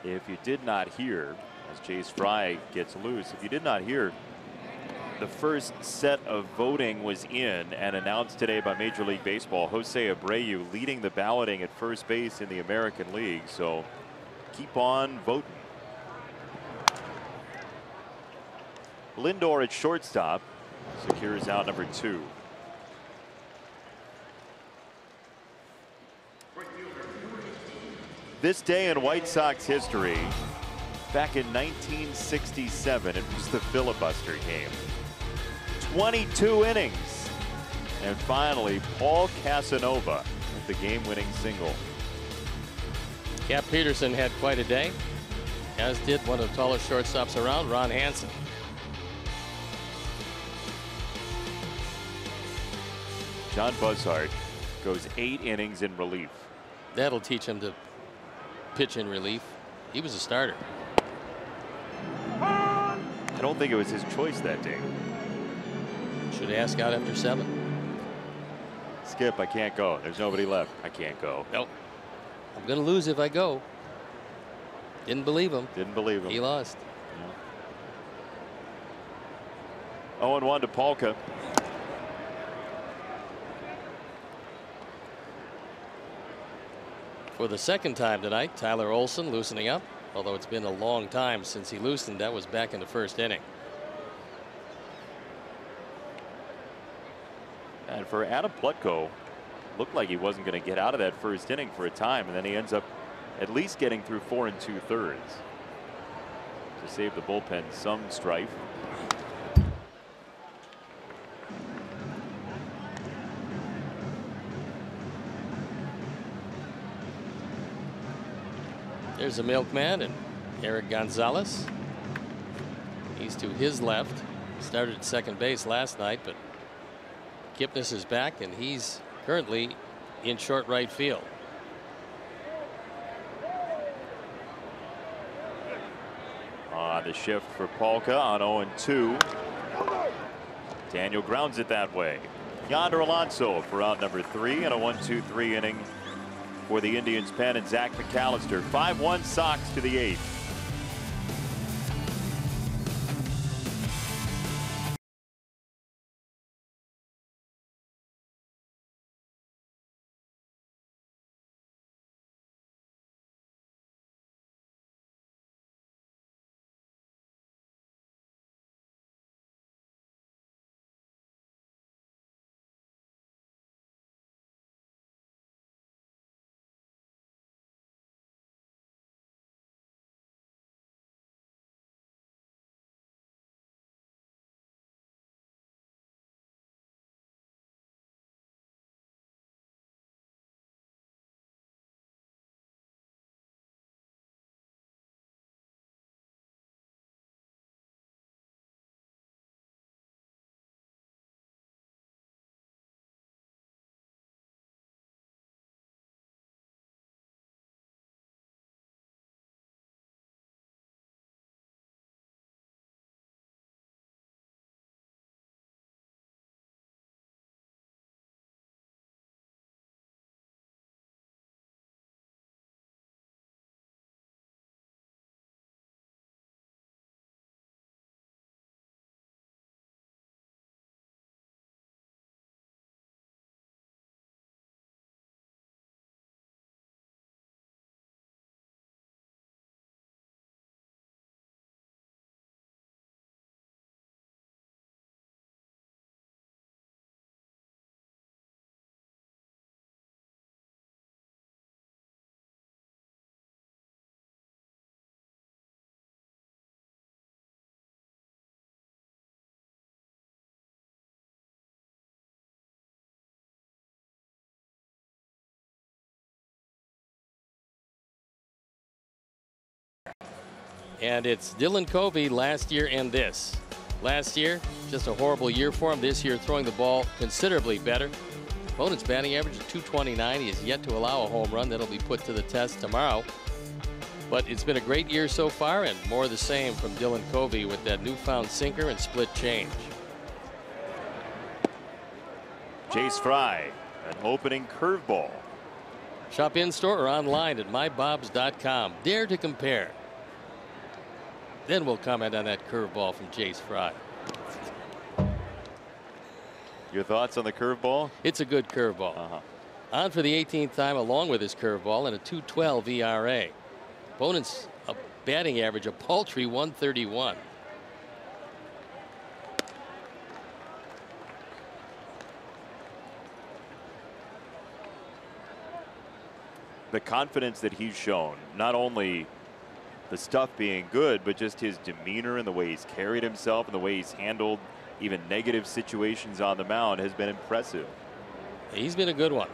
If you did not hear, as Chase Fry gets loose, if you did not hear, the first set of voting was in and announced today by Major League Baseball. Jose Abreu leading the balloting at first base in the American League. So keep on voting. Lindor at shortstop secures out number 2. This day in White Sox history, back in 1967, it was the filibuster game. 22 innings. And finally, Paul Casanova with the game-winning single. Cap Peterson had quite a day, as did one of the tallest shortstops around, Ron Hansen. John Buzzard goes 8 innings in relief. That'll teach him to pitch in relief. He was a starter. I don't think it was his choice that day. Should ask out after 7. Skip, I can't go. There's nobody left. I can't go. Nope. I'm going to lose if I go. Didn't believe him. Didn't believe him. He lost. Yeah. 0-1 to Polka. For the second time tonight, Tyler Olson loosening up, although it's been a long time since he loosened. That was back in the first inning. And for Adam Plutko, looked like he wasn't going to get out of that first inning for a time, and then he ends up at least getting through 4 2/3 to save the bullpen some strife. There's the milkman and Eric Gonzalez. He's to his left. Started at second base last night, but Kipnis is back and he's currently in short right field. On the shift for Polka on 0-2. Daniel grounds it that way. Yonder Alonso for out number 3 and a 1-2-3 inning for the Indians pen and Zach McAllister. 5-1 Sox to the 8th. And it's Dylan Covey last year and this. Last year, just a horrible year for him. This year, throwing the ball considerably better. Opponent's batting average of 229. He has yet to allow a home run. That'll be put to the test tomorrow. But it's been a great year so far, and more of the same from Dylan Covey with that newfound sinker and split change. Jace Fry, an opening curveball. Shop in-store or online at mybobs.com. Dare to compare. Then we'll comment on that curveball from Jace Fry. Your thoughts on the curveball? It's a good curveball. On for the 18th time along with his curveball and a 2.12 ERA. Opponent's a batting average, a paltry 131. The confidence that he's shown, not only the stuff being good, but just his demeanor and the way he's carried himself and the way he's handled even negative situations on the mound has been impressive. He's been a good one.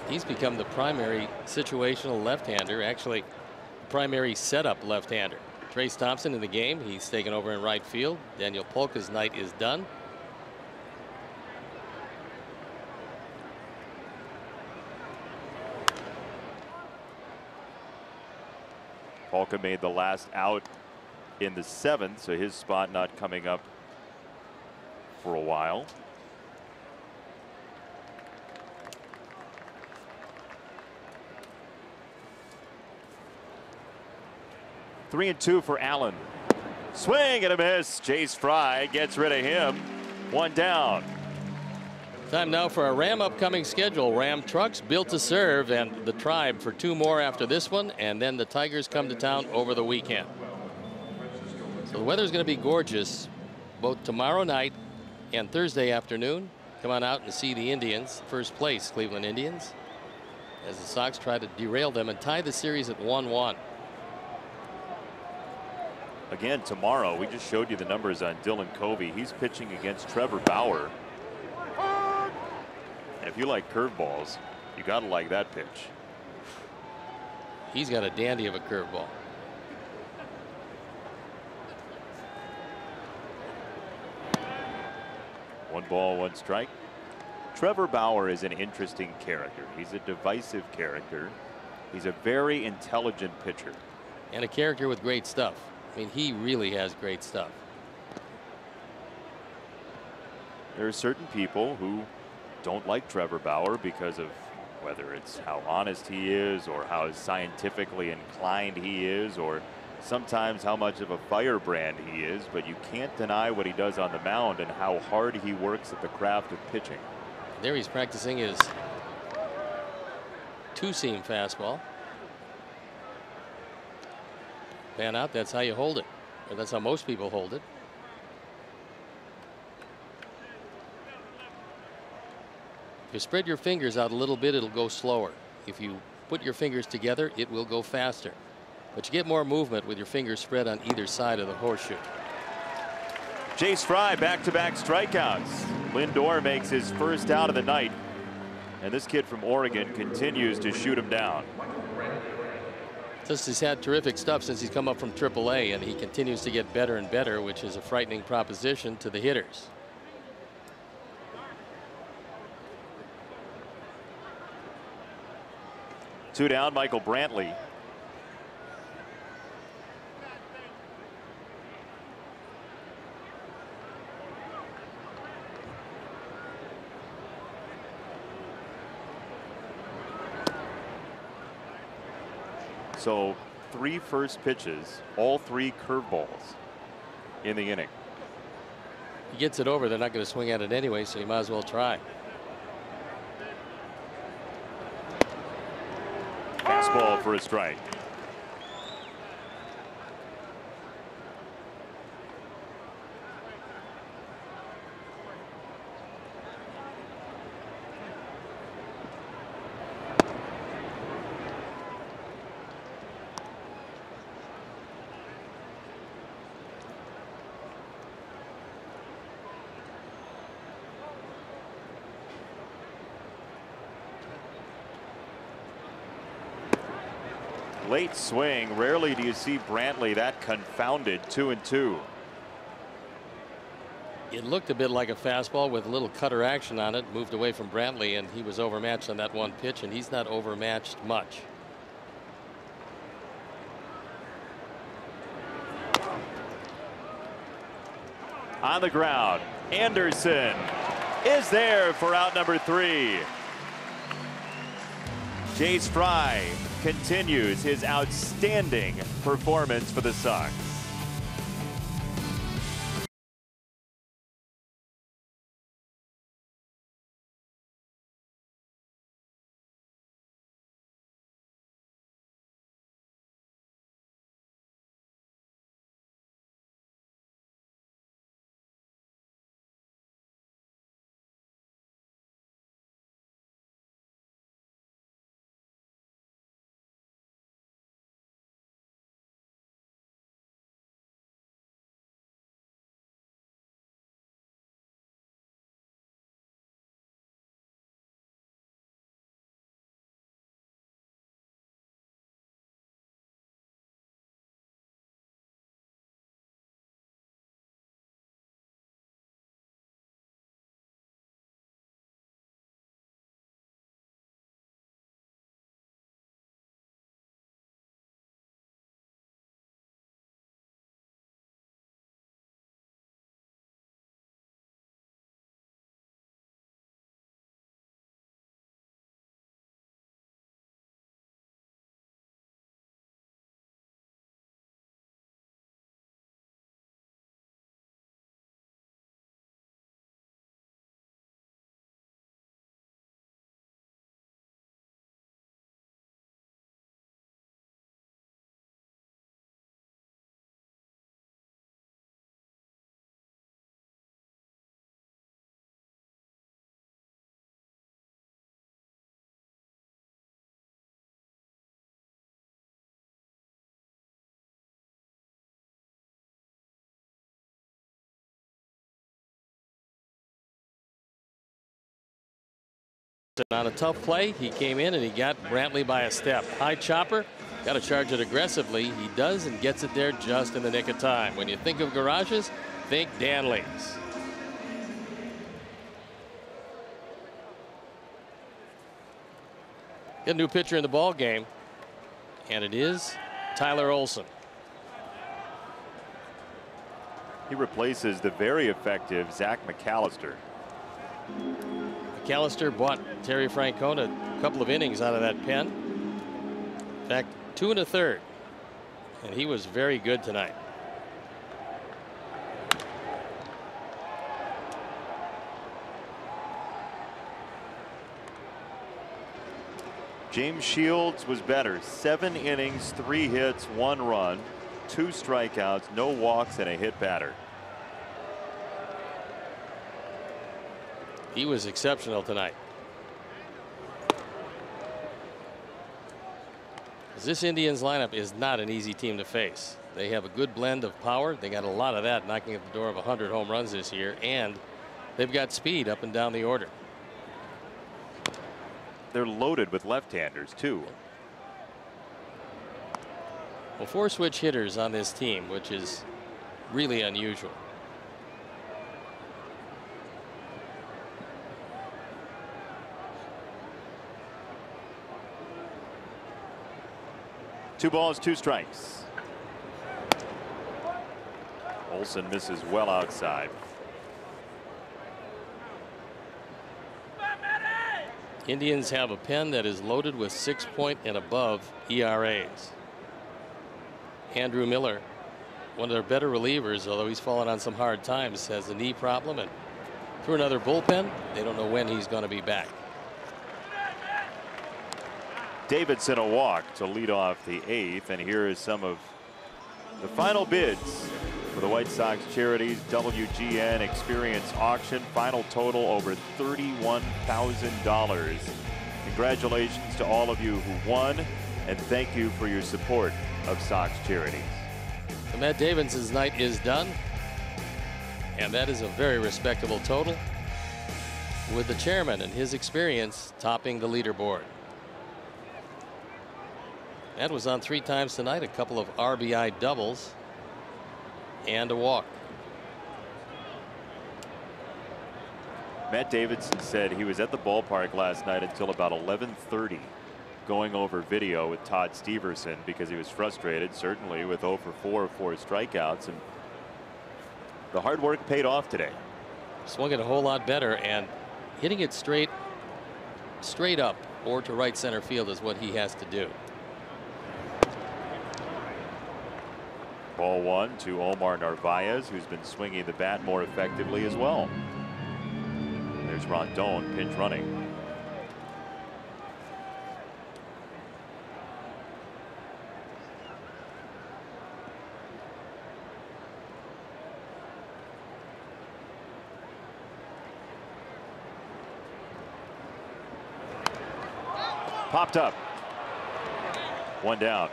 He's become the primary situational left-hander, actually primary setup left-hander. Trace Thompson in the game. He's taken over in right field. Daniel Polka's night is done. Polka made the last out in the 7th, so his spot not coming up for a while. Three and two for Allen. Swing and a miss. Jace Fry gets rid of him. One down. Time now for a Ram upcoming schedule. Ram trucks built to serve, and the Tribe for 2 more after this one, and then the Tigers come to town over the weekend. So the weather's going to be gorgeous both tomorrow night and Thursday afternoon. Come on out and see the Indians, first place Cleveland Indians, as the Sox try to derail them and tie the series at 1-1. Again, tomorrow, we just showed you the numbers on Dylan Covey. He's pitching against Trevor Bauer. And if you like curveballs, you got to like that pitch. He's got a dandy of a curveball. One ball, one strike. Trevor Bauer is an interesting character. He's a divisive character. He's a very intelligent pitcher. And a character with great stuff. I mean, he really has great stuff. There are certain people who don't like Trevor Bauer because of whether it's how honest he is or how scientifically inclined he is, or sometimes how much of a firebrand he is, but you can't deny what he does on the mound and how hard he works at the craft of pitching. There he's practicing his two-seam fastball. Pan out, that's how you hold it, or that's how most people hold it. If you spread your fingers out a little bit, it'll go slower. If you put your fingers together, it will go faster. But you get more movement with your fingers spread on either side of the horseshoe. Jace Fry, back-to-back strikeouts. Lindor makes his first out of the night, and this kid from Oregon continues to shoot him down. Just has had terrific stuff since he's come up from AAA, and he continues to get better and better, which is a frightening proposition to the hitters. Two down, Michael Brantley. So 3 first pitches, all 3 curveballs in the inning. He gets it over, they're not going to swing at it anyway, so you might as well try. Fastball for a strike. Late swing. Rarely do you see Brantley that confounded. 2-2. It looked a bit like a fastball with a little cutter action on it. Moved away from Brantley, and he was overmatched on that one pitch, and he's not overmatched much. On the ground, Anderson is there for out number 3. Jace Fry continues his outstanding performance for the Sox. On a tough play, he came in and he got Brantley by a step. High chopper, got to charge it aggressively. He does and gets it there just in the nick of time. When you think of garages, think Danley's. Got a new pitcher in the ball game, and it is Tyler Olson. He replaces the very effective Zach McAllister. McAllister bought Terry Francona a couple of innings out of that pen. In fact, 2 1/3, and he was very good tonight. James Shields was better. 7 innings, 3 hits, 1 run, 2 strikeouts, no walks, and a hit batter. He was exceptional tonight. This Indians lineup is not an easy team to face. They have a good blend of power. They got a lot of that, knocking at the door of 100 home runs this year, and they've got speed up and down the order. They're loaded with left-handers too. Well, 4 switch hitters on this team, which is really unusual. Two balls, 2 strikes. Olson misses well outside. Indians have a pen that is loaded with 6-point and above ERAs. Andrew Miller, one of their better relievers, although he's fallen on some hard times, has a knee problem, and through another bullpen. They don't know when he's going to be back. Davidson a walk to lead off the 8th, and here is some of the final bids for the White Sox Charities WGN Experience Auction. Final total over $31,000. Congratulations to all of you who won, and thank you for your support of Sox Charities. So Matt Davidson's night is done, and that is a very respectable total, with the chairman and his experience topping the leaderboard. That was on 3 times tonight, a couple of RBI doubles and a walk. Matt Davidson said he was at the ballpark last night until about 11:30 going over video with Todd Steverson because he was frustrated, certainly, with 0 for 4 strikeouts, and the hard work paid off today. Swung it a whole lot better, and hitting it straight up or to right center field is what he has to do. Ball 1 to Omar Narvaez, who's been swinging the bat more effectively as well. There's Rondon pinch running. Popped up. 1 down.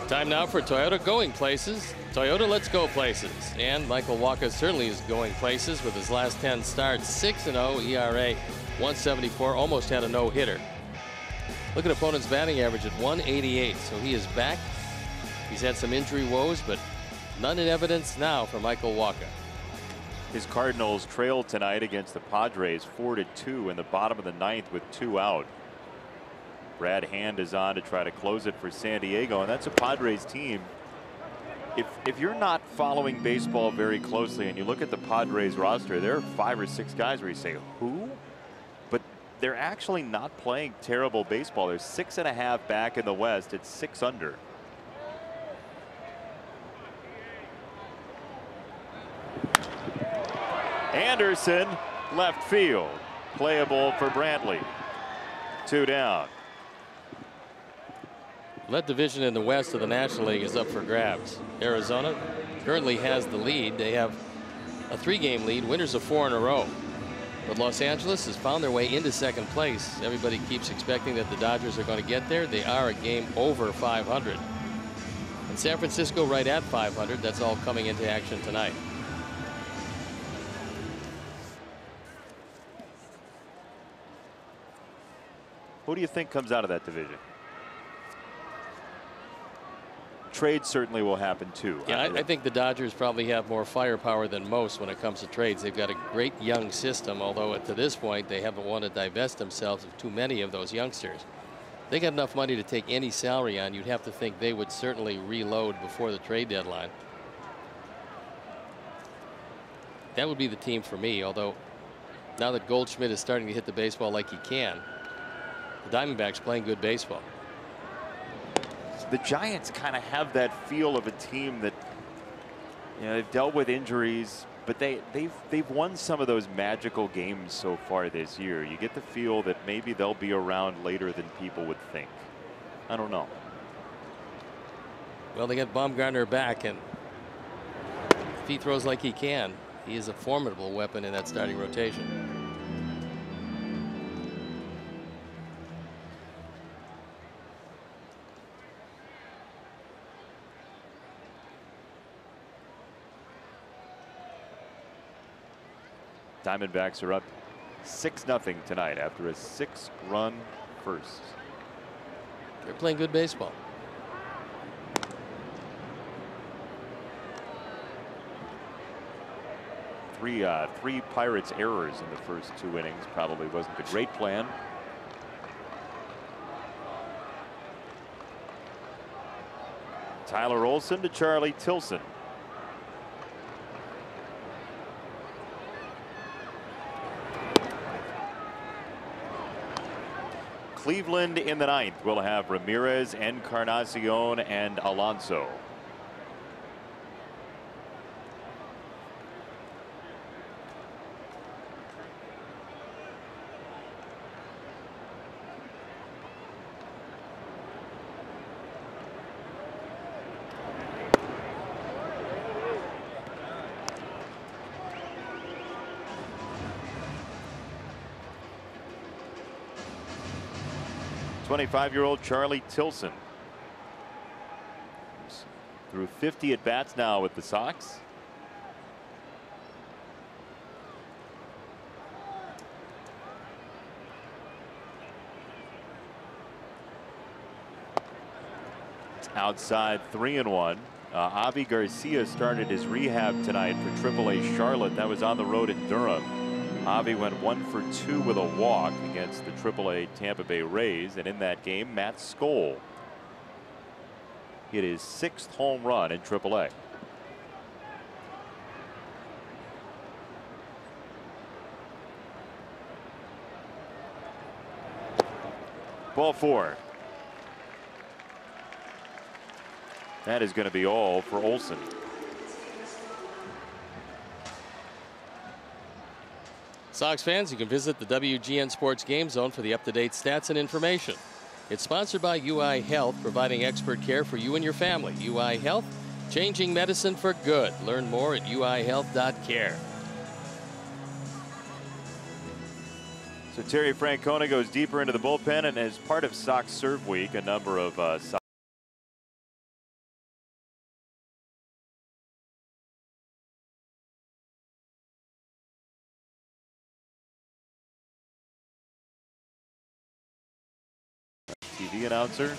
Time now for Toyota going places. Toyota, let's go places. And Michael Wacha certainly is going places with his last 10 starts. 6-0 ERA, 174, almost had a no-hitter. Look at opponent's batting average at 188, so he is back. He's had some injury woes, but none in evidence now for Michael Wacha. His Cardinals trailed tonight against the Padres 4-2 in the bottom of the 9th with 2 out. Brad Hand is on to try to close it for San Diego, and that's a Padres team. If you're not following baseball very closely and you look at the Padres roster, there are 5 or 6 guys where you say, who? But they're actually not playing terrible baseball. They're 6.5 back in the West. It's 6 under. Anderson, left field. Playable for Brantley. 2 down. That division in the West of the National League is up for grabs. Arizona currently has the lead. They have a 3-game lead, winners of 4 in a row. But Los Angeles has found their way into second place. Everybody keeps expecting that the Dodgers are going to get there. They are a game over 500. And San Francisco right at 500. That's all coming into action tonight. Who do you think comes out of that division? Trades certainly will happen too. Yeah, I think the Dodgers probably have more firepower than most when it comes to trades. They've got a great young system, although to this point they haven't wanted to divest themselves of too many of those youngsters. They got enough money to take any salary on. You'd have to think they would certainly reload before the trade deadline. That would be the team for me, although now that Goldschmidt is starting to hit the baseball like he can, the Diamondbacks playing good baseball. The Giants kind of have that feel of a team that, you know, they've dealt with injuries, but they've won some of those magical games so far this year. You get the feel that maybe they'll be around later than people would think. I don't know. Well, they got Baumgartner back, and if he throws like he can, he is a formidable weapon in that starting rotation. Diamondbacks are up 6-0 tonight after a 6-run first. They're playing good baseball. Three Pirates errors in the first 2 innings probably wasn't the great plan. Tyler Olson to Charlie Tilson. Cleveland in the 9th will have Ramirez, Encarnacion, and Alonso. '25-year-old Charlie Tilson through 50 at bats now with the Sox. outside, 3-1. Avi Garcia started his rehab tonight for AAA Charlotte. That was on the road in Durham. Avi went 1 for 2 with a walk against the AAA Tampa Bay Rays, and in that game, Matt Skoll hit his 6th home run in AAA. Ball 4. That is going to be all for Olson. Sox fans, you can visit the WGN Sports Game Zone for the up-to-date stats and information. It's sponsored by UI Health, providing expert care for you and your family. UI Health, changing medicine for good. Learn more at uihealth.care. So Terry Francona goes deeper into the bullpen, and as part of Sox Serve Week, a number of Sox TV announcer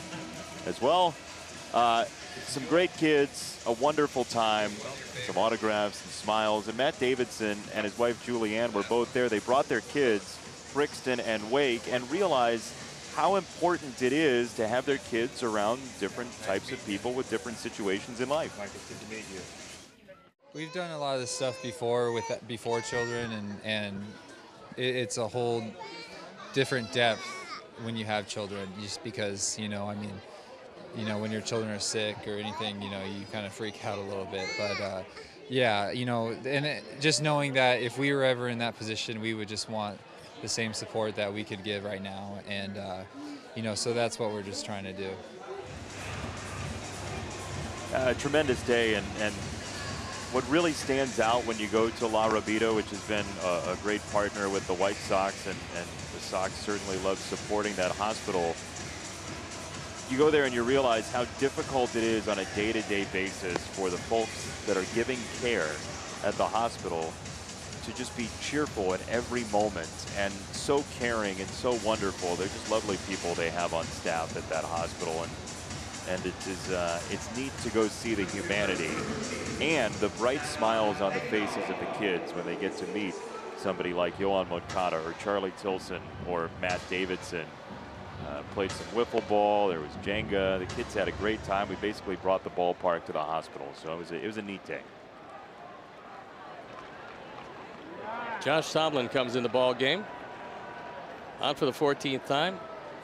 as well. Some great kids, a wonderful time, some autographs and smiles. And Matt Davidson and his wife Julianne were both there. They brought their kids, Brixton and Wake, and realized how important it is to have their kids around different types of people with different situations in life. Mike, it's good to meet you. We've done a lot of this stuff before before children, and it's a whole different depth when you have children, just because, you know, I mean, you know, when your children are sick or anything, you know, you kind of freak out a little bit. But yeah, you know, and just knowing that if we were ever in that position, we would just want the same support that we could give right now. And, you know, so that's what we're just trying to do. A tremendous day, and what really stands out when you go to La Rabida, which has been a great partner with the White Sox, and the Sox certainly love supporting that hospital. You go there and you realize how difficult it is on a day-to-day basis for the folks that are giving care at the hospital to just be cheerful in every moment and so caring and so wonderful. They're just lovely people they have on staff at that hospital, and it's neat to go see the humanity and the bright smiles on the faces of the kids when they get to meet somebody like Yohan Moncada or Charlie Tilson or Matt Davidson. Played some wiffle ball. There was Jenga. The kids had a great time. We basically brought the ballpark to the hospital, so it was a neat day. Josh Tomlin comes in the ball game on for the 14th time,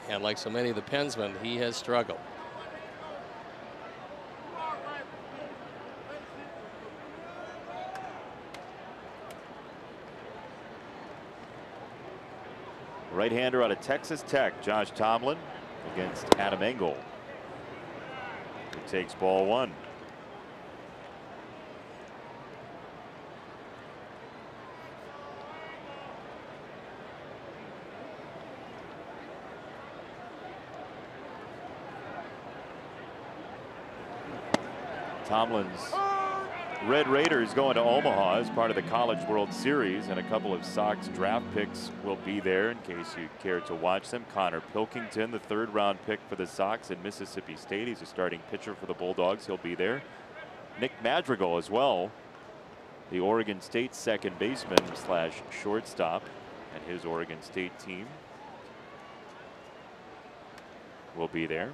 and like so many of the Pensmen, he has struggled. Right-hander out of Texas Tech, Josh Tomlin against Adam Engel. He takes ball 1. Tomlin's Red Raiders going to Omaha as part of the College World Series, and a couple of Sox draft picks will be there in case you care to watch them. Connor Pilkington, the 3rd-round pick for the Sox in Mississippi State. He's a starting pitcher for the Bulldogs. He'll be there. Nick Madrigal as well, the Oregon State second baseman / shortstop, and his Oregon State team will be there.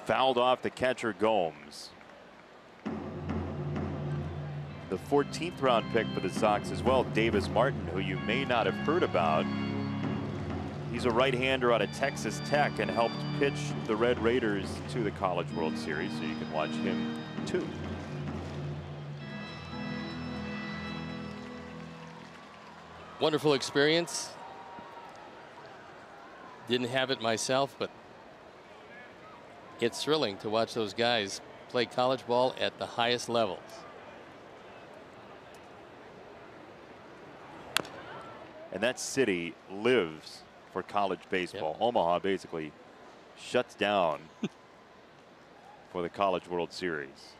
Fouled off the catcher Gomes. The 14th round pick for the Sox as well, Davis Martin, who you may not have heard about. He's a right-hander out of Texas Tech and helped pitch the Red Raiders to the College World Series, so you can watch him too. Wonderful experience. Didn't have it myself, but it's thrilling to watch those guys play college ball at the highest levels. And that city lives for college baseball. Yep. Omaha basically shuts down for the College World Series.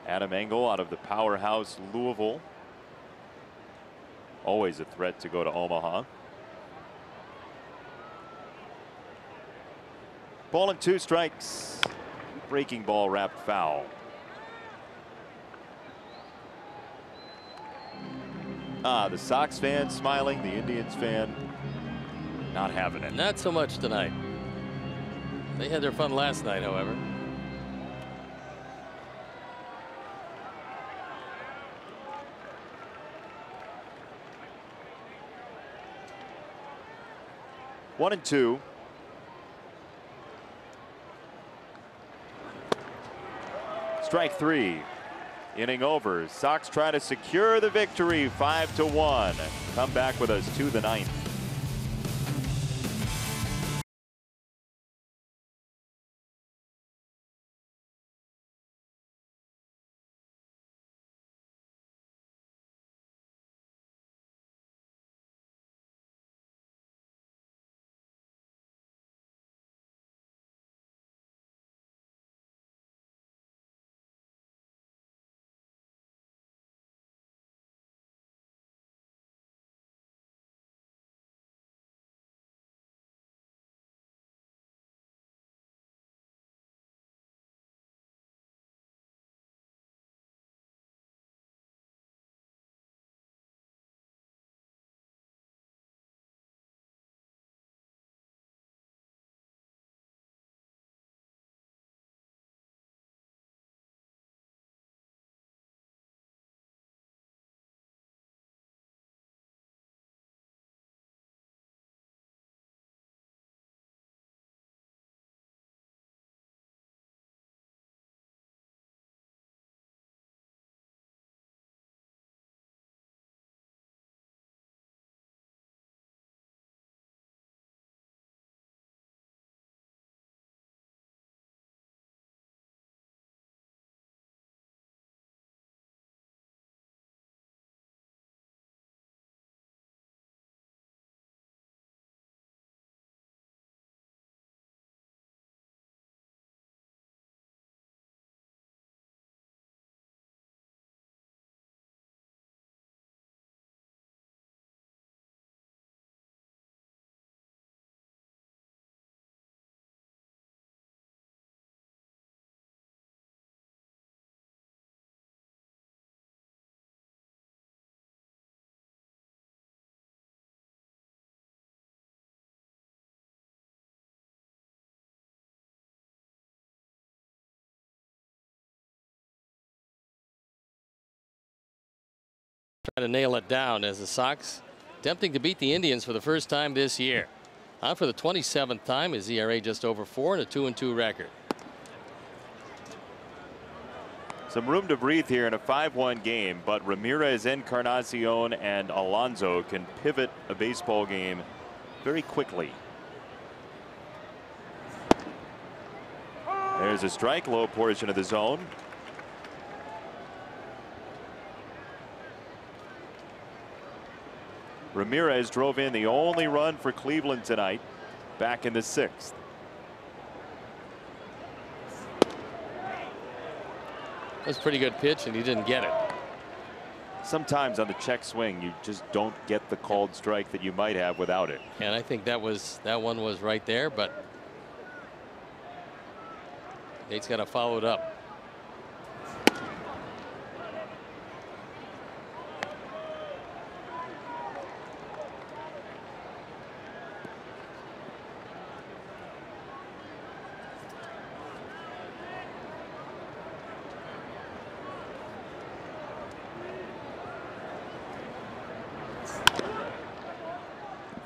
Adam Engel out of the powerhouse Louisville. Always a threat to go to Omaha. Ball and 2 strikes. Breaking ball wrapped foul. The Sox fan smiling, the Indians fan not having it. Not so much tonight. They had their fun last night, however. One and 2. Strike 3. Inning over. Sox try to secure the victory 5-1. Come back with us to the 9th. Trying to nail it down as the Sox attempting to beat the Indians for the first time this year. On for the 27th time, his ERA just over 4 and a 2-2 record. Some room to breathe here in a 5-1 game, but Ramirez, Encarnacion, and Alonso can pivot a baseball game very quickly. There's a strike, low portion of the zone. Ramirez drove in the only run for Cleveland tonight, back in the 6th. That was a pretty good pitch, and he didn't get it. Sometimes on the check swing, you just don't get the called strike that you might have without it. And I think that one was right there, but Nate's got to follow it up.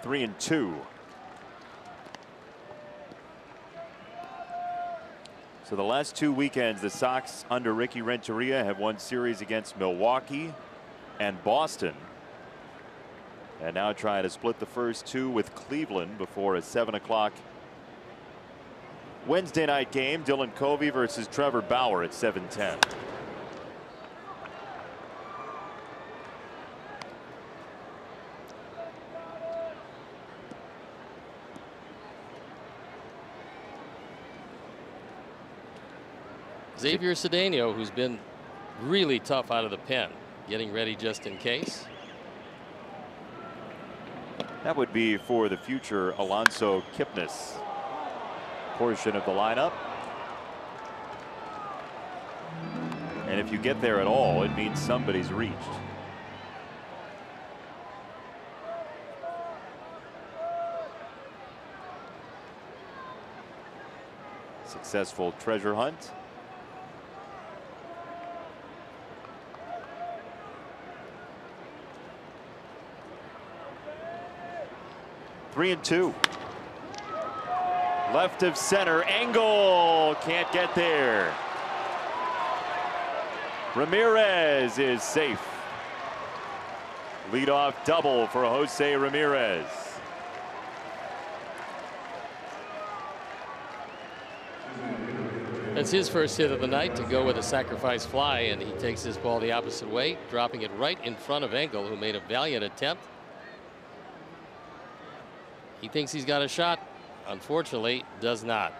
Three and 2. So the last 2 weekends, the Sox under Ricky Renteria have won series against Milwaukee and Boston. And now trying to split the first 2 with Cleveland before a 7 o'clock Wednesday night game. Dylan Covey versus Trevor Bauer at 7:10. Xavier Cedeno, who's been really tough out of the pen, getting ready just in case. That would be for the future Alonso Kipnis portion of the lineup. And if you get there at all, it means somebody's reached. Successful treasure hunt. Three and two. Left of center, angle, can't get there. Ramirez is safe. Leadoff double for Jose Ramirez. That's his first hit of the night to go with a sacrifice fly, and he takes his ball the opposite way, dropping it right in front of Engel, who made a valiant attempt. He thinks he's got a shot. Unfortunately, does not.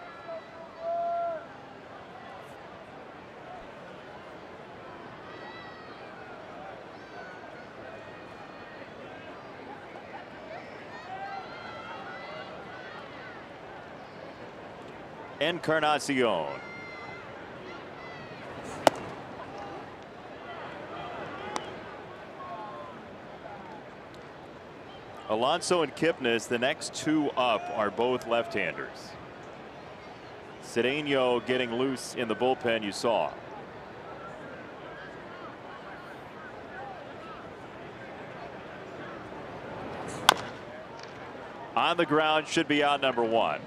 Encarnacion. Alonso and Kipnis, the next two up, are both left-handers. Cedeno getting loose in the bullpen, you saw. On the ground, should be out number one.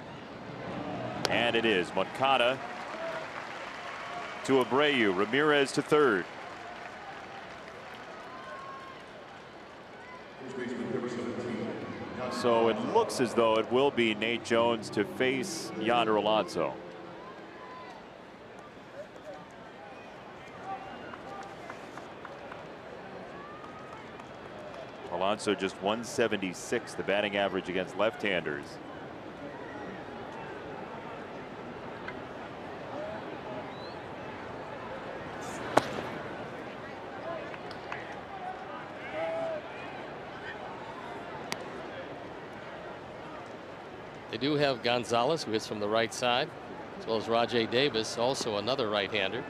And it is. Moncada to Abreu. Ramirez to third. So it looks as though it will be Nate Jones to face Yonder Alonso. Alonso just 176, the batting average against left-handers. They do have Gonzalez, who hits from the right side, as well as Rajay Davis, also another right-hander.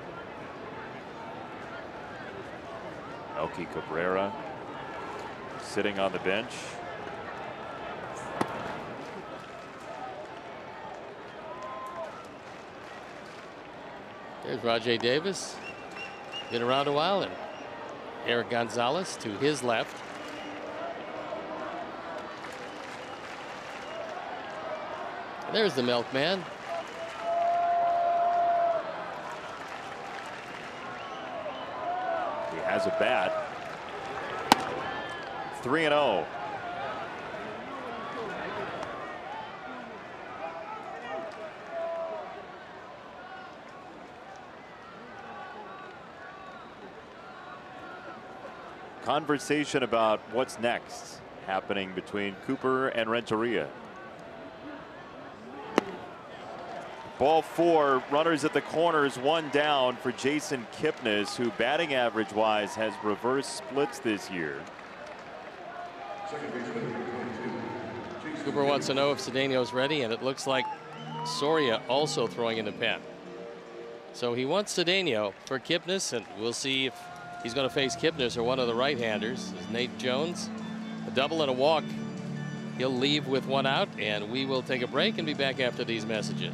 Melky Cabrera sitting on the bench. There's Rajay Davis. Been around a while, and Eric Gonzalez to his left. And there's the milkman. He has a bat. 3-0. Conversation about what's next happening between Cooper and Renteria. Ball four, runners at the corners, one down for Jason Kipnis, who batting average wise has reverse splits this year. Cooper wants to know if Cedeno's ready, and it looks like Soria also throwing in the pen. So he wants Cedeno for Kipnis, and we'll see if he's going to face Kipnis or one of the right-handers. This is Nate Jones. A double and a walk. He'll leave with one out, and we will take a break and be back after these messages.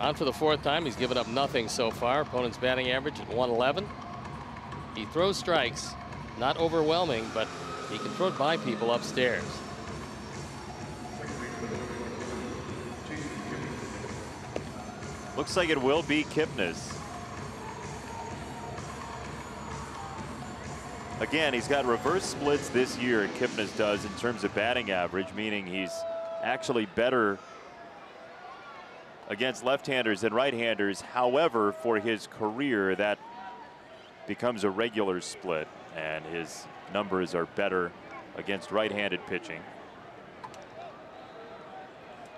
On for the fourth time. He's given up nothing so far. Opponent's batting average at 111. He throws strikes, not overwhelming, but he can throw it by people upstairs. Looks like it will be Kipnis. Again, he's got reverse splits this year, Kipnis does, in terms of batting average, meaning he's actually better against left-handers than right-handers. However, for his career, that becomes a regular split, and his numbers are better against right-handed pitching.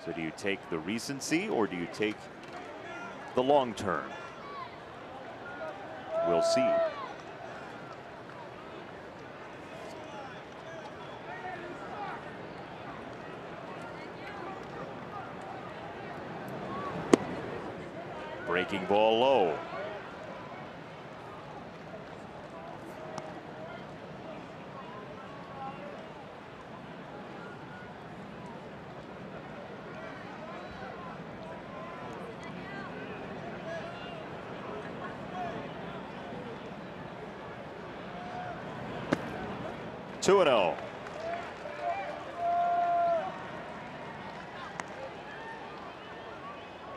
So do you take the recency or do you take the long term? We'll see. Breaking ball low. Two and 0.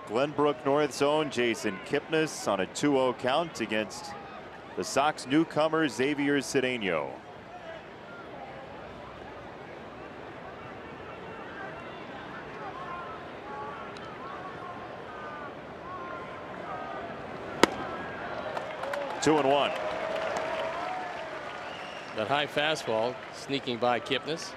Glenbrook North's own Jason Kipnis on a 2-0 count against the Sox newcomer Xavier Cedeno. Two and 1. That high fastball sneaking by Kipnis.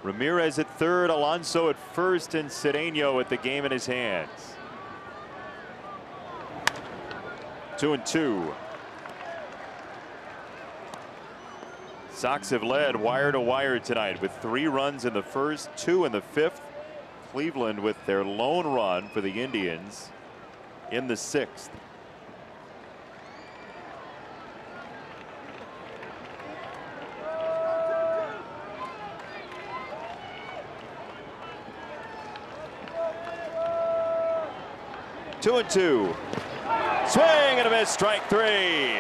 Ramirez at third, Alonso at first, and Cedeno with the game in his hands. 2-2. Sox have led wire to wire tonight with 3 runs in the first, 2 in the 5th. Cleveland with their lone run for the Indians in the 6th. Two and 2. Swing and a miss, strike 3.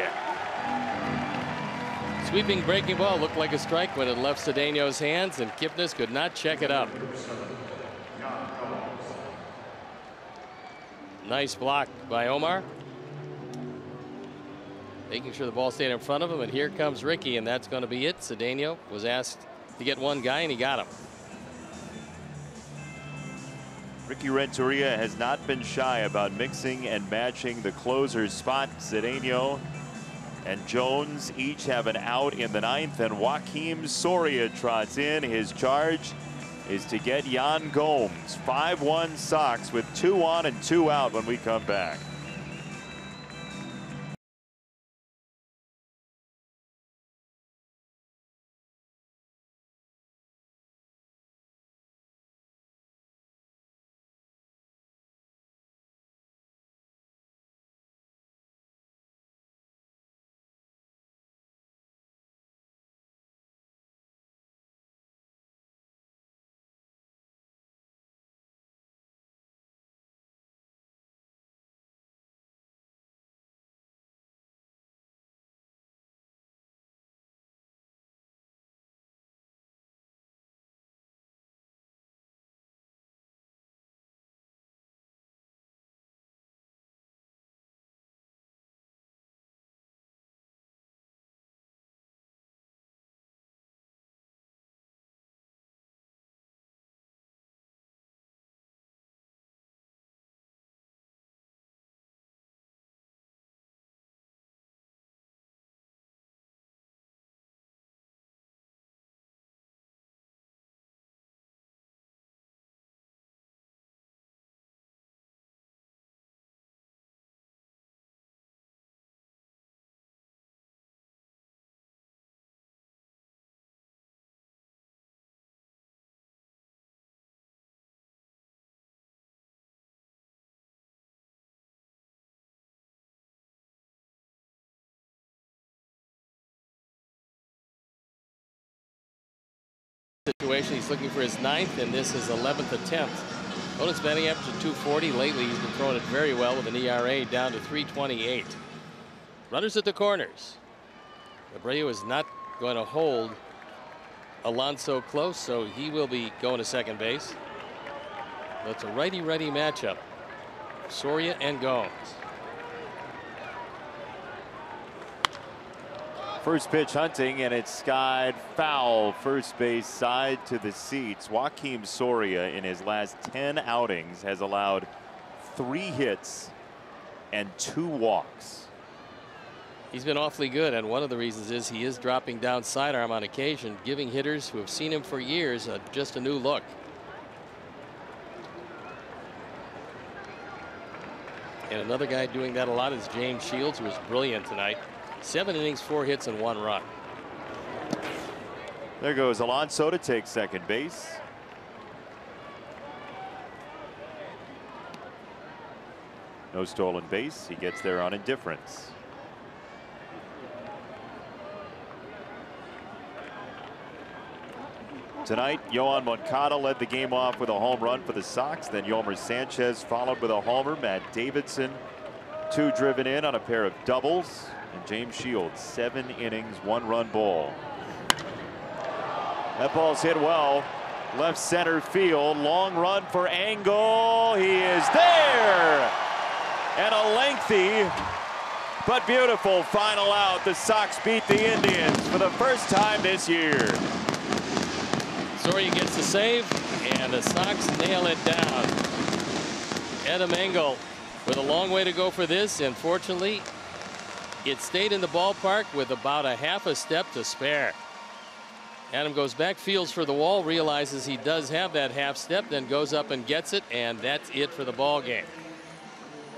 Sweeping breaking ball looked like a strike when it left Cedeno's hands, and Kipnis could not check it up. Nice block by Omar. Making sure the ball stayed in front of him, and here comes Ricky, and that's going to be it. Cedeno was asked to get one guy, and he got him. Ricky Renteria has not been shy about mixing and matching the closer's spot. Cedeno and Jones each have an out in the 9th, and Joaquim Soria trots in. His charge is to get Yan Gomes. 5-1 Sox with 2 on and 2 out when we come back. situation. He's looking for his 9th, and this is 11th attempt. Opponent's batting average of 240. Lately, he's been throwing it very well with an ERA down to 3.28. Runners at the corners. Abreu is not going to hold Alonso close, so he will be going to second base. That's a righty-righty matchup. Soria and Gomes. First pitch hunting, and it's skied foul first base side to the seats. Joakim Soria in his last 10 outings has allowed 3 hits and 2 walks. He's been awfully good, and one of the reasons is he is dropping down sidearm on occasion, giving hitters who have seen him for years just a new look. And another guy doing that a lot is James Shields, who was brilliant tonight. 7 innings, 4 hits, and 1 run. There goes Alonso to take second base. No stolen base. He gets there on indifference. Tonight, Yohan Moncada led the game off with a home run for the Sox. Then Yomer Sanchez followed with a homer. Matt Davidson, 2 driven in on a pair of doubles. And James Shields, 7 innings, 1-run ball. That ball's hit well. Left center field. Long run for Angle. He is there. And a lengthy but beautiful final out. The Sox beat the Indians for the first time this year. Soria gets the save, and the Sox nail it down. Adam Engel with a long way to go for this, and fortunately, it stayed in the ballpark with about a half a step to spare. Adam goes back, feels for the wall, realizes he does have that half step, then goes up and gets it, and that's it for the ball game.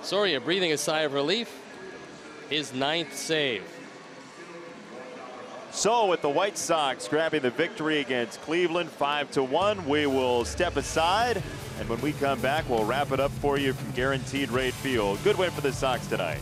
Soria breathing a sigh of relief. His 9th save. So with the White Sox grabbing the victory against Cleveland 5-1, we will step aside, and when we come back, we'll wrap it up for you from Guaranteed Rate Field. Good win for the Sox tonight.